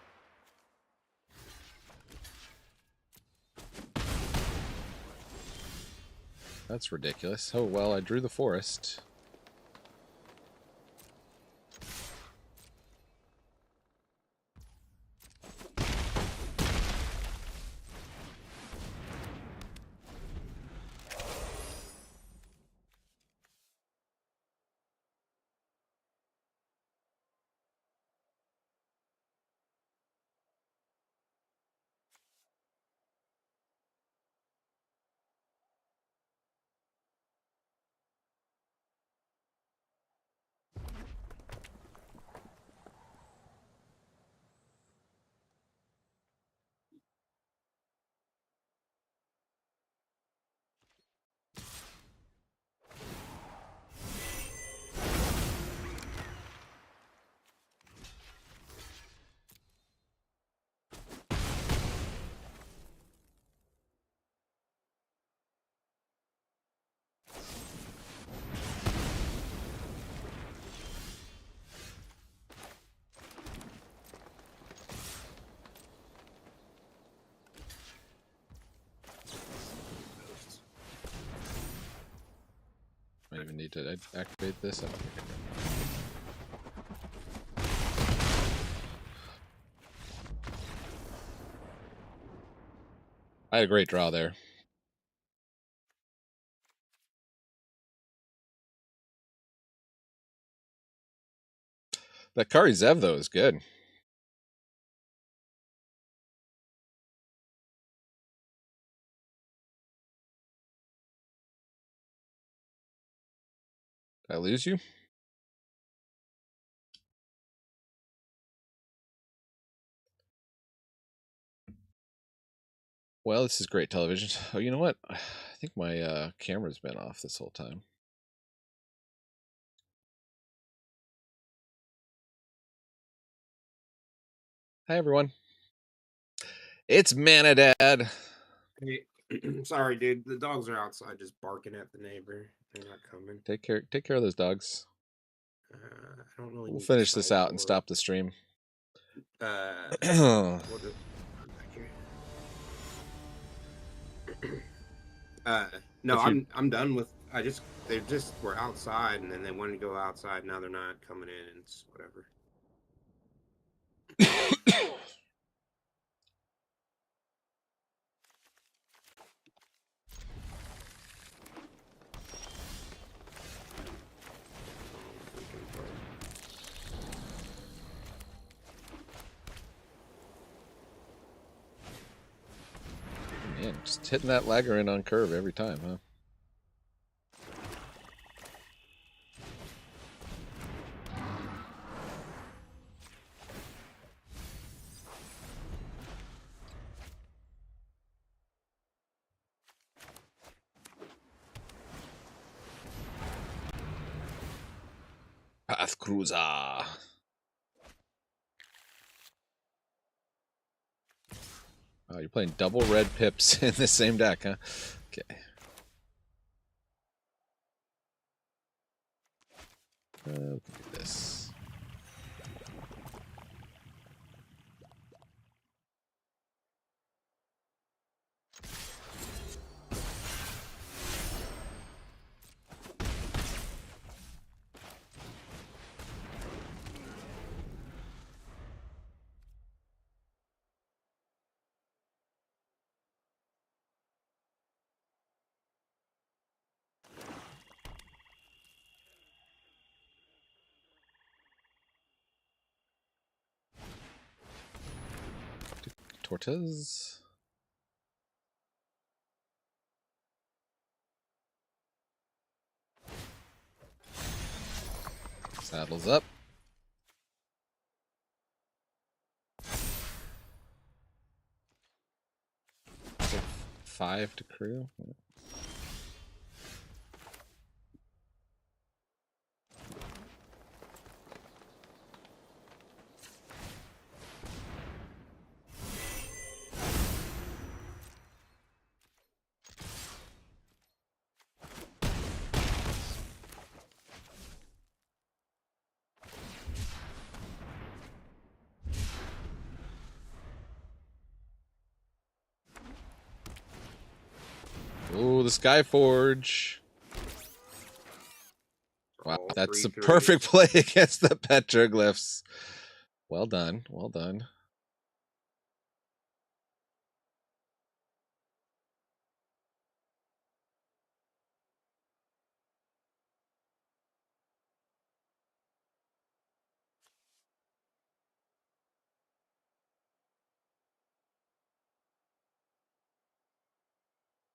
[SPEAKER 1] That's ridiculous. Oh well, I drew the forest. I don't even need to activate this. I don't think I do. I had a great draw there. That Kari Zev, though, is good. Did I lose you? Well, this is great television. Oh, you know what? I think my camera's been off this whole time. Hi, everyone. It's Manadad.
[SPEAKER 2] Hey, sorry, dude. The dogs are outside just barking at the neighbor. They're not coming.
[SPEAKER 1] Take care of those dogs.
[SPEAKER 2] I don't really.
[SPEAKER 1] We'll finish this out and stop the stream.
[SPEAKER 2] No,
[SPEAKER 1] you...
[SPEAKER 2] I'm done with. They just were outside and then they wanted to go outside. Now they're not coming in. It's whatever.
[SPEAKER 1] Man, just hitting that lagger in on curve every time, huh? Path Cruiser. Oh, you're playing double red pips in the same deck, huh? Okay. We can do this. Tortas. Saddles up. So 5 to crew. Skyforge. Wow,
[SPEAKER 2] All
[SPEAKER 1] that's a
[SPEAKER 2] 3/3.
[SPEAKER 1] perfect play against the petroglyphs. Well done. Well done.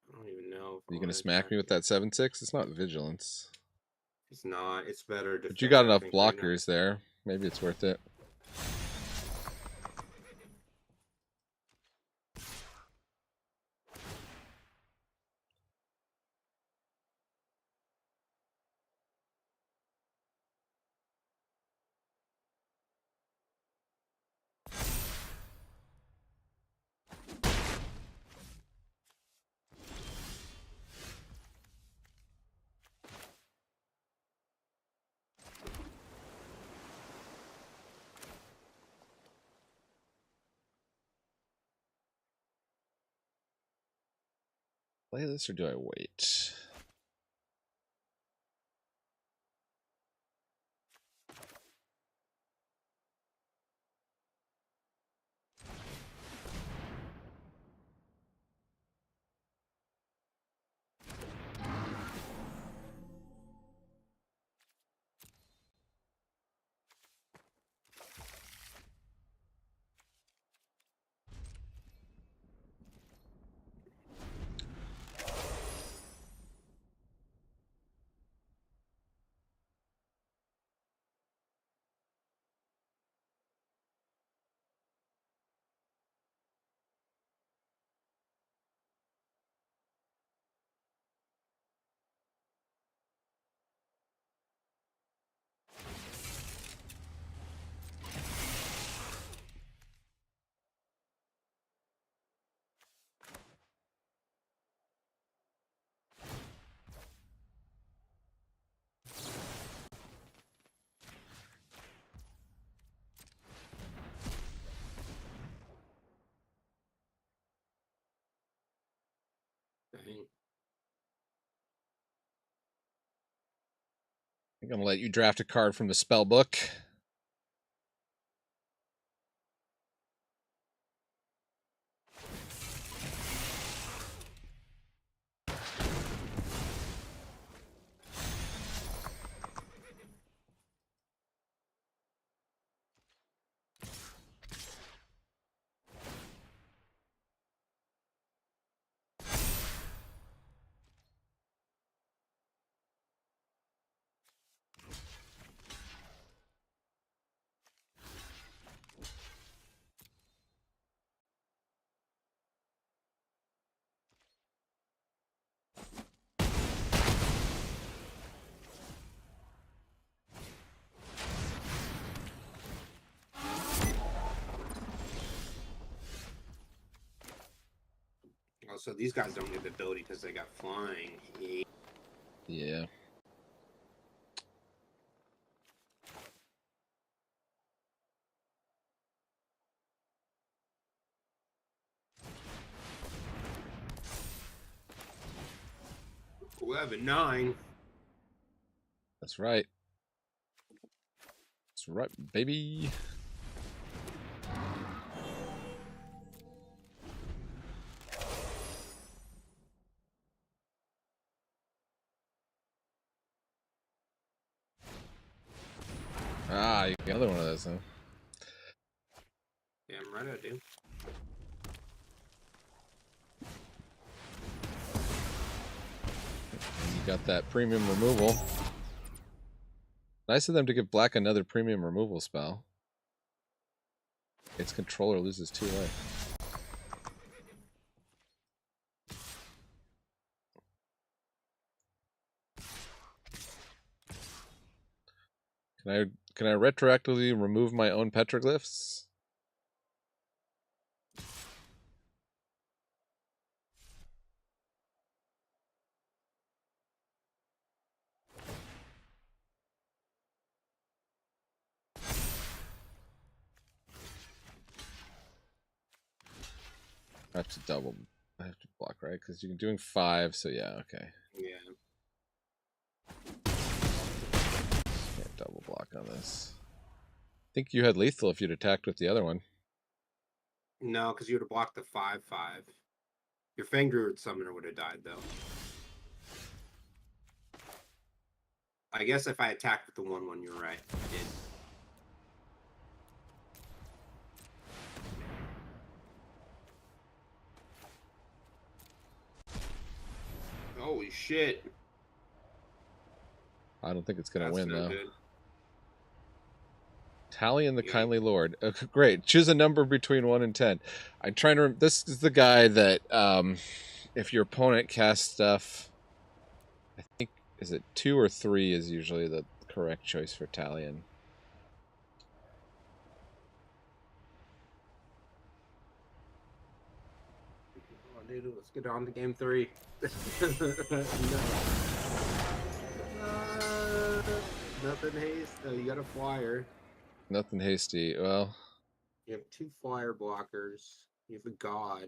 [SPEAKER 2] I don't even know.
[SPEAKER 1] Are you going to smack me with that 7/6? It's not vigilance.
[SPEAKER 2] It's not. It's better defend.
[SPEAKER 1] But you got
[SPEAKER 2] I
[SPEAKER 1] enough
[SPEAKER 2] think, right now.
[SPEAKER 1] blockers there. Maybe it's worth it. Play this or do I wait?
[SPEAKER 2] Dang.
[SPEAKER 1] I think I'm going to let you draft a card from the spell book.
[SPEAKER 2] Oh, so these guys don't get the ability because they got flying.
[SPEAKER 1] Yeah.
[SPEAKER 2] Eleven, 9.
[SPEAKER 1] That's right. That's right, baby. Ah, you got another one of those, huh?
[SPEAKER 2] Damn right I do.
[SPEAKER 1] And you got that premium removal. Nice of them to give black another premium removal spell. Its controller loses 2 life. Can I retroactively remove my own petroglyphs? That's a double. I have to block, right? Because you're doing 5, so yeah, okay.
[SPEAKER 2] Yeah.
[SPEAKER 1] Can't double block on this. I think you had lethal if you'd attacked with the other one.
[SPEAKER 2] No, because you would have blocked the 5/5. Your Fangruid Summoner would have died, though. I guess if I attacked with the 1/1, you're right. I did. Holy shit.
[SPEAKER 1] I don't think it's going to
[SPEAKER 2] That's
[SPEAKER 1] win,
[SPEAKER 2] no
[SPEAKER 1] though.
[SPEAKER 2] good.
[SPEAKER 1] Talion the
[SPEAKER 2] Yeah.
[SPEAKER 1] Kindly Lord. Great. Choose a number between 1 and 10. I'm trying to... This is the guy that, if your opponent casts stuff, I think, is it 2 or 3 is usually the correct choice for Talion.
[SPEAKER 2] Oh, dude, let's get on to game 3. No. Nothing haste. Oh, you got a flyer.
[SPEAKER 1] Nothing hasty. Well,
[SPEAKER 2] You have 2 flyer blockers. You have a god.
[SPEAKER 1] I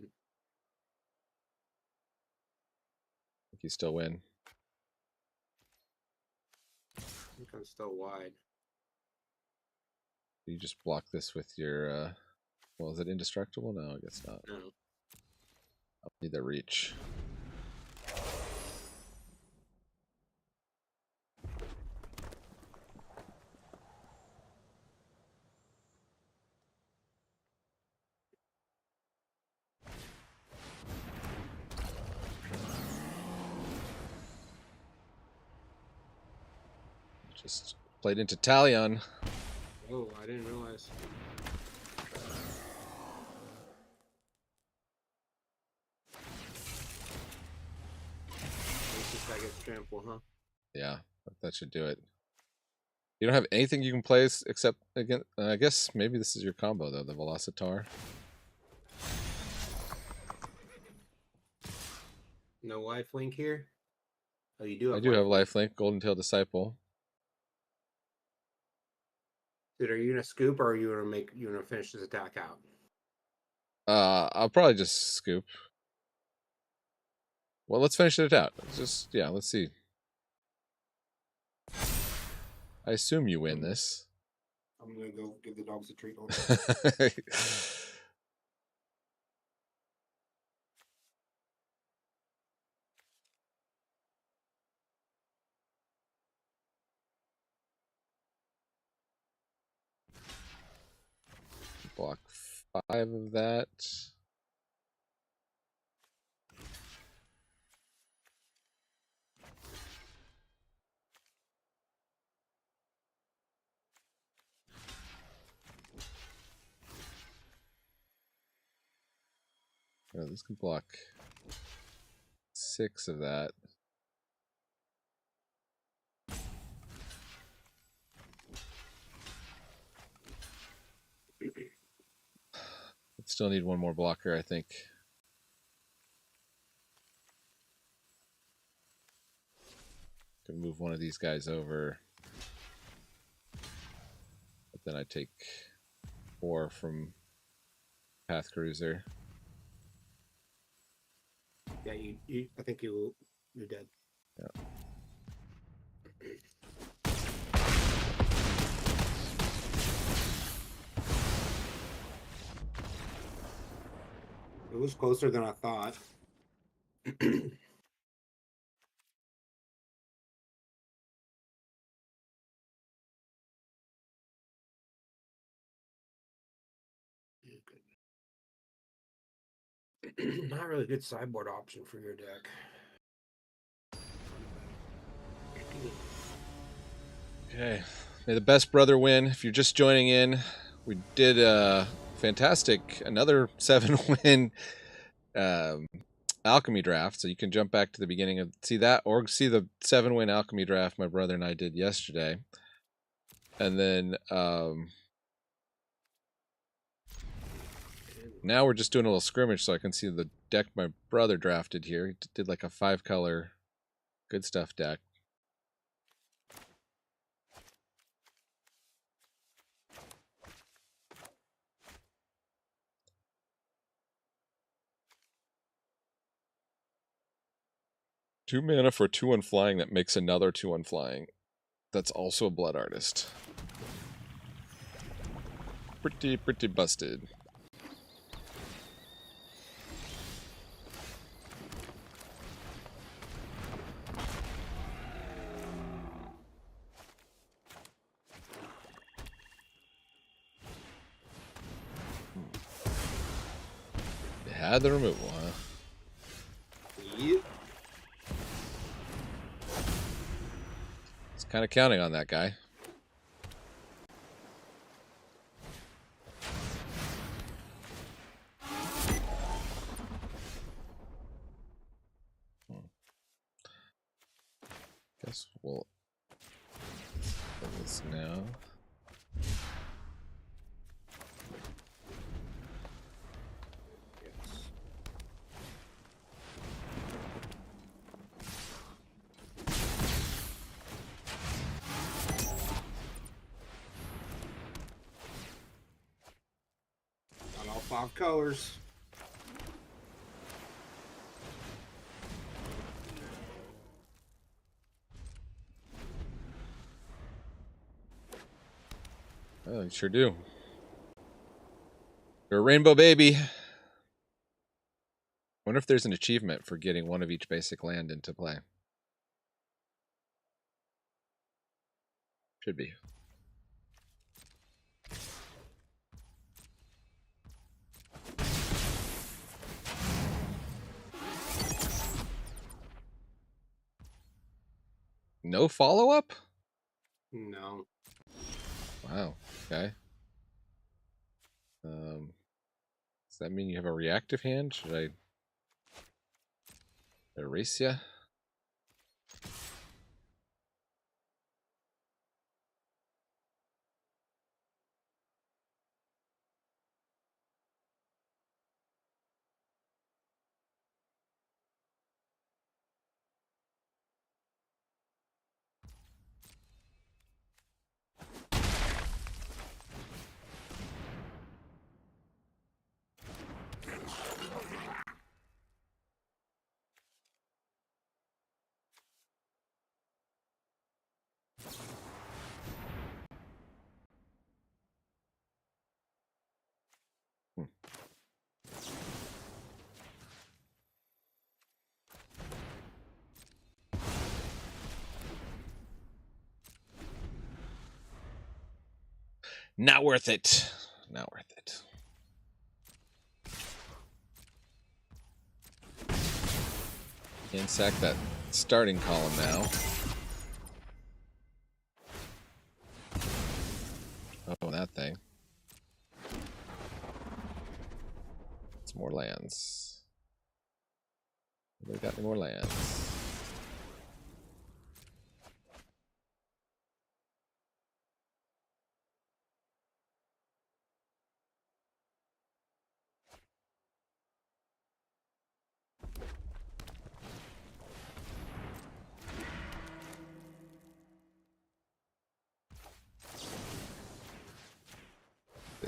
[SPEAKER 1] think you still win.
[SPEAKER 2] I think I'm still wide.
[SPEAKER 1] You just block this with your... well, is it indestructible? No, I guess not.
[SPEAKER 2] No.
[SPEAKER 1] I'll need the reach. Just played into Talion.
[SPEAKER 2] Oh, I didn't realize. I get trample, huh?
[SPEAKER 1] Yeah, that should do it. You don't have anything you can play except, again, I guess maybe this is your combo, though, the Velocitar.
[SPEAKER 2] No lifelink here? Oh, you do have
[SPEAKER 1] I do have
[SPEAKER 2] lifelink.
[SPEAKER 1] lifelink, Golden Tail Disciple.
[SPEAKER 2] Dude, are you gonna scoop or are you gonna finish this attack out?
[SPEAKER 1] I'll probably just scoop. Well, let's finish it out. Let's see. I assume you win this.
[SPEAKER 2] I'm gonna go give the dogs a treat.
[SPEAKER 1] Block 5 of that. Oh, this can block 6 of that. Still need one more blocker, I think. Can move one of these guys over. But then I take 4 from Path Cruiser.
[SPEAKER 2] Yeah, I think you're dead.
[SPEAKER 1] Yeah.
[SPEAKER 2] It was closer than I thought. Not really good sideboard option for your deck.
[SPEAKER 1] Okay. May the best brother win. If you're just joining in, we did a fantastic, another 7-win Alchemy draft. So you can jump back to the beginning of see that or see the 7-win Alchemy draft my brother and I did yesterday. And then now we're just doing a little scrimmage so I can see the deck my brother drafted here. He did like a 5-color good stuff deck. 2 mana for 2 unflying that makes another 2 unflying. That's also a Blood Artist. Pretty busted. They had the removal, huh?
[SPEAKER 2] Yep.
[SPEAKER 1] It's kind of counting on that guy. Guess we'll do this now.
[SPEAKER 2] Yes. Got all 5 colors.
[SPEAKER 1] Oh, you sure do. You're a rainbow baby. Wonder if there's an achievement for getting one of each basic land into play. Should be. No follow-up?
[SPEAKER 2] No.
[SPEAKER 1] Wow. Okay. Does that mean you have a reactive hand? Should I erase ya? Not worth it. Not worth it. Can't sack that starting column now. Oh, that thing. It's more lands. We got any more lands?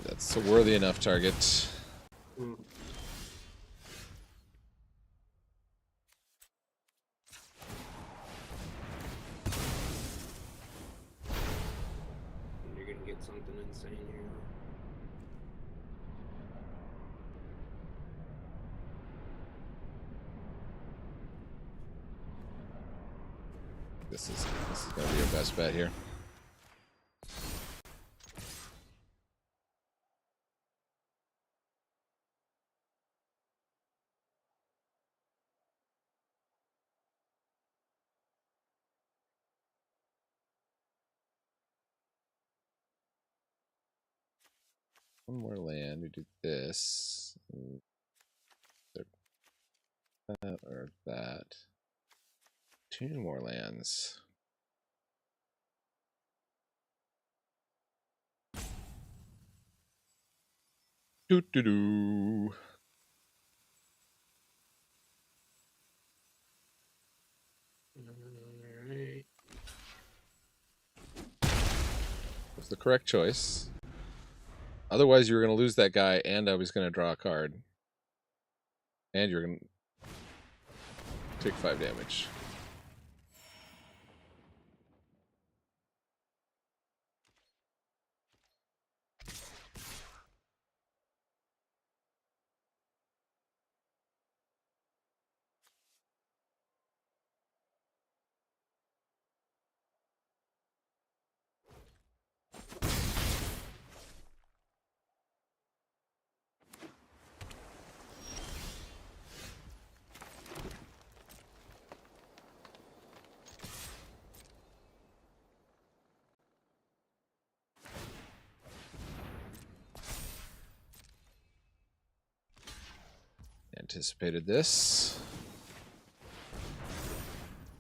[SPEAKER 1] That's a worthy enough target.
[SPEAKER 2] Mm. You're gonna get something insane here.
[SPEAKER 1] This is gonna be your best bet here. One more land. We do this. That or that. 2 more lands. Doo doo doo.
[SPEAKER 2] Alright.
[SPEAKER 1] Was the correct choice. Otherwise, you were going to lose that guy, and I was going to draw a card. And you're going to take 5 damage. anticipated this.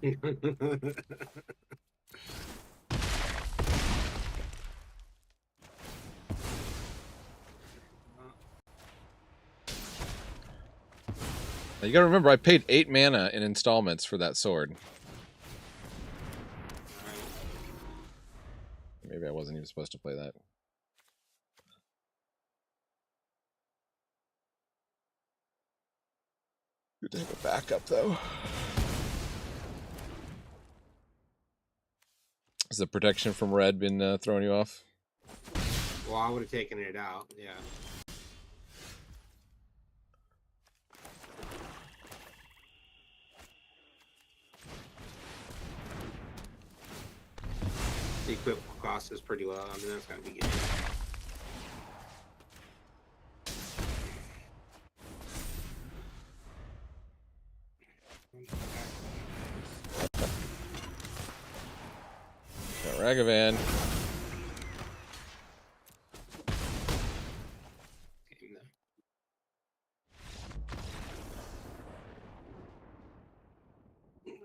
[SPEAKER 1] Now you gotta remember, I paid 8 mana in installments for that sword. Maybe I wasn't even supposed to play that. Good to have a backup, though. Has the protection from red been throwing you off?
[SPEAKER 2] Well, I would have taken it out, yeah. The equip cost is pretty low. I mean, that's gotta be good.
[SPEAKER 1] Got Ragavan.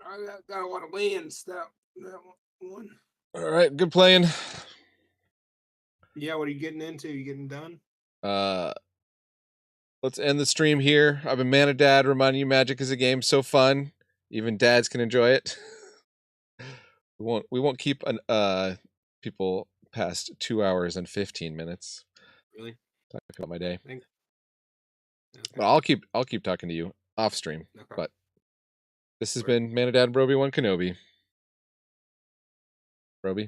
[SPEAKER 2] I got a lot of lands that one.
[SPEAKER 1] All right, good playing.
[SPEAKER 2] Yeah, what are you getting into? You getting done?
[SPEAKER 1] Let's end the stream here. I've been Mana Dad reminding you Magic is a game so fun. Even dads can enjoy it. We won't keep people past 2 hours and 15 minutes.
[SPEAKER 2] Really?
[SPEAKER 1] Talk about my day.
[SPEAKER 2] Okay.
[SPEAKER 1] Well, I'll keep talking to you off stream.
[SPEAKER 2] Okay.
[SPEAKER 1] But this has been Mana Dad and Brobi Wan Kenobi. Brobi.